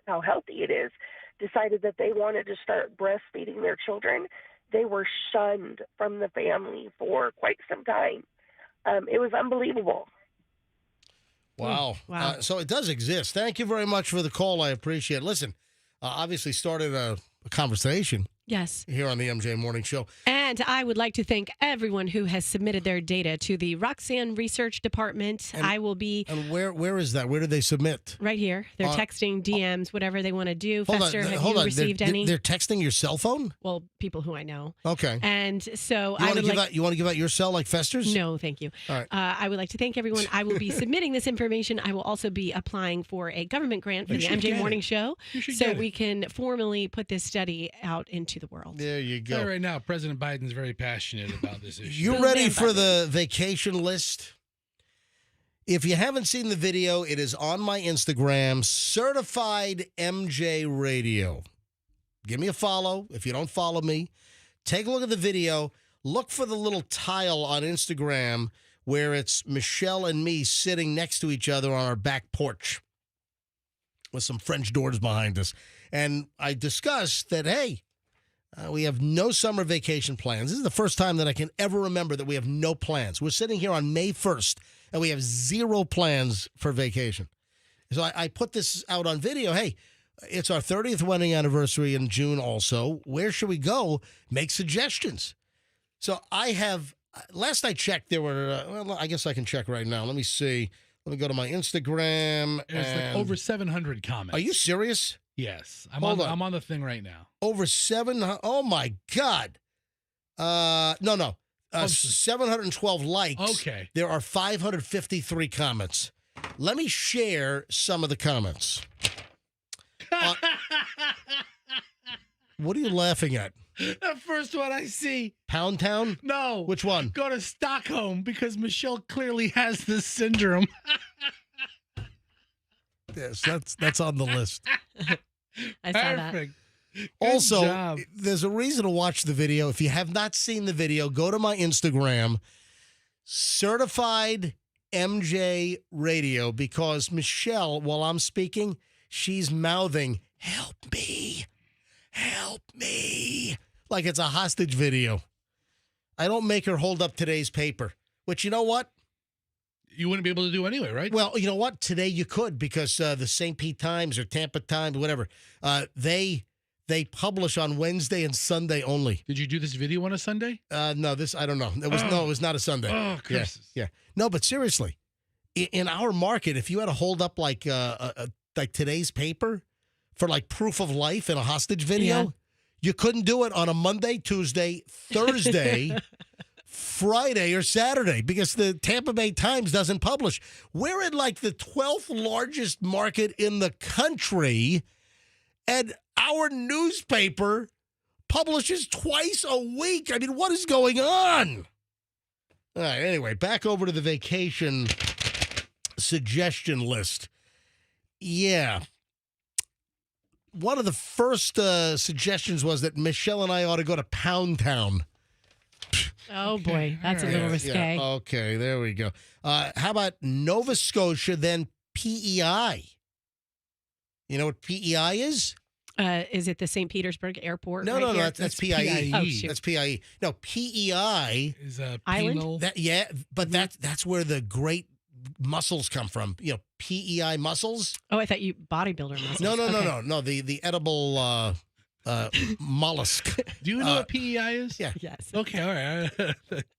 how healthy it is, decided that they wanted to start breastfeeding their children, they were shunned from the family for quite some time. It was unbelievable. Wow. So it does exist. Thank you very much for the call. I appreciate it. Listen, obviously started a conversation. Yes. Here on the MJ Morning Show. And I would like to thank everyone who has submitted their data to the Roxanne Research Department. I will be... And where is that? Where do they submit? Right here. They're texting, DMs, whatever they want to do. Hold Fester, on, have hold you on. received any? They're texting your cell phone? Well, people who I know. Okay. And so You I want would to like... you want to give out your cell like Fester's? No, thank you. All right. I would like to thank everyone. I will be submitting this information. I will also be applying for a government grant for You the should MJ get Morning it. Show, You should so get it. we can formally put this study out into the world. There you Tell go. you right now, President Biden's very passionate about this issue. You ready for the vacation list? If you haven't seen the video, it is on my Instagram, Certified MJ Radio. Give me a follow. If you don't follow me, take a look at the video. Look for the little tile on Instagram where it's Michelle and me sitting next to each other on our back porch with some French doors behind us. And I discussed that, hey, we have no summer vacation plans. This is the first time that I can ever remember that we have no plans. We're sitting here on May 1st, and we have 0 plans for vacation. So I put this out on video. Hey, it's our 30th wedding anniversary in June also. Where should we go? Make suggestions. So I have, last I checked, there were, well, I guess I can check right now. Let me see. Let me go to my Instagram. There's like over 700 comments. Are you serious? Yes. I'm Hold on. I'm on the thing right now. Over 700. Oh my God. No. 712 likes. Okay. There are 553 comments. Let me share some of the comments. What are you laughing at? The first one I see. Pound Town? No. Which one? Go to Stockholm because Michelle clearly has this syndrome. Yes, that's on the list. I saw that. Perfect. Good Also, job. there's a reason to watch the video. If you have not seen the video, go to my Instagram, Certified MJ Radio, because Michelle, while I'm speaking, she's mouthing, "Help me, help me," like it's a hostage video. I don't make her hold up today's paper, which, you know what? You wouldn't be able to do anyway, right? Well, you know what? Today you could, because the St. Pete Times or Tampa Times, whatever, they publish on Wednesday and Sunday only. Did you do this video on a Sunday? No, I don't know. It was not a Sunday. Oh, curses. Yeah. No, but seriously, in our market, if you had to hold up like today's paper for like proof of life in a hostage video, you couldn't do it on a Monday, Tuesday, Thursday, Friday, or Saturday, because the Tampa Bay Times doesn't publish. We're in like the 12th largest market in the country, and our newspaper publishes twice a week. I mean, what is going on? All right, anyway, back over to the vacation suggestion list. Yeah. One of the first suggestions was that Michelle and I ought to go to Pound Town. Oh, boy. That's a little risque. Yeah. Okay, there we go. How about Nova Scotia, then PEI? You know what PEI is? Is it the St. Petersburg Airport? No, right no, here? that's PIE. Oh, shoot. That's PIE. No, PEI is a Island? penal. But that's where the great mussels come from. You know, PEI mussels. Oh, I thought you bodybuilder muscles. No. The edible mollusk. Do you know what PEI is? Yeah. Yes. Okay, all right.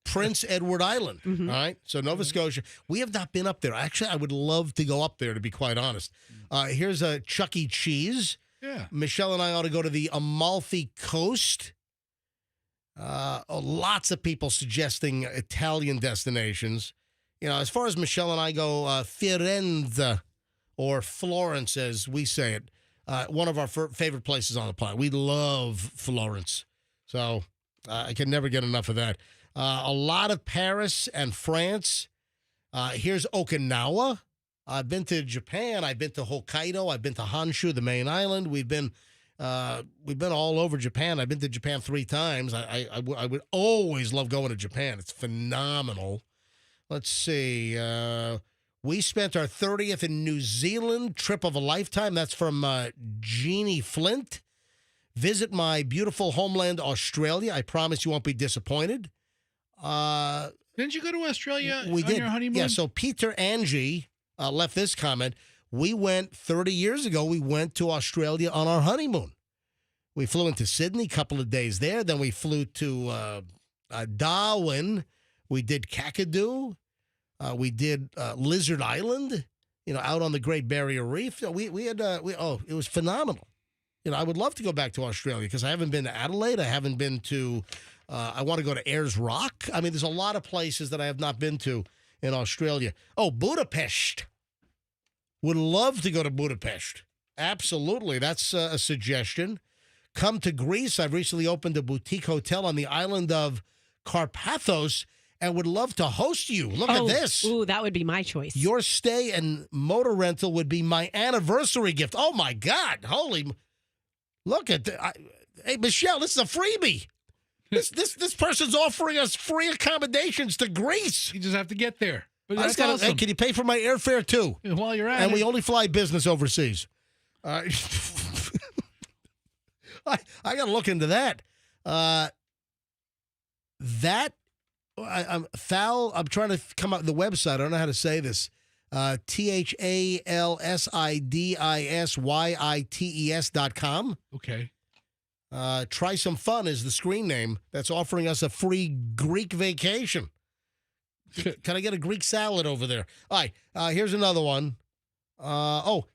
Prince Edward Island. All right. So Nova Scotia. We have not been up there. Actually, I would love to go up there, to be quite honest. Here's a Chuck E. Cheese. Yeah. Michelle and I ought to go to the Amalfi Coast. Lots of people suggesting Italian destinations. You know, as far as Michelle and I go, Firenze or Florence, as we say it, one of our favorite places on the planet. We love Florence. So I can never get enough of that. A lot of Paris and France. Here's Okinawa. I've been to Japan. I've been to Hokkaido. I've been to Honshu, the main island. We've been all over Japan. I've been to Japan 3 times. I would always love going to Japan. It's phenomenal. Let's see. We spent our 30th in New Zealand, trip of a lifetime. That's from Jeannie Flint. Visit my beautiful homeland, Australia. I promise you won't be disappointed. Didn't you go to Australia We on did. your honeymoon? Yeah, so Peter Angie left this comment. We went 30 years ago. We went to Australia on our honeymoon. We flew into Sydney, a couple of days there. Then we flew to Darwin. We did Kakadu. We did Lizard Island, you know, out on the Great Barrier Reef. It was phenomenal. You know, I would love to go back to Australia because I haven't been to Adelaide. I haven't been to, I want to go to Ayers Rock. I mean, there's a lot of places that I have not been to in Australia. Oh, Budapest. Would love to go to Budapest. Absolutely. That's a suggestion. Come to Greece. I've recently opened a boutique hotel on the island of Carpathos and would love to host you. Look at this. Ooh, that would be my choice. Your stay and motor rental would be my anniversary gift. Oh, my God. Look at that. Hey, Michelle, this is a freebie. This person's offering us free accommodations to Greece. You just have to get there. But I just gotta, awesome. hey, can you pay for my airfare, too? While you're at and it. we only fly business overseas. I got to look into that. I'm trying to come up with the website. I don't know how to say this. THALSIDISYITES.com. Okay. Try Some Fun is the screen name that's offering us a free Greek vacation. Can I get a Greek salad over there? All right. Here's another one.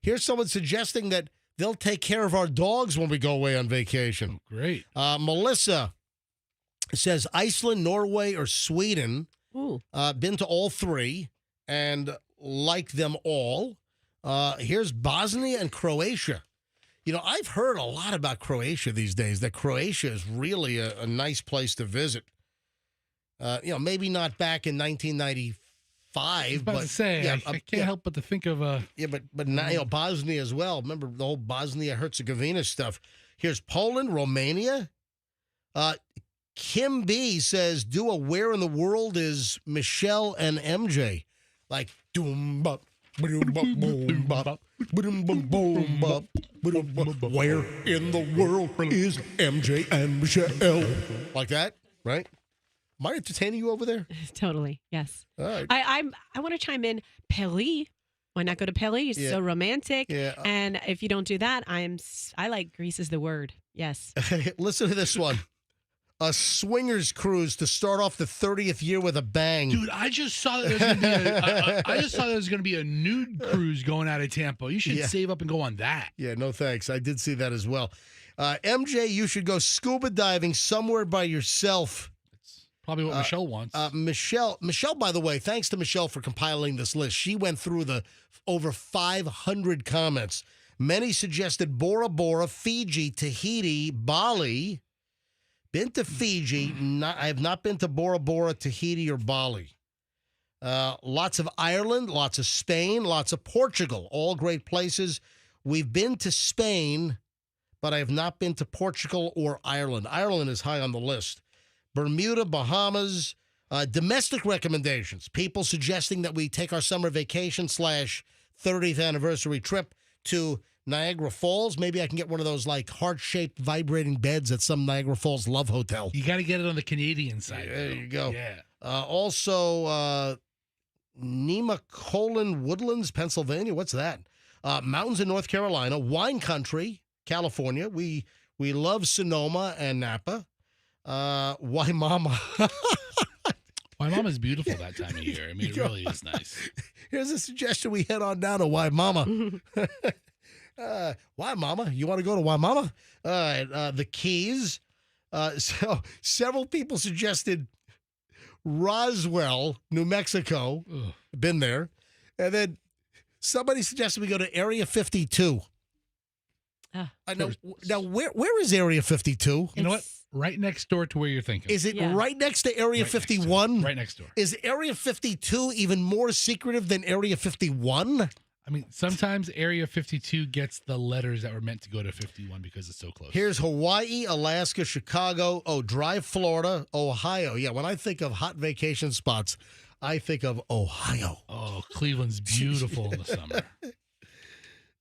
Here's someone suggesting that they'll take care of our dogs when we go away on vacation. Oh, great. Melissa says Iceland, Norway, or Sweden. Ooh. Been to all 3 and like them all. Here's Bosnia and Croatia. You know, I've heard a lot about Croatia these days, that Croatia is really a nice place to visit. Maybe not back in 1995. I was about to say, I can't help but to think of but now, Bosnia as well. Remember the whole Bosnia-Herzegovina stuff. Here's Poland, Romania. Kim B says, do a Where in the World is Michelle and MJ? Like, doom bop, boom bop, boom bop, boom bop, boom bop, boom bop. Where in the world is MJ and Michelle? Like that, right? Am I entertaining you over there? Totally, yes. All right. I want to chime in. Paris. Why not go to Paris? It's so romantic. Yeah. And if you don't do that, I like Greece is the word. Yes. Listen to this one. A swingers cruise to start off the 30th year with a bang. Dude, I just saw that there's going to be a nude cruise going out of Tampa. You should save up and go on that. Yeah, no thanks. I did see that as well. MJ, you should go scuba diving somewhere by yourself. Probably what Michelle wants. Michelle, by the way, thanks to Michelle for compiling this list. She went through the over 500 comments. Many suggested Bora Bora, Fiji, Tahiti, Bali. Been to Fiji. I have not been to Bora Bora, Tahiti, or Bali. Lots of Ireland, lots of Spain, lots of Portugal. All great places. We've been to Spain, but I have not been to Portugal or Ireland. Ireland is high on the list. Bermuda, Bahamas. Domestic recommendations. People suggesting that we take our summer vacation / 30th anniversary trip to Niagara Falls. Maybe I can get one of those like heart-shaped vibrating beds at some Niagara Falls Love Hotel. You got to get it on the Canadian side. There you go. Yeah. Also, Nemacolin Woodlands, Pennsylvania. What's that? Mountains in North Carolina. Wine Country, California. We love Sonoma and Napa. Waimama. Waimama's beautiful that time of year. I mean, it really is nice. Here's a suggestion. We head on down to Waimama. Waimama? You want to go to Waimama? All right. The Keys. So several people suggested Roswell, New Mexico. Ugh. Been there. And then somebody suggested we go to Area 52. I know. Now, where is Area 52? You know what? Right next door to where you're thinking. Is it right next to Area 51? Right next door. Is Area 52 even more secretive than Area 51? I mean, sometimes Area 52 gets the letters that were meant to go to 51 because it's so close. Here's Hawaii, Alaska, Chicago, Dry Florida, Ohio. Yeah, when I think of hot vacation spots, I think of Ohio. Oh, Cleveland's beautiful in the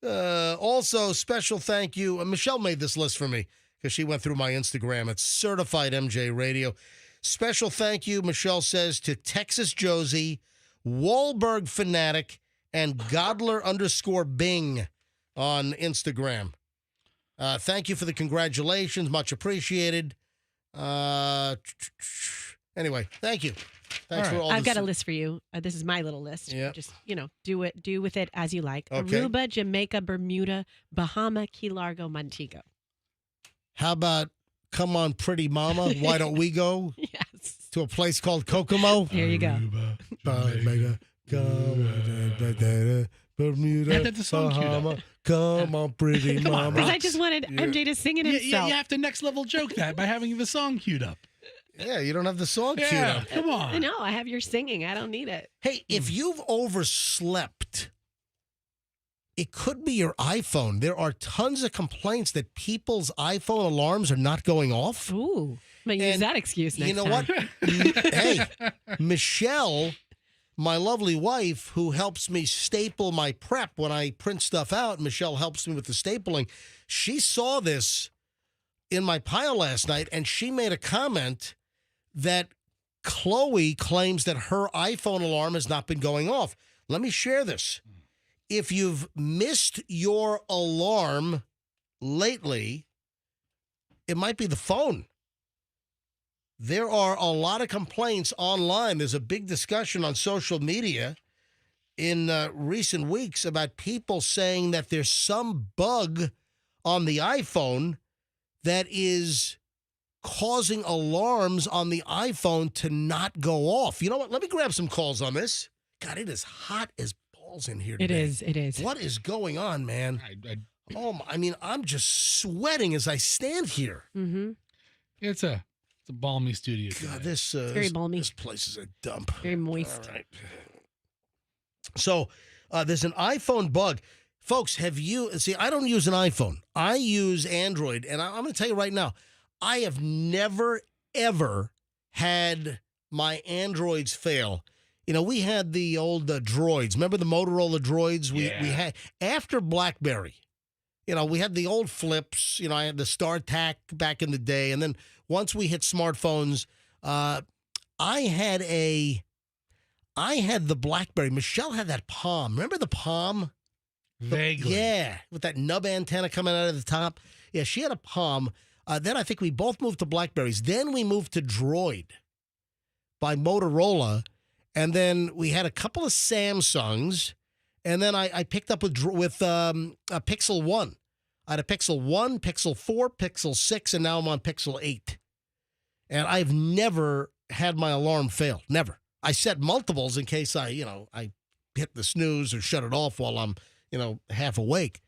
summer. Also, special thank you. Michelle made this list for me because she went through my Instagram. It's Certified MJ Radio. Special thank you, Michelle says, to Texas Josie, Wahlberg Fanatic, and Godler_Bing on Instagram. Thank you for the congratulations. Much appreciated. Anyway, thank you. Thanks for all I've this. got a list for you. This is my little list. Yeah. Just, do with it as you like. Okay. Aruba, Jamaica, Bermuda, Bahama, Key Largo, Montego. How about Come On Pretty Mama? Why don't we go? Yes. To a place called Kokomo? Here you go. Bermuda, That's the song queued up. Bahama, come on, pretty mama. Because I just wanted MJ to sing it himself. Yeah, you have to next level joke that by having the song queued up. Yeah, you don't have the song queued Yeah, up. come on. I know. I have your singing. I don't need it. Hey, if you've overslept, it could be your iPhone. There are tons of complaints that people's iPhone alarms are not going off. Ooh. I'm going to use that excuse next You know time. what? Hey, Michelle, my lovely wife, who helps me staple my prep when I print stuff out, Michelle helps me with the stapling. She saw this in my pile last night, and she made a comment that Chloe claims that her iPhone alarm has not been going off. Let me share this. If you've missed your alarm lately, it might be the phone. There are a lot of complaints online. There's a big discussion on social media in recent weeks about people saying that there's some bug on the iPhone that is causing alarms on the iPhone to not go off. You know what? Let me grab some calls on this. God, it is hot as balls in here today. It is. What is going on, man? I mean, I'm just sweating as I stand here. Mm-hmm. It's a balmy studio. God, this very balmy. This place is a dump. Very moist. All right. So there's an iPhone bug. Folks, have you... See, I don't use an iPhone. I use Android. And I'm going to tell you right now, I have never, ever had my Androids fail. You know, we had the old droids. Remember the Motorola droids? We had... After BlackBerry, you know, we had the old flips. You know, I had the StarTAC back in the day. And then once we hit smartphones, I had the BlackBerry. Michelle had that Palm. Remember the Palm? Vaguely. Yeah, with that nub antenna coming out of the top. Yeah, she had a Palm. Then I think we both moved to BlackBerries. Then we moved to Droid by Motorola. And then we had a couple of Samsungs. And then I picked up with a Pixel 1. I had a Pixel 1, Pixel 4, Pixel 6, and now I'm on Pixel 8. And I've never had my alarm fail. Never. I set multiples in case I hit the snooze or shut it off while I'm, half awake.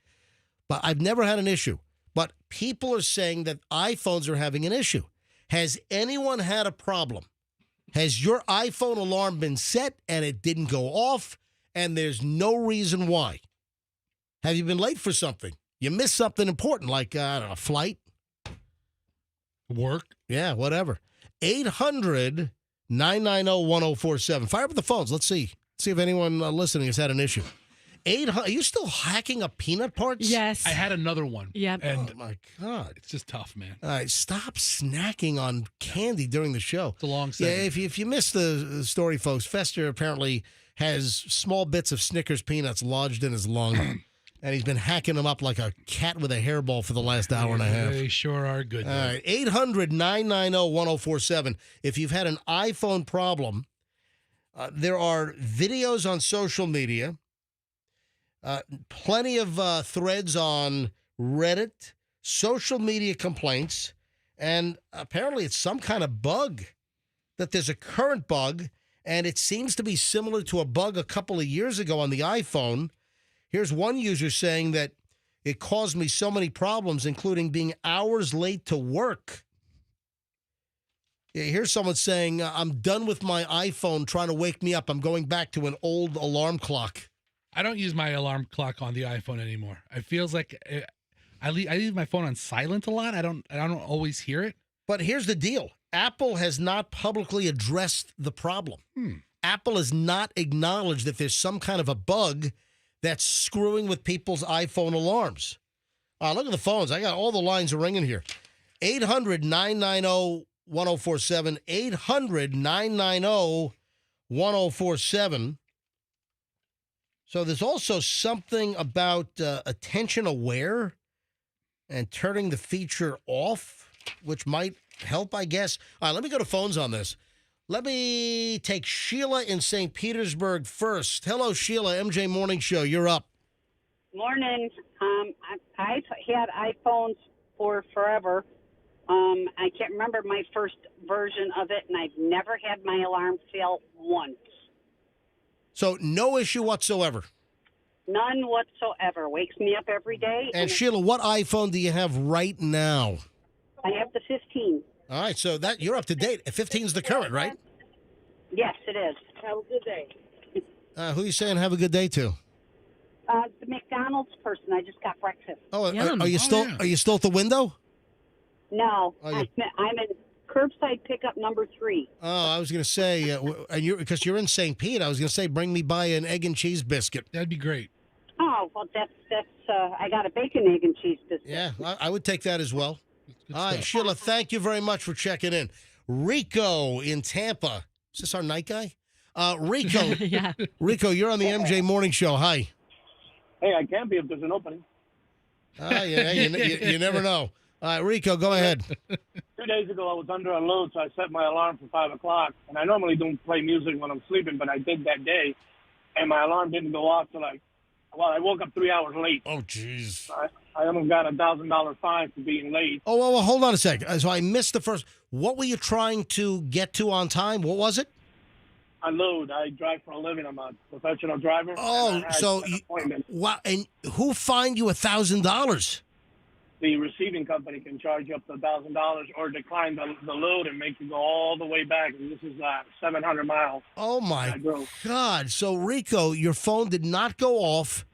But I've never had an issue. But people are saying that iPhones are having an issue. Has anyone had a problem? Has your iPhone alarm been set and it didn't go off and there's no reason why? Have you been late for something? You missed something important like, I don't know, a flight? Work? Yeah, whatever. 800-990-1047. Fire up the phones. Let's see. See if anyone listening has had an issue. 800. Are you still hacking up peanut parts? Yes. I had another one. Yep. And oh, my God. It's just tough, man. All right, stop snacking on candy during the show. It's a long Yeah, segment. if you missed the story, folks, Fester apparently has small bits of Snickers peanuts lodged in his lung, and he's been hacking them up like a cat with a hairball for the last hour and a half. They sure are good. All right, 800-990-1047. If you've had an iPhone problem, there are videos on social media, plenty of threads on Reddit, social media complaints, and apparently it's some kind of bug, that there's a current bug, and it seems to be similar to a bug a couple of years ago on the iPhone. Here's one user saying that it caused me so many problems, including being hours late to work. Here's someone saying, I'm done with my iPhone trying to wake me up. I'm going back to an old alarm clock. I don't use my alarm clock on the iPhone anymore. It feels like I leave my phone on silent a lot. I don't always hear it. But here's the deal. Apple has not publicly addressed the problem. Apple has not acknowledged that there's some kind of a bug that's screwing with people's iPhone alarms. Look at the phones. I got all the lines are ringing here. 800-990-1047. 800-990-1047. So there's also something about attention aware and turning the feature off, which might help, I guess. All right, let me go to phones on this. Let me take Sheila in St. Petersburg first. Hello, Sheila, MJ Morning Show. You're up. Morning. I've had iPhones for forever. I can't remember my first version of it, and I've never had my alarm fail once. So no issue whatsoever. None whatsoever. Wakes me up every day. And Sheila, what iPhone do you have right now? I have the 15. All right, so that you're up to date. 15 is the current, right? Yes, it is. Have a good day. Who are you saying have a good day to? The McDonald's person. I just got breakfast. Oh, are you still are you still at the window? No, Oh, you- I'm in curbside pickup number 3. Oh, I was going to say, and because you're in St. Pete, I was going to say, bring me by an egg and cheese biscuit. That'd be great. Oh, well, that's I got a bacon, egg, and cheese biscuit. Yeah, I would take that as well. All right, Sheila, thank you very much for checking in. Rico in Tampa. Is this our night guy? Rico. Yeah. Rico, you're on the MJ Morning Show. Hi. Hey, I can be if there's an opening. Yeah, you never know. All right, Rico, go ahead. 2 days ago, I was under a load, so I set my alarm for 5 o'clock. And I normally don't play music when I'm sleeping, but I did that day. And my alarm didn't go off till I woke up 3 hours late. Oh, jeez. I almost got a $1,000 fine for being late. Oh, well, hold on a second. So I missed the first. What were you trying to get to on time? What was it? I load. I drive for a living. I'm a professional driver. Oh, so wow! And who fined you $1,000? The receiving company can charge you up to $1,000 or decline the load and make you go all the way back. And this is 700 miles. Oh my God! So Rico, your phone did not go off.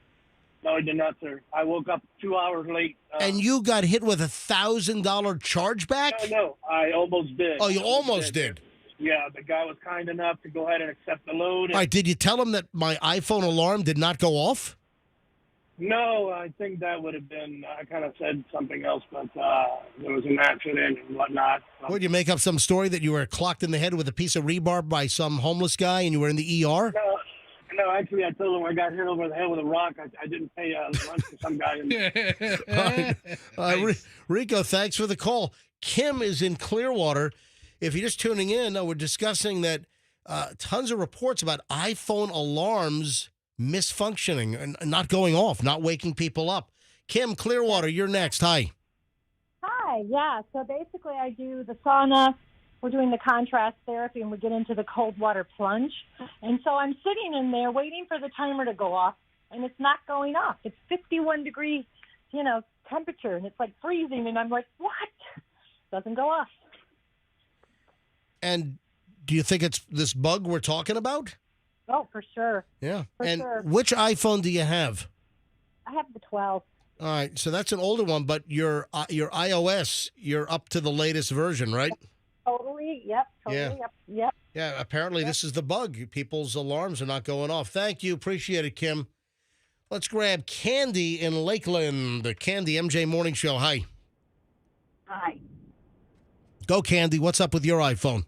No, it did not, sir. I woke up 2 hours late. And you got hit with $1,000 chargeback? No, I almost did. Oh, you almost did. Yeah, the guy was kind enough to go ahead and accept the load. All right, did you tell him that my iPhone alarm did not go off? No, I think that would have been, I kind of said something else, but there was an accident and whatnot. Would you make up some story that you were clocked in the head with a piece of rebar by some homeless guy and you were in the ER? No, actually, I told him I got hit over the head with a rock. I didn't pay lunch to some guy. All right. Rico, thanks for the call. Kim is in Clearwater. If you're just tuning in, we're discussing that tons of reports about iPhone alarms misfunctioning and not going off, not waking people up. Kim, Clearwater, you're next. Hi. Hi, yeah. So basically I do the sauna, we're doing the contrast therapy, and we get into the cold water plunge. And so I'm sitting in there waiting for the timer to go off, and it's not going off. It's 51 degrees, temperature, and it's like freezing, and I'm like, what? Doesn't go off. And do you think it's this bug we're talking about? Oh, for sure. Yeah. For and sure. which iPhone do you have? I have the 12. All right, so that's an older one, but your iOS, you're up to the latest version, right? Totally. Yep. Totally. Yeah. Yep. Yeah, apparently this is the bug. People's alarms are not going off. Thank you. Appreciate it, Kim. Let's grab Candy in Lakeland. The Candy MJ Morning Show. Hi. Hi. Go, Candy. What's up with your iPhone?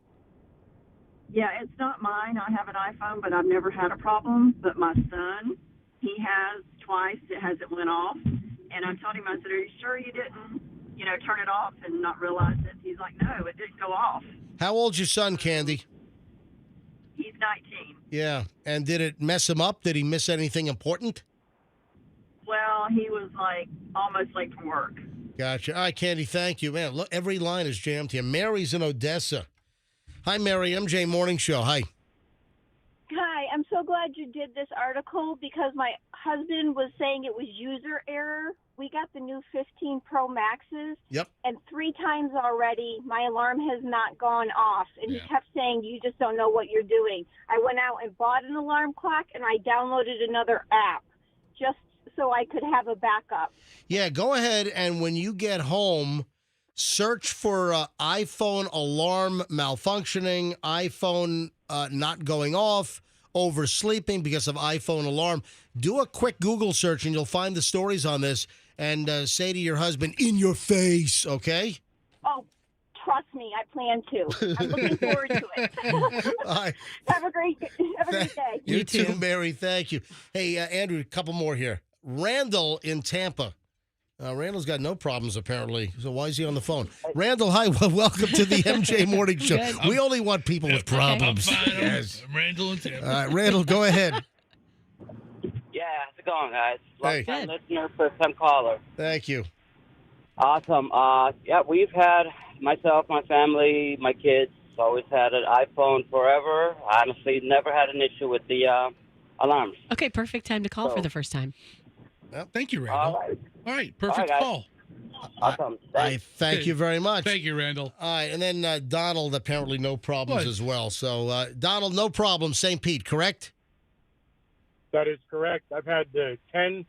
Yeah, it's not mine. I have an iPhone, but I've never had a problem. But my son, he has twice. It hasn't went off. And I told him, I said, are you sure you didn't, turn it off and not realize it? He's like, no, it didn't go off. How old's your son, Candy? He's 19. Yeah. And did it mess him up? Did he miss anything important? Well, he was like almost late for work. Gotcha. All right, Candy, thank you. Man, look, every line is jammed here. Mary's in Odessa. Hi, Mary. MJ Morning Show. Hi. Hi, I'm so glad you did this article because my husband was saying it was user error. We got the new 15 Pro Maxes. Yep. And 3 times already, my alarm has not gone off. And he kept saying, you just don't know what you're doing. I went out and bought an alarm clock, and I downloaded another app just so I could have a backup. Yeah, go ahead, and when you get home, search for iPhone alarm malfunctioning, iPhone not going off, oversleeping because of iPhone alarm. Do a quick Google search, and you'll find the stories on this, and say to your husband, in your face, okay? Oh, trust me, I plan to. I'm looking forward to it. Right. Have a great day. You too, Mary. Thank you. Hey, Andrew, a couple more here. Randall in Tampa. Randall's got no problems, apparently. So why is he on the phone? Randall, hi. Welcome to the MJ Morning Show. We only want people with problems. I'm fine. Yes. I'm Randall and Tim. All right, Randall, go ahead. Yeah, how's it going, guys? Hey. Long-time listener, first-time caller. Thank you. Awesome. Yeah, we've had, myself, my family, my kids, always had an iPhone forever. Honestly, never had an issue with the alarms. Okay, perfect time to call for the first time. Yep. Thank you, Randall. All right, perfect guys. call. Awesome. I thank you very much. Thank you, Randall. All right, and then Donald, apparently no problems What? as well. So, Donald, no problem. St. Pete, correct? That is correct. I've had the 10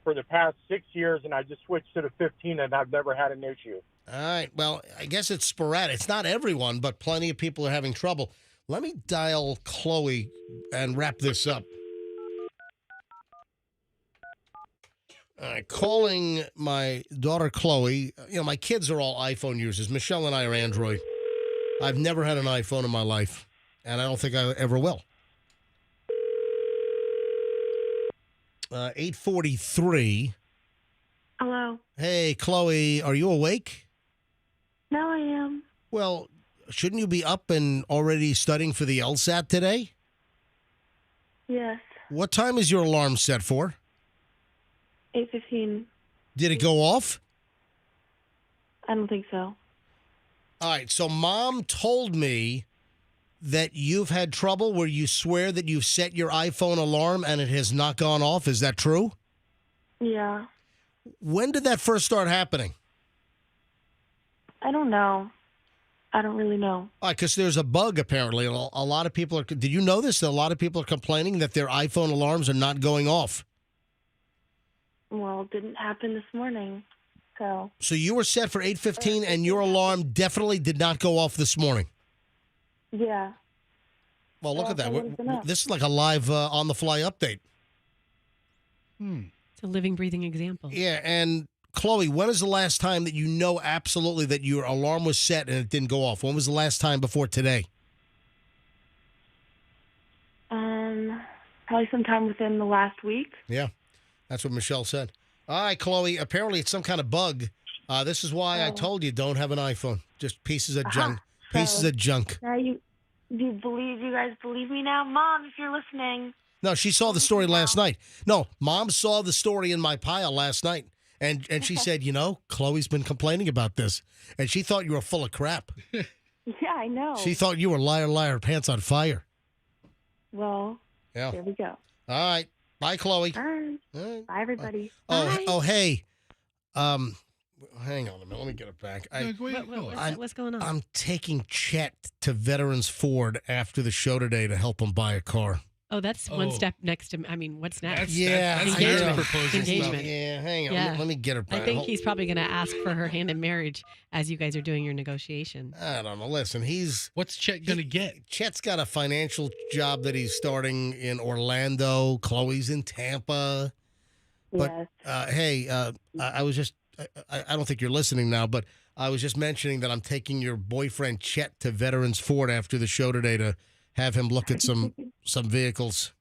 for the past 6 years, and I just switched to the 15, and I've never had an issue. All right. Well, I guess it's sporadic. It's not everyone, but plenty of people are having trouble. Let me dial Chloe and wrap this up. All right, calling my daughter Chloe. My kids are all iPhone users. Michelle and I are Android. I've never had an iPhone in my life, and I don't think I ever will. 8:43. Hello. Hey, Chloe, are you awake? No, I am. Well, shouldn't you be up and already studying for the LSAT today? Yes. What time is your alarm set for? 8:15. Did it go off? I don't think so. All right, so Mom told me that you've had trouble where you swear that you've set your iPhone alarm and it has not gone off. Is that true? Yeah. When did that first start happening? I don't know. I don't really know. All right, because there's a bug apparently. A lot of people are. Did you know this? That a lot of people are complaining that their iPhone alarms are not going off. Well, it didn't happen this morning. So you were set for 8:15, and your alarm definitely did not go off this morning. yeah. Well, look Well, at that. I would've been up. This is like a live on-the-fly update. It's a living, breathing example. Yeah, and Chloe, when is the last time that you know absolutely that your alarm was set and it didn't go off? When was the last time before today? Probably sometime within the last week. Yeah, that's what Michelle said. All right, Chloe, apparently it's some kind of bug. This is why I told you don't have an iPhone. Just pieces of junk. Pieces of junk. Now you guys believe me now? Mom, if you're listening. No, she saw the story last night. No, Mom saw the story in my pile last night. And she said, Chloe's been complaining about this. And she thought you were full of crap. Yeah, I know. She thought you were liar, liar, pants on fire. Well, Yeah. there we go. All right. Bye, Chloe. All right. Bye, everybody. Oh, hey. hang on a minute. Let me get it back. What's going on? I'm taking Chet to Veterans Ford after the show today to help him buy a car. Oh, that's one step next to. I mean, what's next? That's engagement. proposal Engagement. stuff. Yeah, hang on. Yeah. Let me get her back. I think he's probably going to ask for her hand in marriage as you guys are doing your negotiation. I don't know. Listen, what's Chet going to get? Chet's got a financial job that he's starting in Orlando. Chloe's in Tampa. But hey, I was just. I don't think you're listening now, but I was just mentioning that I'm taking your boyfriend Chet to Veterans Ford after the show today to have him look at some vehicles.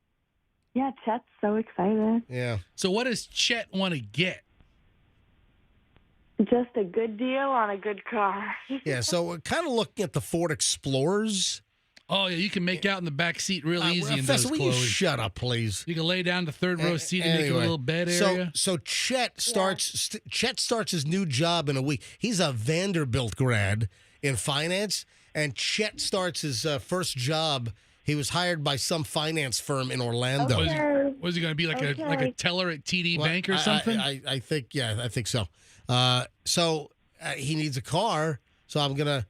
Yeah, Chet's so excited. Yeah. So what does Chet want to get? Just a good deal on a good car. Yeah, so we're kind of looking at the Ford Explorers. Oh, yeah, you can make out in the back seat real easy in those, Will you Chloe. shut up, please? You can lay down the third row seat and make a little bed area. So Chet starts his new job in a week. He's a Vanderbilt grad in finance, and Chet starts his first job. He was hired by some finance firm in Orlando. Was he going to be like a teller at TD Bank or something? I think so. So he needs a car, so I'm gonna.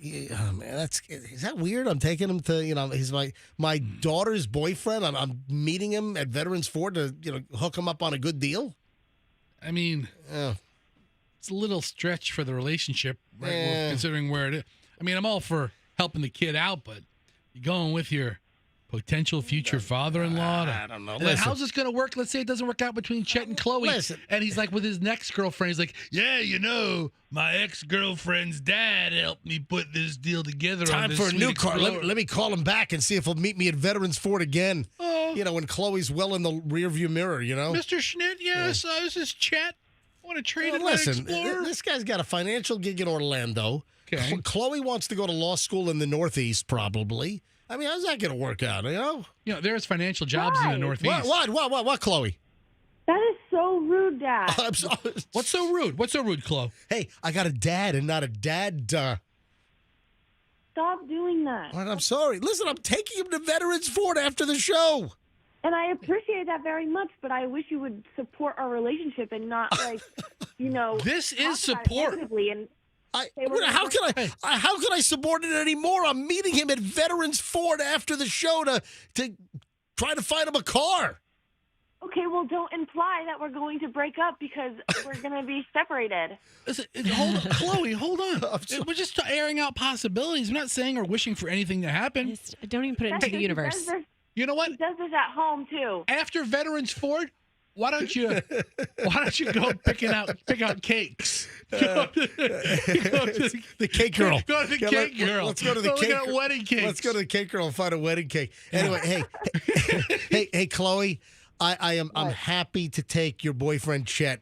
Oh man, is that weird? I'm taking him to he's my daughter's boyfriend. I'm meeting him at Veterans Ford to hook him up on a good deal. I mean, it's a little stretch for the relationship, right? Well, considering where it is. I mean, I'm all for helping the kid out, but you're going with your potential future father-in-law. I don't know. And then how's this going to work? Let's say it doesn't work out between Chet and Chloe. And he's like with his next girlfriend. He's like, yeah, my ex-girlfriend's dad helped me put this deal together. Time on this for a new sweet car. Explorer." Let me call him back and see if he'll meet me at Veterans Ford again. When Chloe's well in the rearview mirror, Mr. Schnitt, yes, this is Chet. I want to trade in my Listen, Explorer. this guy's got a financial gig in Orlando. Okay. Chloe wants to go to law school in the Northeast, probably. I mean, how's that going to work out, there's financial jobs in the Northeast. What, Chloe? That is so rude, Dad. I'm sorry. What's so rude? What's so rude, Chloe? Hey, I got a dad and not a dad. Stop doing that. I'm sorry. Listen, I'm taking him to Veterans Ford after the show. And I appreciate that very much, but I wish you would support our relationship and not This is talk about it support. negatively and How can I support it anymore? I'm meeting him at Veterans Ford after the show to try to find him a car. Okay, well, don't imply that we're going to break up because we're going to be separated. Listen, hold on, Chloe, hold on. We're just airing out possibilities. I'm not saying or wishing for anything to happen. Don't even put it into the universe. You know what? He does this at home too. After Veterans Ford, why don't you go pick out cakes? Go to the cake girl. Go to the cake girl. Let's go to the cake. Look at wedding cakes. Let's go to the cake girl and find a wedding cake. Anyway, hey, Chloe, I'm happy to take your boyfriend Chet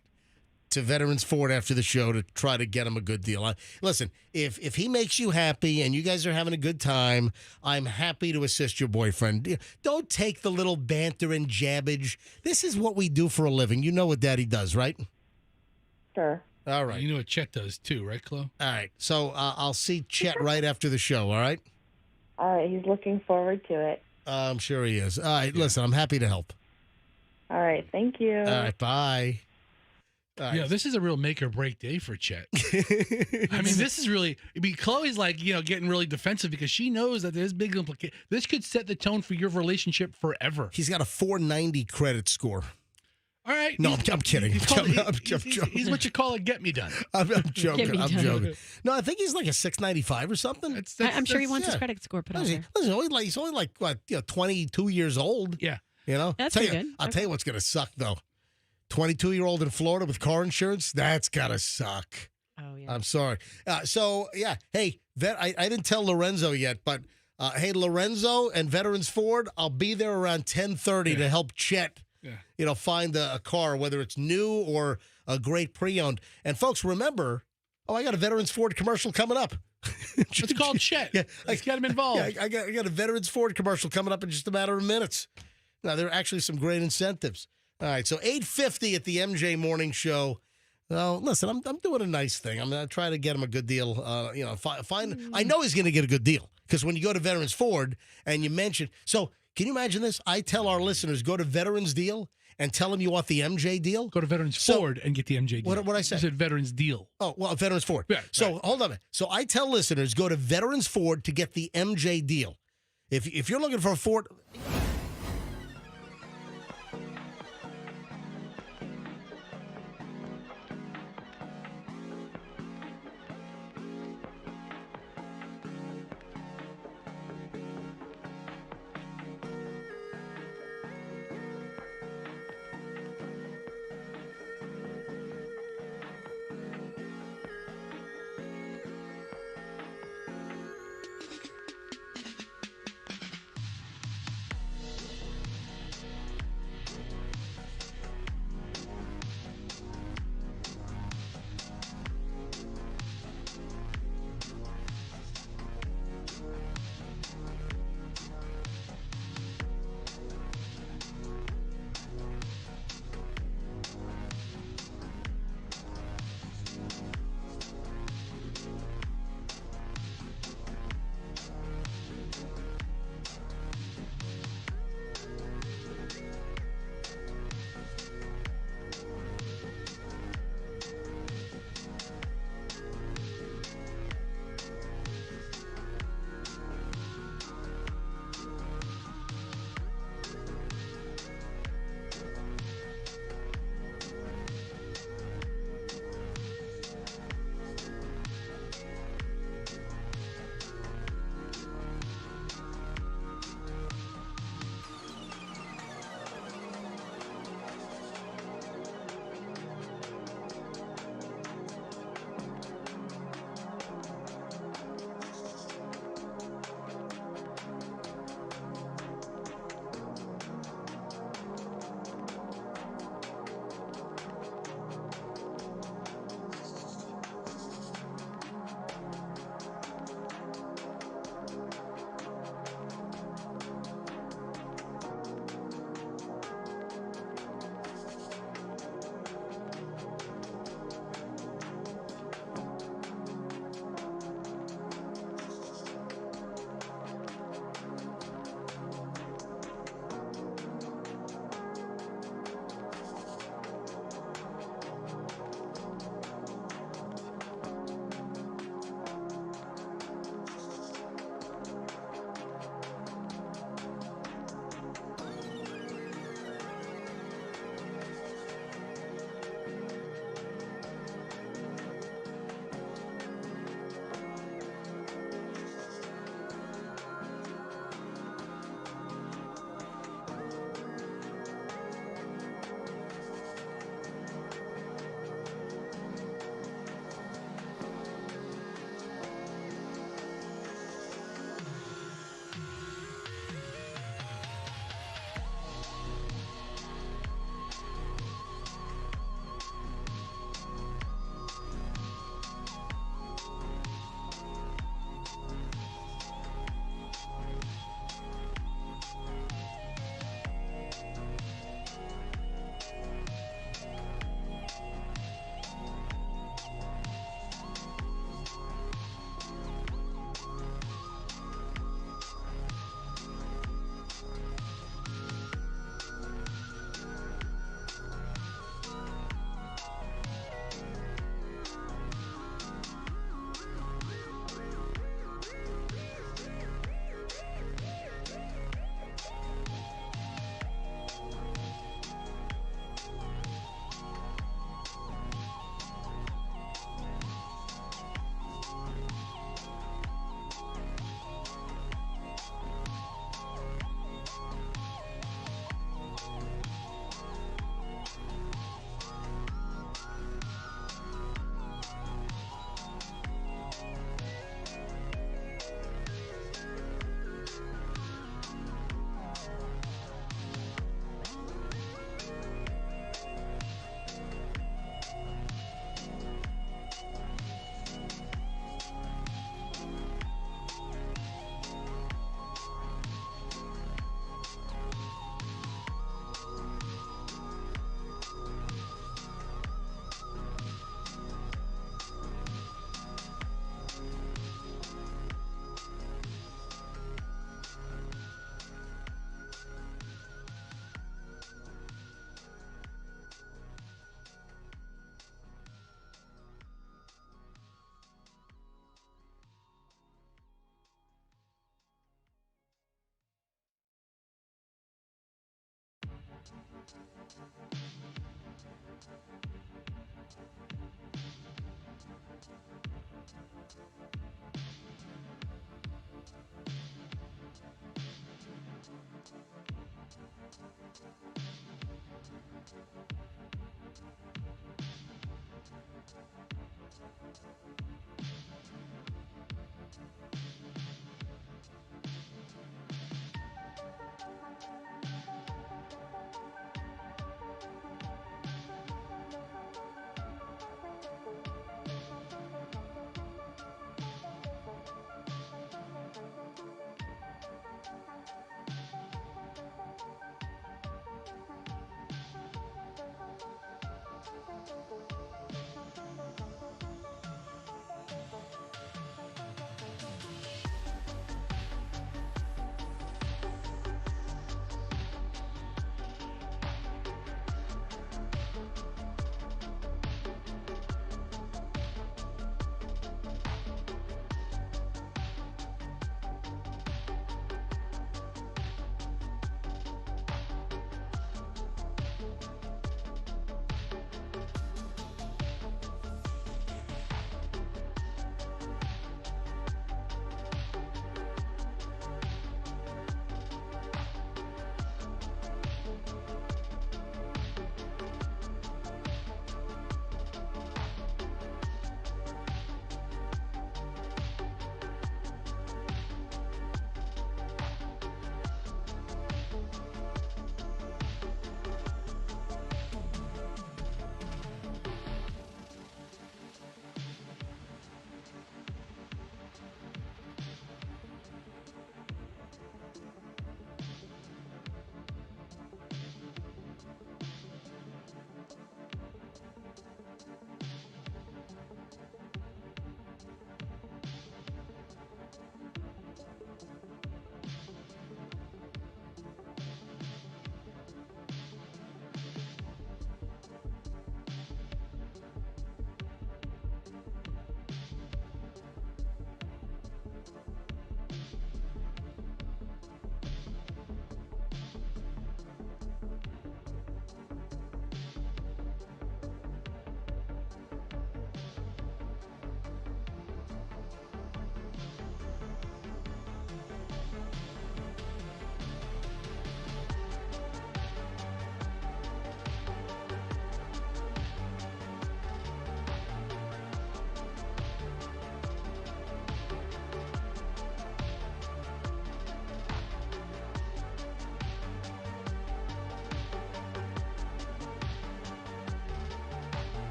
to Veterans Ford after the show to try to get him a good deal. Listen, if he makes you happy and you guys are having a good time, I'm happy to assist your boyfriend. Don't take the little banter and jabbage. This is what we do for a living. You know what Daddy does, right? Sure. All right. You know what Chet does too, right, Chloe? All right. So I'll see Chet right after the show, all right? All right, he's looking forward to it. I'm sure he is. All right, listen, I'm happy to help. All right, thank you. All right, bye. Yeah, this is a real make or break day for Chet. I mean, this is really. Chloe's getting really defensive because she knows that there's big implications. This could set the tone for your relationship forever. He's got a 490 credit score. All right. No, I'm kidding. He's what you call a get me done. I'm joking. I'm joking. No, I think he's like a 695 or something. I'm sure he wants his credit score put on there. Listen, he's only like what, 22 years old. Yeah. That's pretty good. I'll tell you what's gonna suck though. 22-year-old in Florida with car insurance, that's gotta suck. Oh, yeah. I'm sorry. Hey, I didn't tell Lorenzo yet, but hey, Lorenzo and Veterans Ford, I'll be there around 10:30 to help Chet, find a car, whether it's new or a great pre-owned. And folks, remember, I got a Veterans Ford commercial coming up. It's called Chet. Yeah, let's get him involved. Yeah, I got a Veterans Ford commercial coming up in just a matter of minutes. Now, there are actually some great incentives. All right, so 8:50 at the MJ Morning Show. Well, listen, I'm doing a nice thing. I'm going to try to get him a good deal. I know he's going to get a good deal because when you go to Veterans Ford and you mention, so can you imagine this? I tell our listeners, go to Veterans Deal, and tell them you want the MJ deal. Go to Veterans Ford and get the MJ deal. What I say? I said Veterans deal. Oh, well, Veterans Ford. Yeah, so right. hold on a minute. So I tell listeners, go to Veterans Ford to get the MJ deal. If you're looking for a Ford...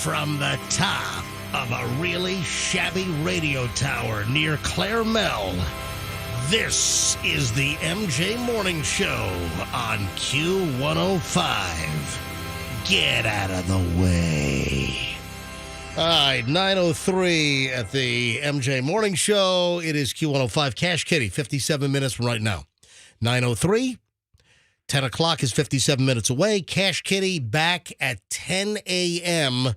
From the top of a really shabby radio tower near Claremelle, this is the MJ Morning Show on Q105. Get out of the way. All right, 9:03 at the MJ Morning Show. It is Q105. Cash Kitty, 57 minutes from right now. 9:03. 10 o'clock is 57 minutes away. Cash Kitty back at 10 a.m.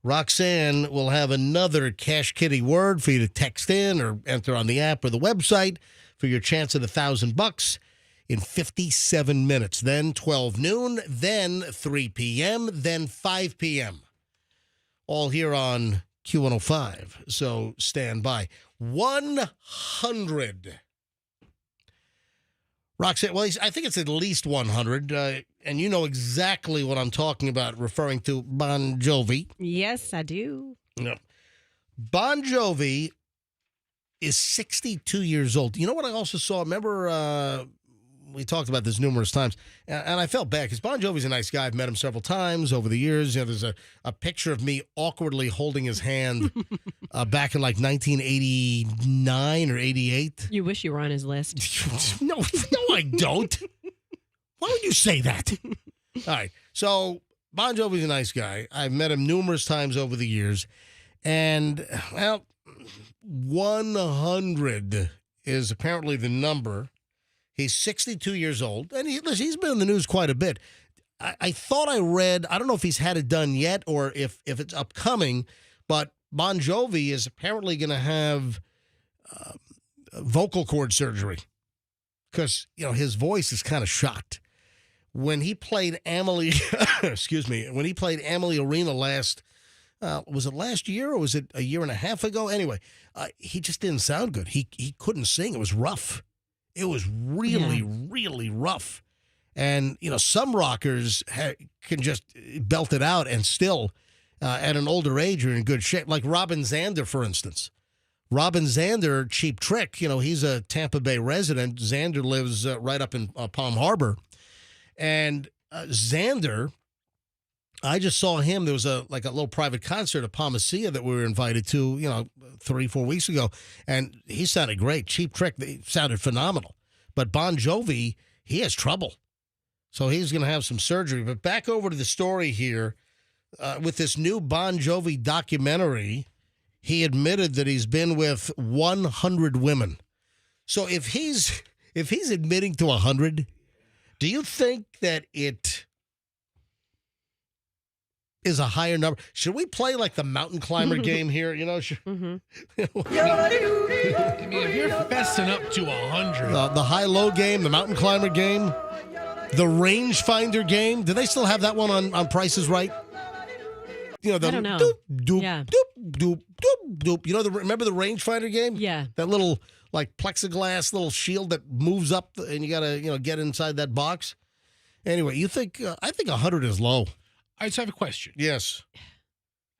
Roxanne will have another Cash Kitty word for you to text in or enter on the app or the website for your chance at $1,000 in 57 minutes. Then 12 noon, then 3 p.m., then 5 p.m. All here on Q105. So stand by. 100. Roxanne, well, I think it's at least 100, and you know exactly what I'm talking about, referring to Bon Jovi. Yes, I do. No. Bon Jovi is 62 years old. You know what I also saw? Remember, we talked about this numerous times, and I felt bad because Bon Jovi's a nice guy. I've met him several times over the years. You know, there's a picture of me awkwardly holding his hand back in like 1989 or 88. You wish you were on his list. No, I don't. Why would you say that? All right. So Bon Jovi's a nice guy. I've met him numerous times over the years. And, well, 100 is apparently the number. He's 62 years old, and he's been in the news quite a bit. I thought I read, I don't know if he's had it done yet or if it's upcoming, but Bon Jovi is apparently going to have vocal cord surgery because, you know, his voice is kind of shot. When he played Amalie, when he played Amalie Arena was it last year or was it a year and a half ago? Anyway, he just didn't sound good. He couldn't sing. It was rough. It was really, really rough. And, you know, some rockers can just belt it out and still, at an older age, are in good shape. Like Robin Zander, for instance. Robin Zander, Cheap Trick, you know, he's a Tampa Bay resident. Zander lives right up in Palm Harbor. And Zander, I just saw him. There was a little private concert at Palmacia that we were invited to, you know, 3-4 weeks ago. And he sounded great. Cheap Trick, they sounded phenomenal. But Bon Jovi, he has trouble. So he's going to have some surgery. But back over to the story here. With this new Bon Jovi documentary, he admitted that he's been with 100 women. So if he's admitting to 100, do you think that it is a higher number? Should we play like the mountain climber game here? You know, I mean, if you're fessing up to 100, the high-low game, the mountain climber game, the rangefinder game. Do they still have that one on Price is Right? You know, the I don't know. Doop, doop, Yeah. doop, doop, doop, doop. You know, remember the rangefinder game? Yeah. That little like plexiglass little shield that moves up and you got to, you know, get inside that box. Anyway, you think, I think 100 is low. I just have a question. Yes.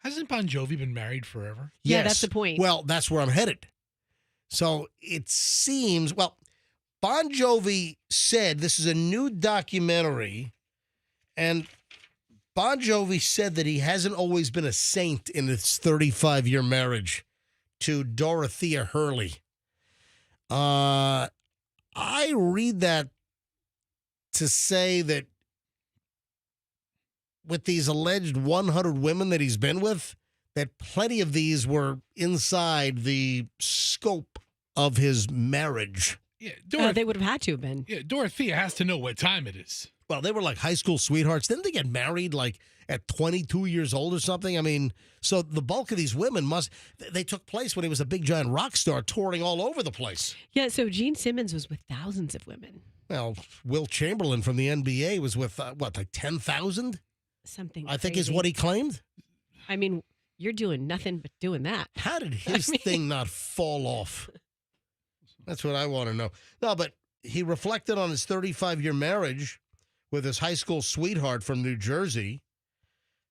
Hasn't Bon Jovi been married forever? Yeah, Yes. that's the point. Well, that's where I'm headed. So it seems, well, Bon Jovi said this is a new documentary, and Bon Jovi said that he hasn't always been a saint in his 35-year marriage to Dorothea Hurley. I read that to say that with these alleged 100 women that he's been with, that plenty of these were inside the scope of his marriage. Yeah, they would have had to have been. Yeah, Dorothea has to know what time it is. Well, they were like high school sweethearts. Didn't they get married like at 22 years old or something? I mean, so the bulk of these women they took place when he was a big giant rock star touring all over the place. Yeah, so Gene Simmons was with thousands of women. Well, Will Chamberlain from the NBA was with, like 10,000? Something I think crazy. is what he claimed. I mean, you're doing nothing but doing that. How did his thing not fall off? That's what I want to know. No, but he reflected on his 35-year marriage with his high school sweetheart from New Jersey,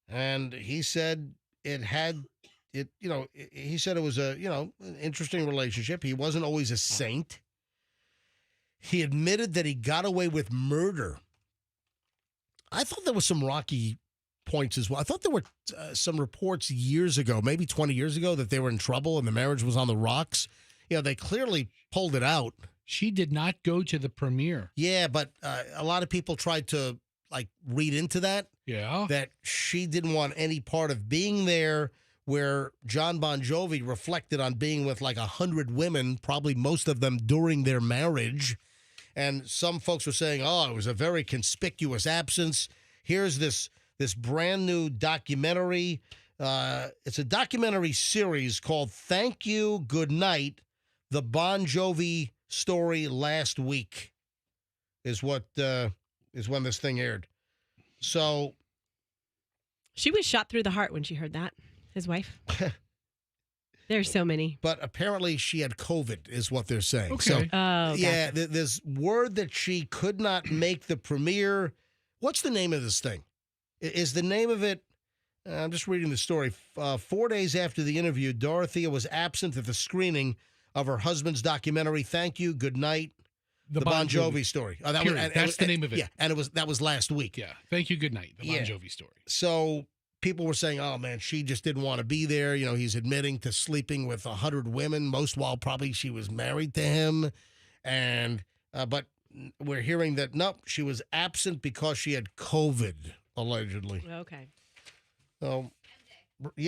and he said he said it was an interesting relationship. He wasn't always a saint. He admitted that he got away with murder. I thought there was some rocky points as well. I thought there were some reports years ago, maybe 20 years ago, that they were in trouble and the marriage was on the rocks. They clearly pulled it out. She did not go to the premiere. Yeah, but a lot of people tried to read into that. Yeah. That she didn't want any part of being there, where John Bon Jovi reflected on being with 100 women, probably most of them during their marriage. And some folks were saying, it was a very conspicuous absence. Here's this brand new documentary. It's a documentary series called Thank You, Good Night, The Bon Jovi Story Last Week is when this thing aired. So she was shot through the heart when she heard that, his wife. There's so many. But apparently she had COVID is what they're saying. Okay. So, gotcha. yeah, there's word that she could not make the premiere. What's the name of this thing? Is the name of it, I'm just reading the story. 4 days after the interview, Dorothea was absent at the screening of her husband's documentary, Thank You, Good Night, The Bon Jovi Story. Oh, That's the name of it. Yeah, and that was last week. Yeah. Thank You, Good Night, The Bon Jovi Story. So people were saying, oh, man, she just didn't want to be there. He's admitting to sleeping with 100 women, most while probably she was married to him. And but we're hearing that, nope, she was absent because she had COVID, allegedly. Okay. Hang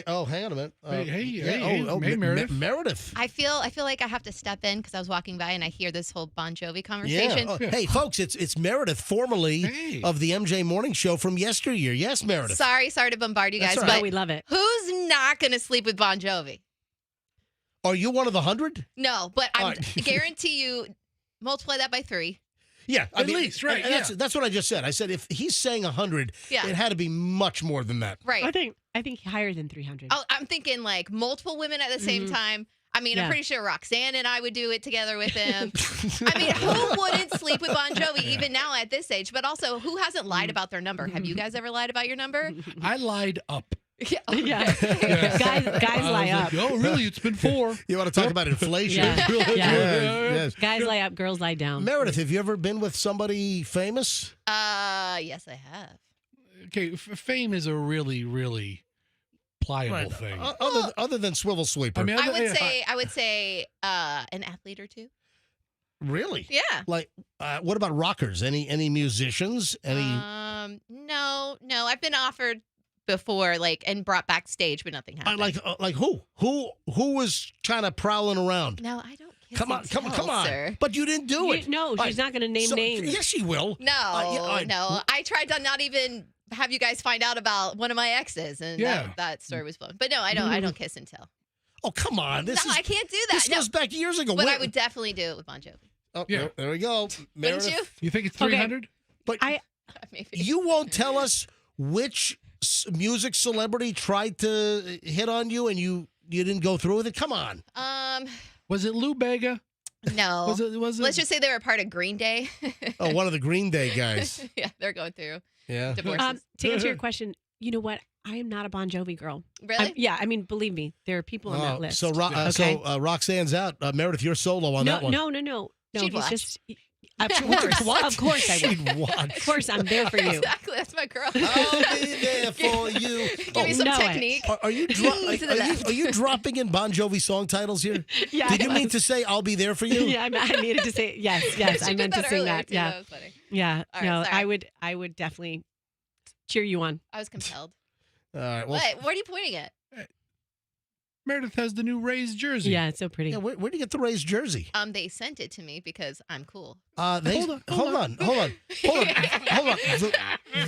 on a minute. Hey, Meredith. Meredith. I feel like I have to step in because I was walking by and I hear this whole Bon Jovi conversation. Yeah. Hey, folks, it's Meredith, formerly of the MJ Morning Show from yesteryear. Yes, Meredith. Sorry to bombard you guys, That's all right. but we love it. Who's not going to sleep with Bon Jovi? Are you one of the 100? No, but I guarantee you, multiply that by 3. Yeah, at least, right? That's what I just said. I said if he's saying 100, it had to be much more than that. Right. I think higher than 300. Oh, I'm thinking multiple women at the same time. I mean, I'm pretty sure Roxanne and I would do it together with him. I mean, who wouldn't sleep with Bon Jovi even now at this age? But also, who hasn't lied about their number? Have you guys ever lied about your number? I lied up. Yeah. Guys lie up. Oh, really? It's been 4. You want to talk about inflation? Yes. Guys lie up, girls lie down. Meredith, have you ever been with somebody famous? Yes, I have. Okay, fame is a really, really pliable thing. Other than Swivel Sweeper. I would say an athlete or two. Really? Yeah. What about rockers? Any musicians? No. I've been offered before, and brought backstage, but nothing happened. Like who? Who was kind of prowling around? No, I don't. Come on. Sir. But you didn't do it. No, she's not going to name names. Yes, she will. No, no. I tried to not even have you guys find out about one of my exes, and that story was blown. But no, I don't kiss and tell. Oh, come on. I can't do that. This goes back years ago. But I would definitely do it with Bon Jovi. Oh, yeah. There we go. Wouldn't you? You think it's 300? But maybe. You won't tell us which music celebrity tried to hit on you and you didn't go through with it? Come on. Was it Lou Bega? No. Was it? Let's just say they were a part of Green Day. Oh, one of the Green Day guys. Yeah, they're going through To divorces. answer your question, you know what? I am not a Bon Jovi girl. Really? I mean, believe me, there are people on that list. So Roxanne's out. Meredith, you're solo on that one. No. She'd watch. Just, of course I would. She'd watch. Of course, I'm there for you. Exactly, that's my girl. I'll be there for you. Give me some technique. Are you dropping in Bon Jovi song titles here? Yeah. Did you mean to say "I'll be there for you"? Yeah, I needed to say yes. I meant to sing that. Too. Yeah, That was funny. Yeah. All No, right, sorry. I would definitely cheer you on. I was compelled. All right. Well, What are you pointing at? Meredith has the new Rays jersey. Yeah, it's so pretty. yeah, where'd you get the Rays jersey? They sent it to me because I'm cool. Hold on.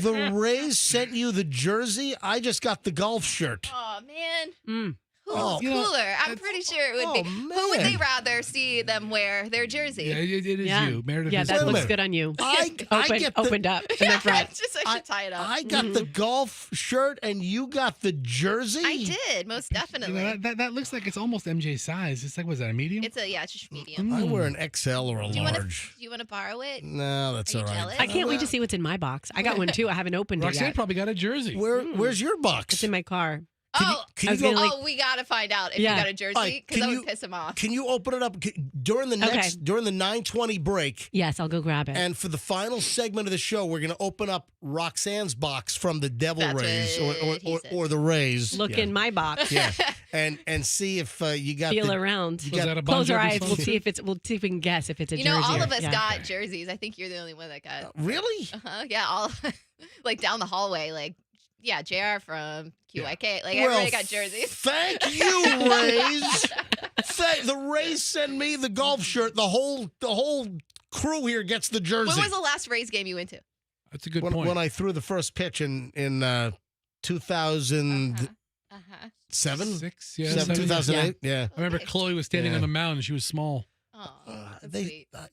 The Rays sent you the jersey. I just got the golf shirt. Oh man. Who's Oh, cooler? I'm pretty sure it would be. Who would they rather see them wear their jersey? Yeah, it is you. Meredith Yeah, is that Wait a looks minute. good on you. I get opened up in the front. It's just I should tie it up. I got the golf shirt and you got the jersey. I did, most definitely. That looks like it's almost MJ's size. It's like, was that a medium? It's just medium. I wear an XL or a Do large. you want to borrow it? No, that's Are all you right. jealous? I can't wait to see what's in my box. I got one too. I haven't opened it Roxanne yet. probably got a jersey. Where's your box? It's in my car. We gotta find out if you got a jersey because that would piss him off. Can you open it up during the during the 9:20 break? Yes, I'll go grab it. And for the final segment of the show, we're going to open up Roxanne's box from the Devil Rays or the Rays. Look in my box. Yeah, and see if you got feel around. Close our eyes. We'll see if we can guess if it's a jersey. All of us got jerseys. I think you're the only one that got. Really? Yeah, all like down the hallway, like JR from QYK. Like everybody got jerseys. Thank you, Rays. The Rays send me the golf shirt. The whole crew here gets the jersey. When was the last Rays game you went to? That's a good point. When I threw the first pitch in 2000. 2008. Yeah. I remember Chloe was standing on the mound and she was small. All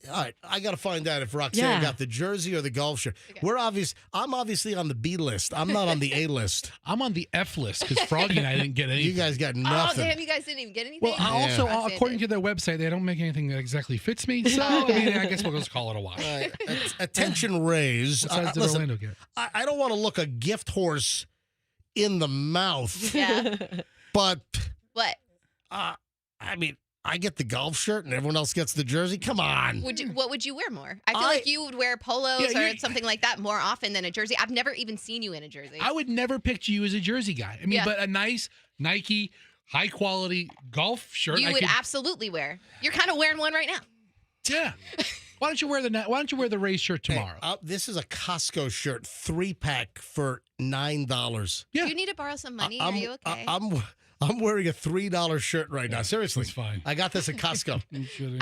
right, I got to find out if Roxanne got the jersey or the golf shirt. Okay. I'm obviously on the B list. I'm not on the A list. I'm on the F list because Froggy and I didn't get anything. You guys got nothing. Oh, damn, you guys didn't even get anything? Well, also, according to their website, they don't make anything that exactly fits me. So, I guess we'll just call it a wash. Attention, Rays. What size did Orlando get? I don't want to look a gift horse in the mouth. Yeah. But what? I mean, I get the golf shirt and everyone else gets the jersey. Come on. What would you wear more? I feel like you would wear polos or something like that more often than a jersey. I've never even seen you in a jersey. I would never picture you as a jersey guy. I mean, but a nice Nike, high quality golf shirt. You would absolutely wear. You're kind of wearing one right now. Yeah. Why don't you wear the Rays shirt tomorrow? Hey, this is a Costco shirt, 3-pack for $9. Yeah. Do you need to borrow some money? Are you okay? I'm wearing a $3 shirt right now. Seriously. It's fine. I got this at Costco.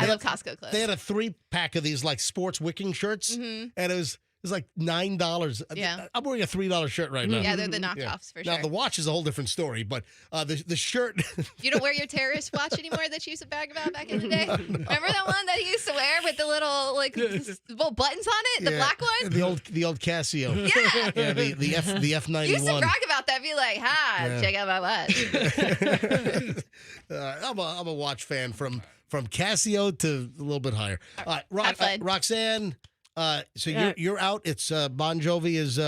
I love Costco clothes. They had a 3-pack of these like sports wicking shirts, and it was like $9. Yeah. I'm wearing a $3 shirt right now. Yeah, they're the knockoffs for sure. Now the watch is a whole different story, but the shirt. You don't wear your terrorist watch anymore that you used to brag about back in the day? No. Remember that one that you used to wear with the little little buttons on it, the black one? The old Casio. Yeah. Yeah, the F91. You used to brag about that. Be like, check out my watch. I'm a watch fan from Casio to a little bit higher. All right, Roxanne. So you're out. It's Bon Jovi is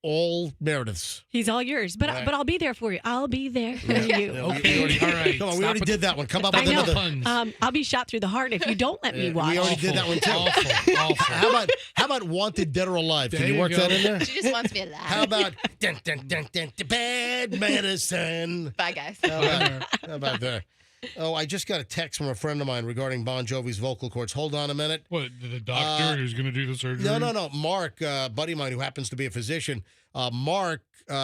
all Meredith's. He's all yours, but I'll be there for you. I'll be there for you. Okay, all right. Come on, we already did that one. Come up with another puns. I'll be shot through the heart if you don't let me watch. We already did that one too. Awful. How about Wanted Dead or Alive? Can you work that in there? She just wants me alive. How about bad medicine? Bye guys. How about that? Oh, I just got a text from a friend of mine regarding Bon Jovi's vocal cords. Hold on a minute. What, the doctor who's going to do the surgery? No. Mark, buddy of mine who happens to be a physician, Mark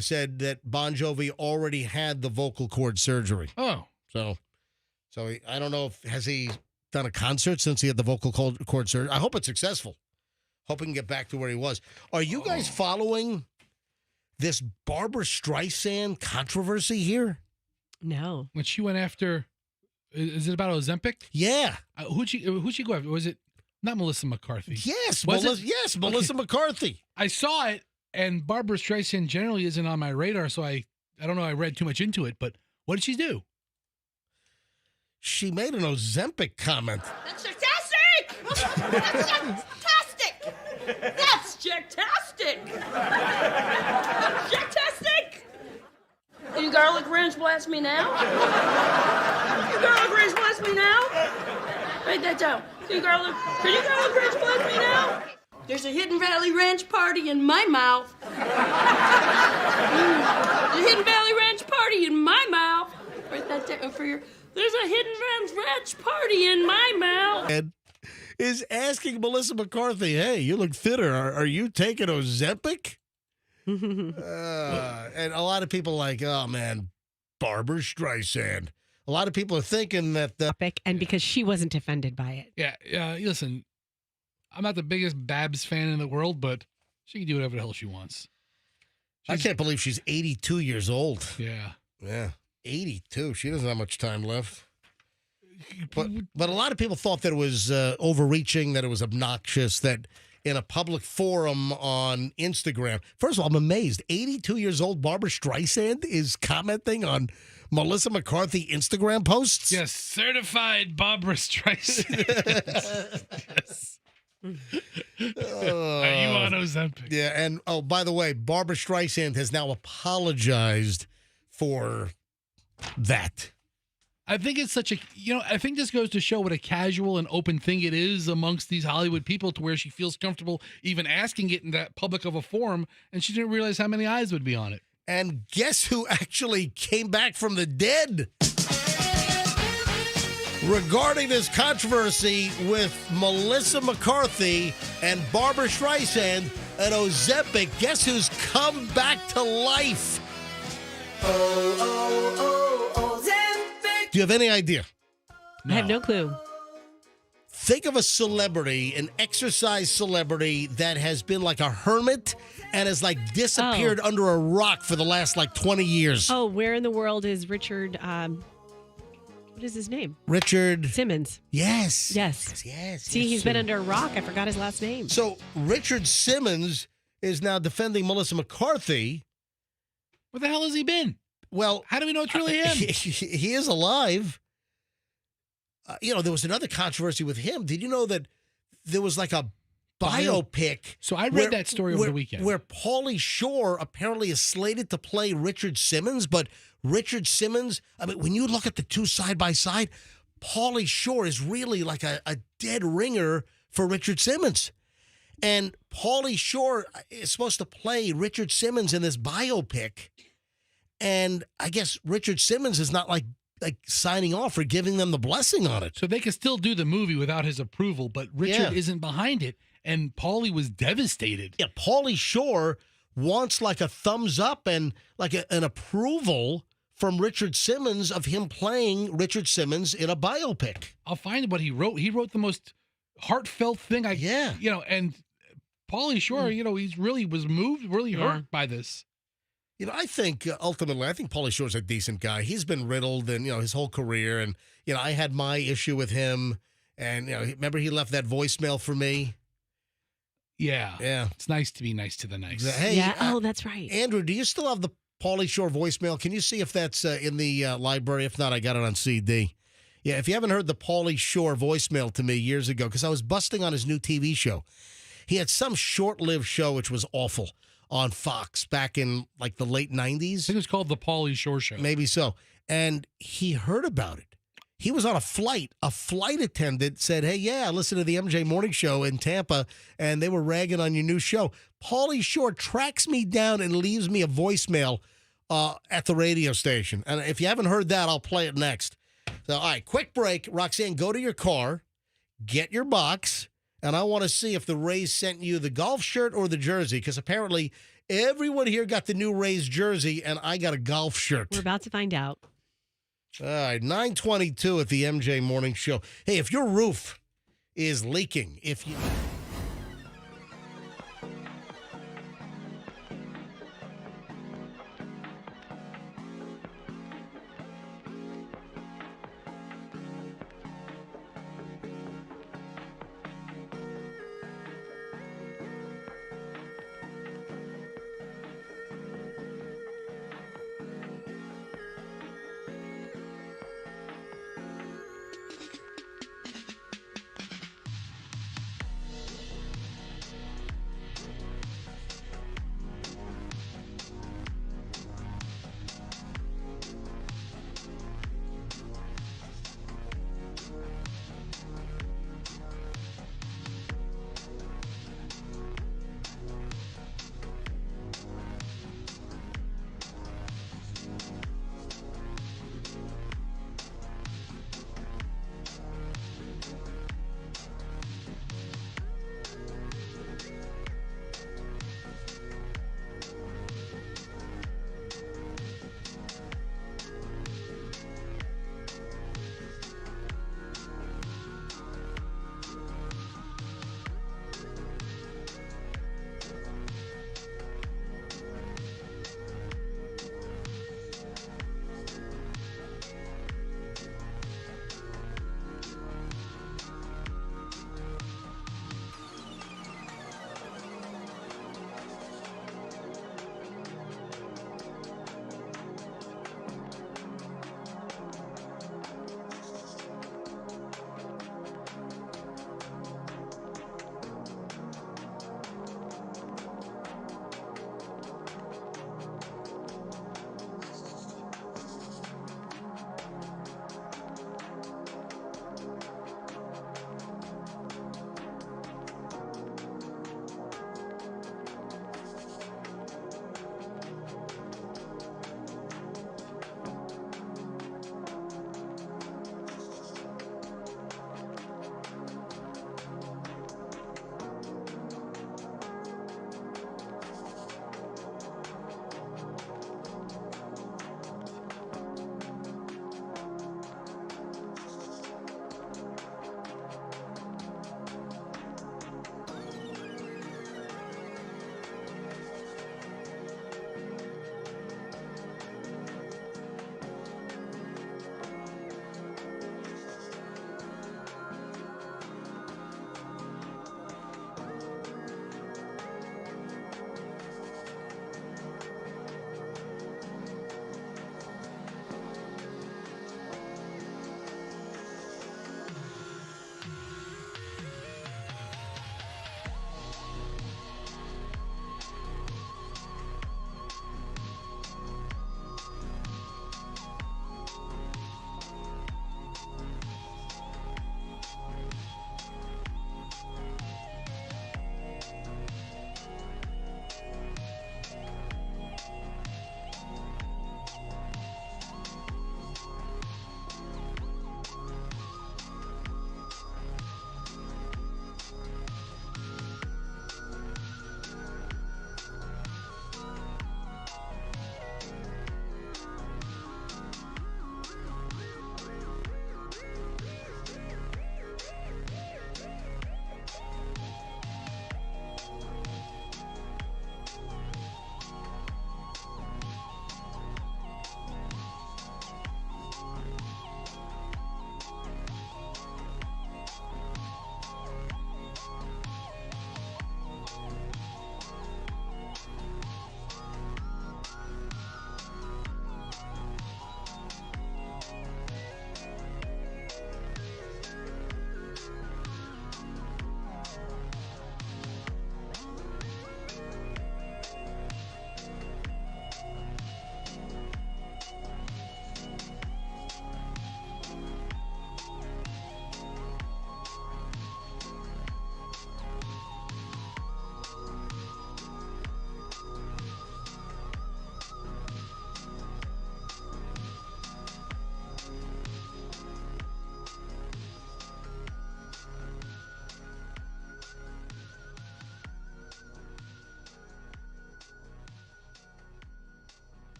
said that Bon Jovi already had the vocal cord surgery. Oh. So I don't know has he done a concert since he had the vocal cord surgery. I hope it's successful. Hope he can get back to where he was. Are you guys following this Barbra Streisand controversy here? No. When she went after... Is it about Ozempic? Yeah. Who'd she go after? Was it not Melissa McCarthy? Yes. Melissa McCarthy. I saw it, and Barbra Streisand generally isn't on my radar, so I don't know. I read too much into it, but what did she do? She made an Ozempic comment. That's fantastic! That's fantastic! That's fantastic! Fantastic! Can you garlic ranch blast me now? Can you garlic ranch blast me now? Write that down. Can you garlic ranch blast me now? There's a Hidden Valley Ranch party in my mouth. There's a Hidden Valley Ranch party in my mouth. Write that down for your... There's a Hidden Ranch party in my mouth. And is asking Melissa McCarthy, hey, you look thinner. Are you taking Ozempic? And a lot of people like, oh, man, Barbra Streisand. A lot of people are thinking that... And because she wasn't offended by it. Yeah, listen, I'm not the biggest Babs fan in the world, but she can do whatever the hell she wants. I can't believe she's 82 years old. Yeah. Yeah, 82. She doesn't have much time left. But a lot of people thought that it was overreaching, that it was obnoxious, that in a public forum on Instagram. First of all, I'm amazed. 82 years old Barbra Streisand is commenting on Melissa McCarthy Instagram posts? Yes, certified Barbra Streisand. Yes. Are you on Ozempic? Yeah, and by the way, Barbra Streisand has now apologized for that. I think it's such a, I think this goes to show what a casual and open thing it is amongst these Hollywood people to where she feels comfortable even asking it in that public of a forum, and she didn't realize how many eyes would be on it. And guess who actually came back from the dead? Regarding this controversy with Melissa McCarthy and Barbara Streisand and Ozempic, guess who's come back to life? Do you have any idea? I have no clue. Think of a celebrity, an exercise celebrity that has been like a hermit and has like disappeared under a rock for the last like 20 years. Oh, where in the world is Richard? What is his name? Richard Simmons. Yes. Yes. Yes. See, he's been under a rock. I forgot his last name. So Richard Simmons is now defending Melissa McCarthy. Where the hell has he been? Well, how do we know it's really him? He is alive. There was another controversy with him. Did you know that there was like a biopic? So I read that story over the weekend. Where Paulie Shore apparently is slated to play Richard Simmons, but Richard Simmons, I mean, when you look at the two side by side, Paulie Shore is really like a dead ringer for Richard Simmons. And Paulie Shore is supposed to play Richard Simmons in this biopic. And I guess Richard Simmons is not like signing off or giving them the blessing on it. So they could still do the movie without his approval, but Richard isn't behind it. And Paulie was devastated. Yeah, Paulie Shore wants like a thumbs up and like an approval from Richard Simmons of him playing Richard Simmons in a biopic. I'll find what he wrote. He wrote the most heartfelt thing and Paulie Shore, he's really was moved, really hurt by this. I think ultimately, Paulie Shore's a decent guy. He's been riddled and, his whole career. And, I had my issue with him. And, remember he left that voicemail for me? Yeah. Yeah. It's nice to be nice to the nice. Hey, that's right. Andrew, do you still have the Paulie Shore voicemail? Can you see if that's in the library? If not, I got it on CD. Yeah, if you haven't heard the Paulie Shore voicemail to me years ago, because I was busting on his new TV show. He had some short-lived show which was awful on Fox back in like the late 90s. I think it was called The Paulie Shore Show. Maybe so. And he heard about it. He was on a flight. A flight attendant said, hey, yeah, I listened to the MJ Morning Show in Tampa, and they were ragging on your new show. Paulie Shore tracks me down and leaves me a voicemail at the radio station. And if you haven't heard that, I'll play it next. So, all right, quick break. Roxanne, go to your car, get your box, and I want to see if the Rays sent you the golf shirt or the jersey, because apparently everyone here got the new Rays jersey, and I got a golf shirt. We're about to find out. All right, 9:22 at the MJ Morning Show. Hey, if your roof is leaking, if you...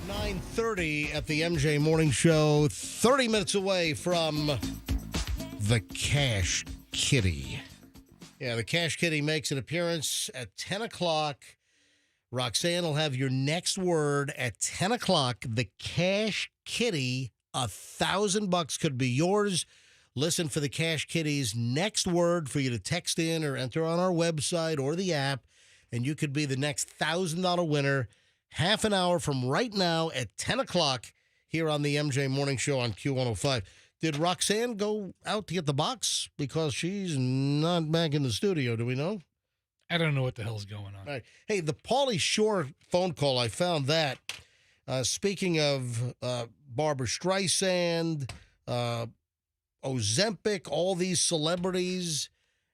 9:30 at the MJ Morning Show, 30 minutes away from the Cash Kitty. Yeah, the Cash Kitty makes an appearance at 10 o'clock. Roxanne will have your next word at 10 o'clock. The Cash Kitty, $1,000 could be yours. Listen for the Cash Kitty's next word for you to text in or enter on our website or the app, and you could be the next $1,000 winner. Half an hour from right now at 10 o'clock here on the MJ Morning Show on Q105. Did Roxanne go out to get the box? Because she's not back in the studio, do we know? I don't know what the hell's going on. All right. Hey, the Paulie Shore phone call, I found that. Speaking of Barbara Streisand, Ozempic, all these celebrities,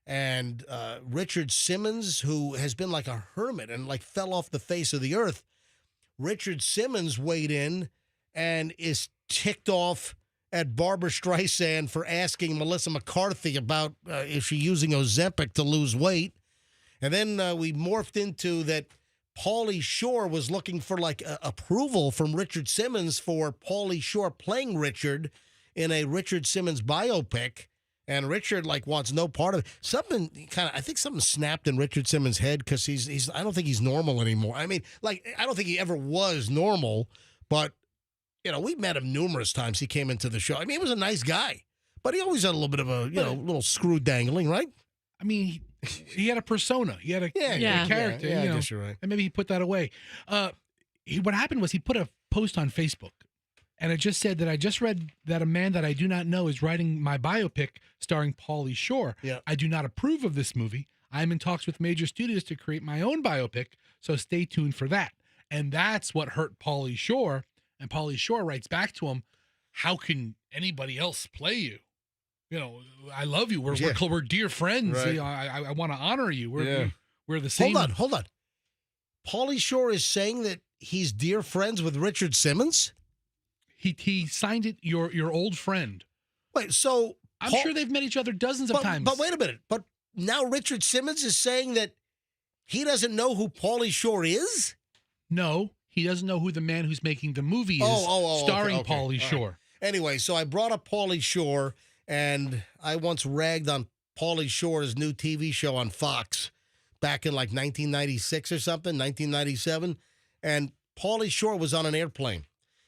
and Richard Simmons, who has been like a hermit and like fell off the face of the earth. Richard Simmons weighed in and is ticked off at Barbara Streisand for asking Melissa McCarthy about is she using Ozempic to lose weight. And then we morphed into that Paulie Shore was looking for like approval from Richard Simmons for Paulie Shore playing Richard in a Richard Simmons biopic. And Richard like wants no part of it. I think something snapped in Richard Simmons' head because he's I don't think he's normal anymore. I mean, like I don't think he ever was normal, but you know, we met him numerous times. He came into the show. I mean, he was a nice guy, but he always had a little bit of a little screw dangling, right? I mean, he had a persona. He had a character. Yeah, you know, I guess you're right. And maybe he put that away. What happened was he put a post on Facebook. And it just said that I just read that a man that I do not know is writing my biopic starring Paulie Shore. Yeah. I do not approve of this movie. I'm in talks with major studios to create my own biopic, so stay tuned for that. And that's what hurt Paulie Shore. And Paulie Shore writes back to him, how can anybody else play you? You know, I love you. We're dear friends. Right. You know, I want to honor you. We're the same. Hold on. Paulie Shore is saying that he's dear friends with Richard Simmons? He signed it, your old friend. Wait, so I'm sure they've met each other dozens of times. But wait a minute. But now Richard Simmons is saying that he doesn't know who Paulie Shore is? No, he doesn't know who the man who's making the movie is, starring okay. Paulie Shore. Right. Anyway, so I brought up Paulie Shore, And I once ragged on Paulie Shore's new TV show on Fox back in like 1996 or something, 1997. And Paulie Shore was on an airplane.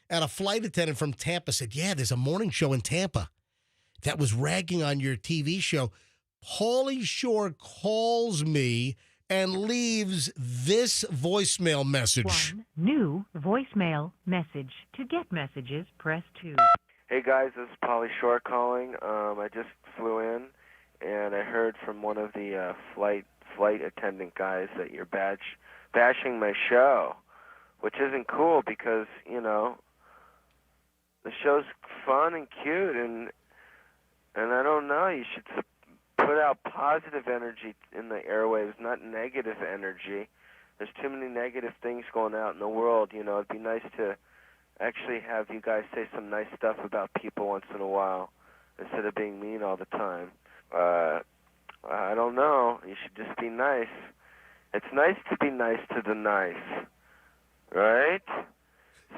And a flight attendant from Tampa said, yeah, there's a morning show in Tampa that was ragging on your TV show. Paulie Shore calls me and leaves this voicemail message. New voicemail message. To get messages, press 2. Hey guys, this is Paulie Shore calling. I just flew in, and I heard from one of the flight attendant guys that you're bashing my show, which isn't cool because, you know, the show's fun and cute, and I don't know, you should put out positive energy in the airwaves, not negative energy. There's too many negative things going out in the world, you know. It'd be nice to actually have you guys say some nice stuff about people once in a while instead of being mean all the time. I don't know. You should just be nice. It's nice to be nice to the nice, right?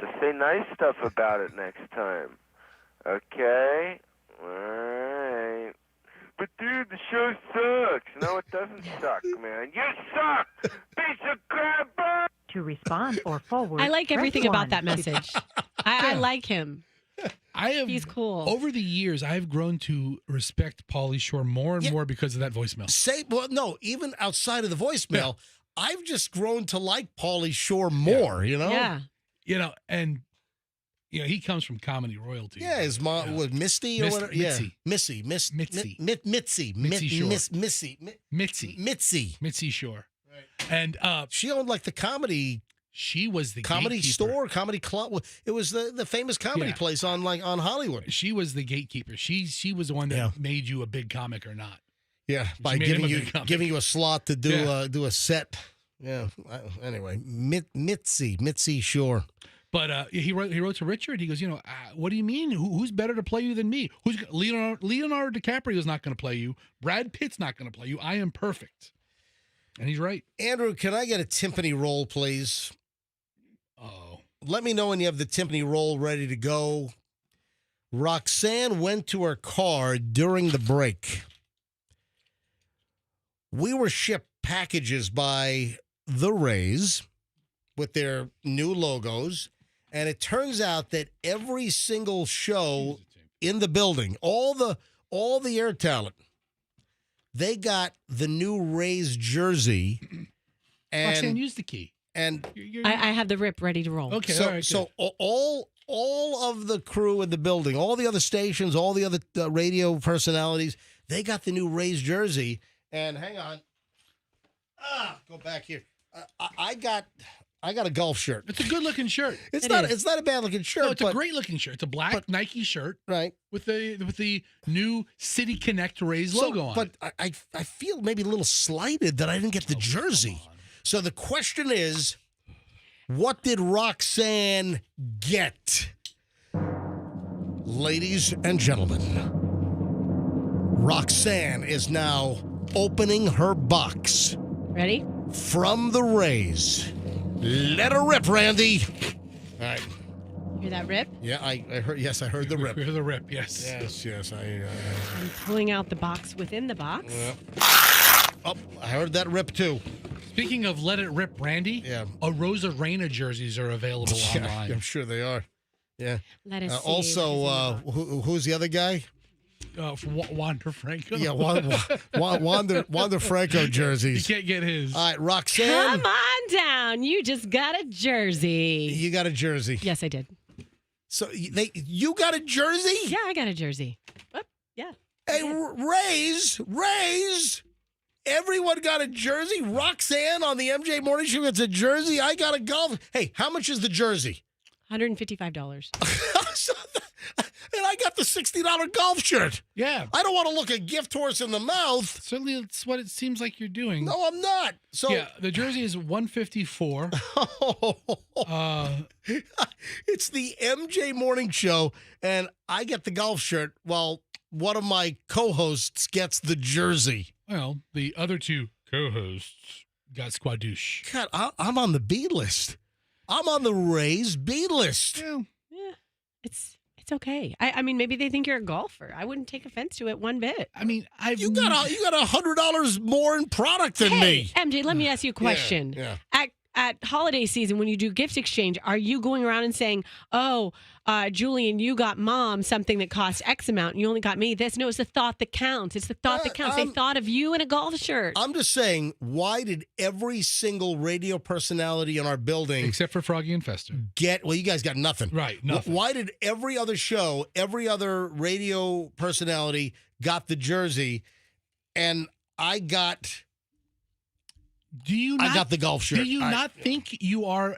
So say nice stuff about it next time. Okay? All right. But dude, the show sucks. No, it doesn't suck, man. You suck! Piece of crap! To respond or forward, I like everything press about 1. that message. I like him. He's cool. Over the years, I've grown to respect Paulie Shore more and more because of that voicemail. Even outside of the voicemail, I've just grown to like Paulie Shore more, you know? Yeah. You know, and you know, he comes from comedy royalty. Yeah, his mom was Misty or whatever. Mitzi. Mitzi. Mitzi Shore. Right. And she owned like the comedy. She was the comedy gatekeeper. store, comedy club. It was the famous comedy place on Hollywood. She was the gatekeeper. She was the one that made you a big comic or not. Yeah, by giving you a slot to do a set. Yeah. Anyway, Mitzi Shore. But he wrote to Richard. He goes, you know, what do you mean? Who's better to play you than me? Leonardo DiCaprio's not going to play you. Brad Pitt's not going to play you. I am perfect. And he's right. Andrew, can I get a timpani roll, please? Oh. Let me know when you have the timpani roll ready to go. Roxanne went to her car during the break. We were shipped packages by The Rays with their new logos. And it turns out that every single show in the building, all the air talent, they got the new Rays jersey. And Roxanne, use the key. And I have the rip ready to roll. Okay, so, all right. So all of the crew in the building, all the other stations, all the other radio personalities, they got the new Rays jersey. And hang on, go back here. I got a golf shirt. It's a good looking shirt. It's not a bad looking shirt. No, it's a great looking shirt. It's a black Nike shirt, right, with the new City Connect Rays logo on. But I feel maybe a little slighted that I didn't get the jersey. So the question is, what did Roxanne get? Ladies and gentlemen, Roxanne is now opening her box. Ready? From the Rays. Let her rip, Randy. All right. Hear that rip? Yeah, I heard. Yes, I heard the rip. Hear the rip. Yes. Yes. I'm pulling out the box within the box. Oh, I heard that rip too. Speaking of let it rip, Randy. Yeah. A Rosa Reina jerseys are available online. I'm sure they are. Yeah. Let us see. Also, who's the other guy? Wander Franco. Yeah, Wander Franco jerseys. You can't get his. All right, Roxanne. Come on down. You just got a jersey. You got a jersey. Yes, I did. So you got a jersey? Yeah, I got a jersey. Oh, yeah. Hey, Rays. Everyone got a jersey. Roxanne on the MJ Morning Show gets a jersey. I got a golf. Hey, how much is the jersey? $155. And I got the $60 golf shirt. Yeah. I don't want to look a gift horse in the mouth. Certainly, that's what it seems like you're doing. No, I'm not. So yeah, the jersey is $154. It's the MJ Morning Show, and I get the golf shirt while one of my co-hosts gets the jersey. Well, the other two co-hosts got squadouche. God, I'm on the B list. I'm on the Rays B list. Yeah, it's It's okay. I mean, maybe they think you're a golfer. I wouldn't take offense to it one bit. I mean, You got $100 more in product than me. MJ, let me ask you a question. Yeah. At holiday season, when you do gift exchange, are you going around and saying, "Oh, Julian, you got Mom something that cost X amount, and you only got me this"? No, it's the thought that counts. It's the thought that counts. They thought of you in a golf shirt. I'm just saying, why did every single radio personality in our building, except for Froggy and Fester, well, you guys got nothing. Right, nothing. Why did every other show, every other radio personality got the jersey, and I got... I got the golf shirt. Do you not think you are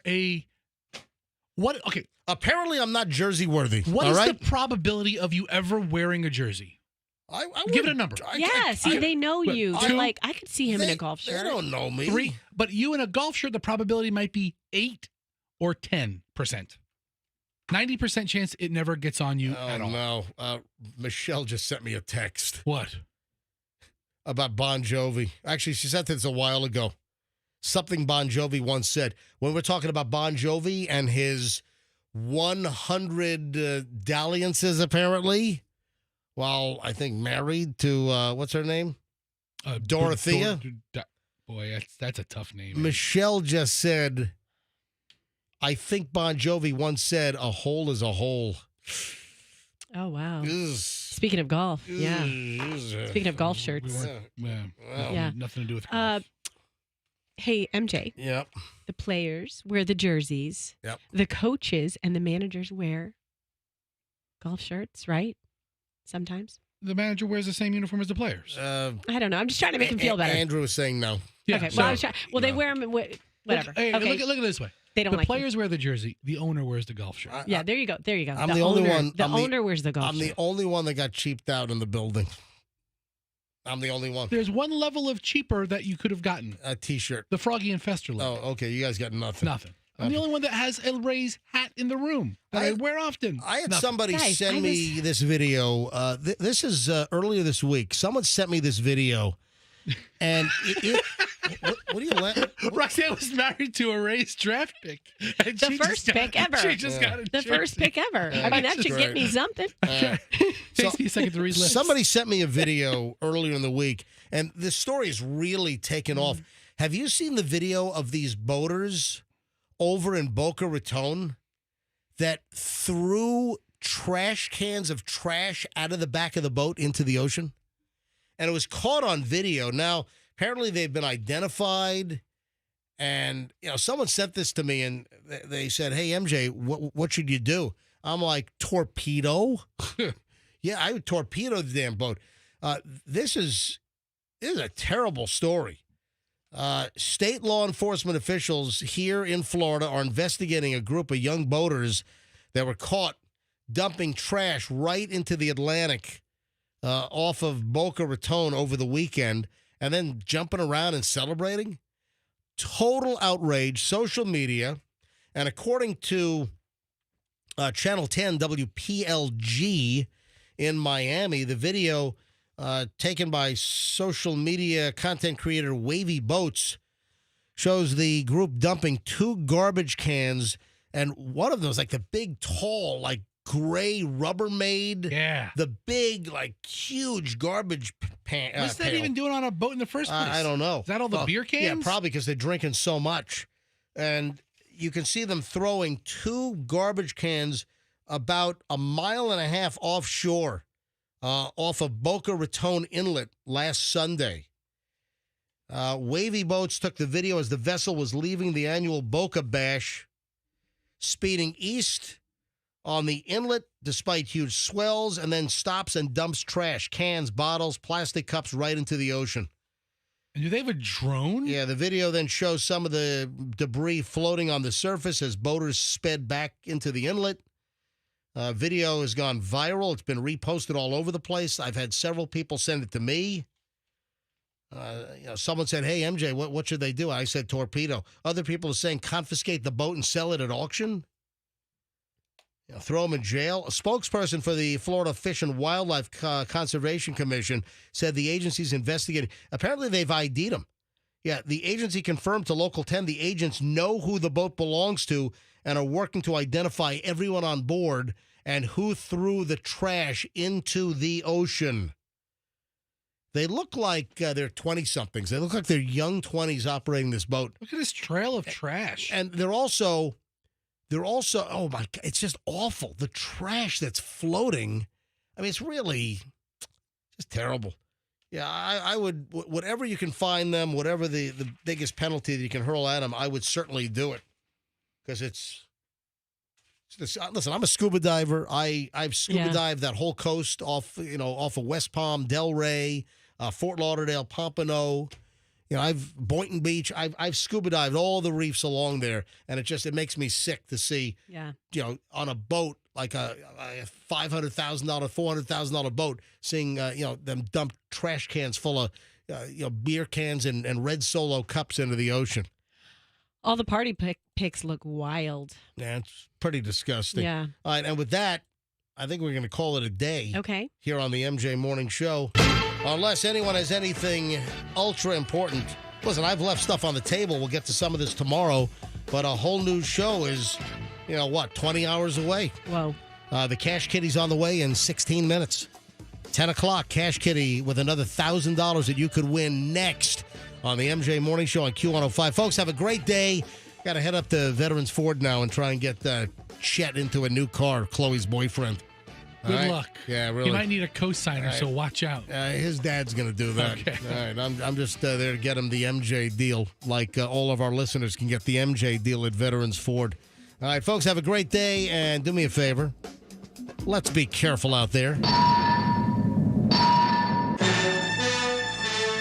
what? Okay. Apparently, I'm not jersey worthy. What is the probability of you ever wearing a jersey? I Give it a number. They know you. They're Two, like, I could see him in a golf shirt. They don't know me. 3, but you in a golf shirt, the probability might be 8 or 10%. 90% chance it never gets on you at all. No. Michelle just sent me a text. What? About Bon Jovi. Actually, she sent this a while ago. Something Bon Jovi once said. When we're talking about Bon Jovi and his 100 dalliances, apparently, while I think married to, what's her name? Dorothea. Boy, that's a tough name. Michelle just said, I think Bon Jovi once said, a hole is a hole. Oh, wow. Speaking of golf, yeah. Speaking of golf shirts. Yeah. Nothing to do with golf. Hey, MJ. Yep. The players wear the jerseys. Yep. The coaches and the managers wear golf shirts, right? Sometimes. The manager wears the same uniform as the players. I don't know. I'm just trying to make him feel better. Andrew was saying no. Yeah, okay. Well, I was they wear them. Whatever. Hey, okay. look at it this way. They don't the like players wear the jersey. The owner wears the golf shirt. Yeah, there you go. There you go. I'm the only one. The owner wears the golf I'm shirt. the only one that got cheaped out in the building. I'm the only one. There's one level of cheaper that you could have gotten. A T-shirt. The Froggy and Fester level. Oh, okay. You guys got nothing. Nothing. I'm the only one that has a Ray's hat in the room that I wear often. I had somebody send me this video. This is earlier this week. Someone sent me this video. And what are you laughing? Roxanne was married to a Ray's draft pick. And The first pick ever. She just got a The first pick ever. I mean, that should get me something. Takes me a second to read lips. Somebody sent me a video earlier in the week, and this story is really taken off. Have you seen the video of these boaters over in Boca Raton that threw trash cans of trash out of the back of the boat into the ocean? And it was caught on video. Now, apparently they've been identified. And, someone sent this to me, and they said, hey, MJ, what should you do? I'm like, torpedo? Yeah, I would torpedo the damn boat. This is a terrible story. State law enforcement officials here in Florida are investigating a group of young boaters that were caught dumping trash right into the Atlantic off of Boca Raton over the weekend and then jumping around and celebrating. Total outrage, social media. And according to Channel 10 WPLG in Miami, the video taken by social media content creator Wavy Boats shows the group dumping 2 garbage cans, and one of those, like the big, tall, like gray Rubbermaid. Yeah. The big, like huge garbage pan. What's that even doing on a boat in the first place? I don't know. Is that all the beer cans? Yeah, probably because they're drinking so much. And you can see them throwing 2 garbage cans about 1.5 miles offshore off of Boca Raton Inlet last Sunday. Wavy Boats took the video as the vessel was leaving the annual Boca Bash, speeding east on the inlet despite huge swells, and then stops and dumps trash, cans, bottles, plastic cups right into the ocean. And do they have a drone? Yeah, the video then shows some of the debris floating on the surface as boaters sped back into the inlet. Video has gone viral. It's been reposted all over the place. I've had several people send it to me. Someone said, hey, MJ, what should they do? I said torpedo. Other people are saying confiscate the boat and sell it at auction. Throw them in jail. A spokesperson for the Florida Fish and Wildlife Conservation Commission said the agency's investigating. Apparently, they've ID'd them. Yeah, the agency confirmed to Local 10 the agents know who the boat belongs to and are working to identify everyone on board and who threw the trash into the ocean. They look like they're 20-somethings. They look like they're young 20s operating this boat. Look at this trail of trash. And they're also, oh my God, it's just awful. The trash that's floating. I mean, it's really just terrible. Yeah, I would, whatever you can find them, whatever the biggest penalty that you can hurl at them, I would certainly do it. Because listen, I'm a scuba diver. I've scuba dived that whole coast off of West Palm, Delray, Fort Lauderdale, Pompano. I've Boynton Beach. I've scuba dived all the reefs along there, and it makes me sick to see. Yeah. On a boat like a $500,000, $400,000 boat, seeing them dump trash cans full of beer cans and red Solo cups into the ocean. All the party pics look wild. Yeah, it's pretty disgusting. Yeah. All right, and with that, I think we're going to call it a day. Okay. Here on the MJ Morning Show. Unless anyone has anything ultra important. Listen, I've left stuff on the table. We'll get to some of this tomorrow. But a whole new show is, 20 hours away. Whoa. The Cash Kitty's on the way in 16 minutes. 10 o'clock, Cash Kitty with another $1,000 that you could win next on the MJ Morning Show on Q105. Folks, have a great day. Got to head up to Veterans Ford now and try and get Chet into a new car, Chloe's boyfriend. Good luck. Yeah, really. He might need a co-signer, so watch out. His dad's going to do that. Okay. All right, I'm just there to get him the MJ deal, like all of our listeners can get the MJ deal at Veterans Ford. All right, folks, have a great day, and do me a favor. Let's be careful out there.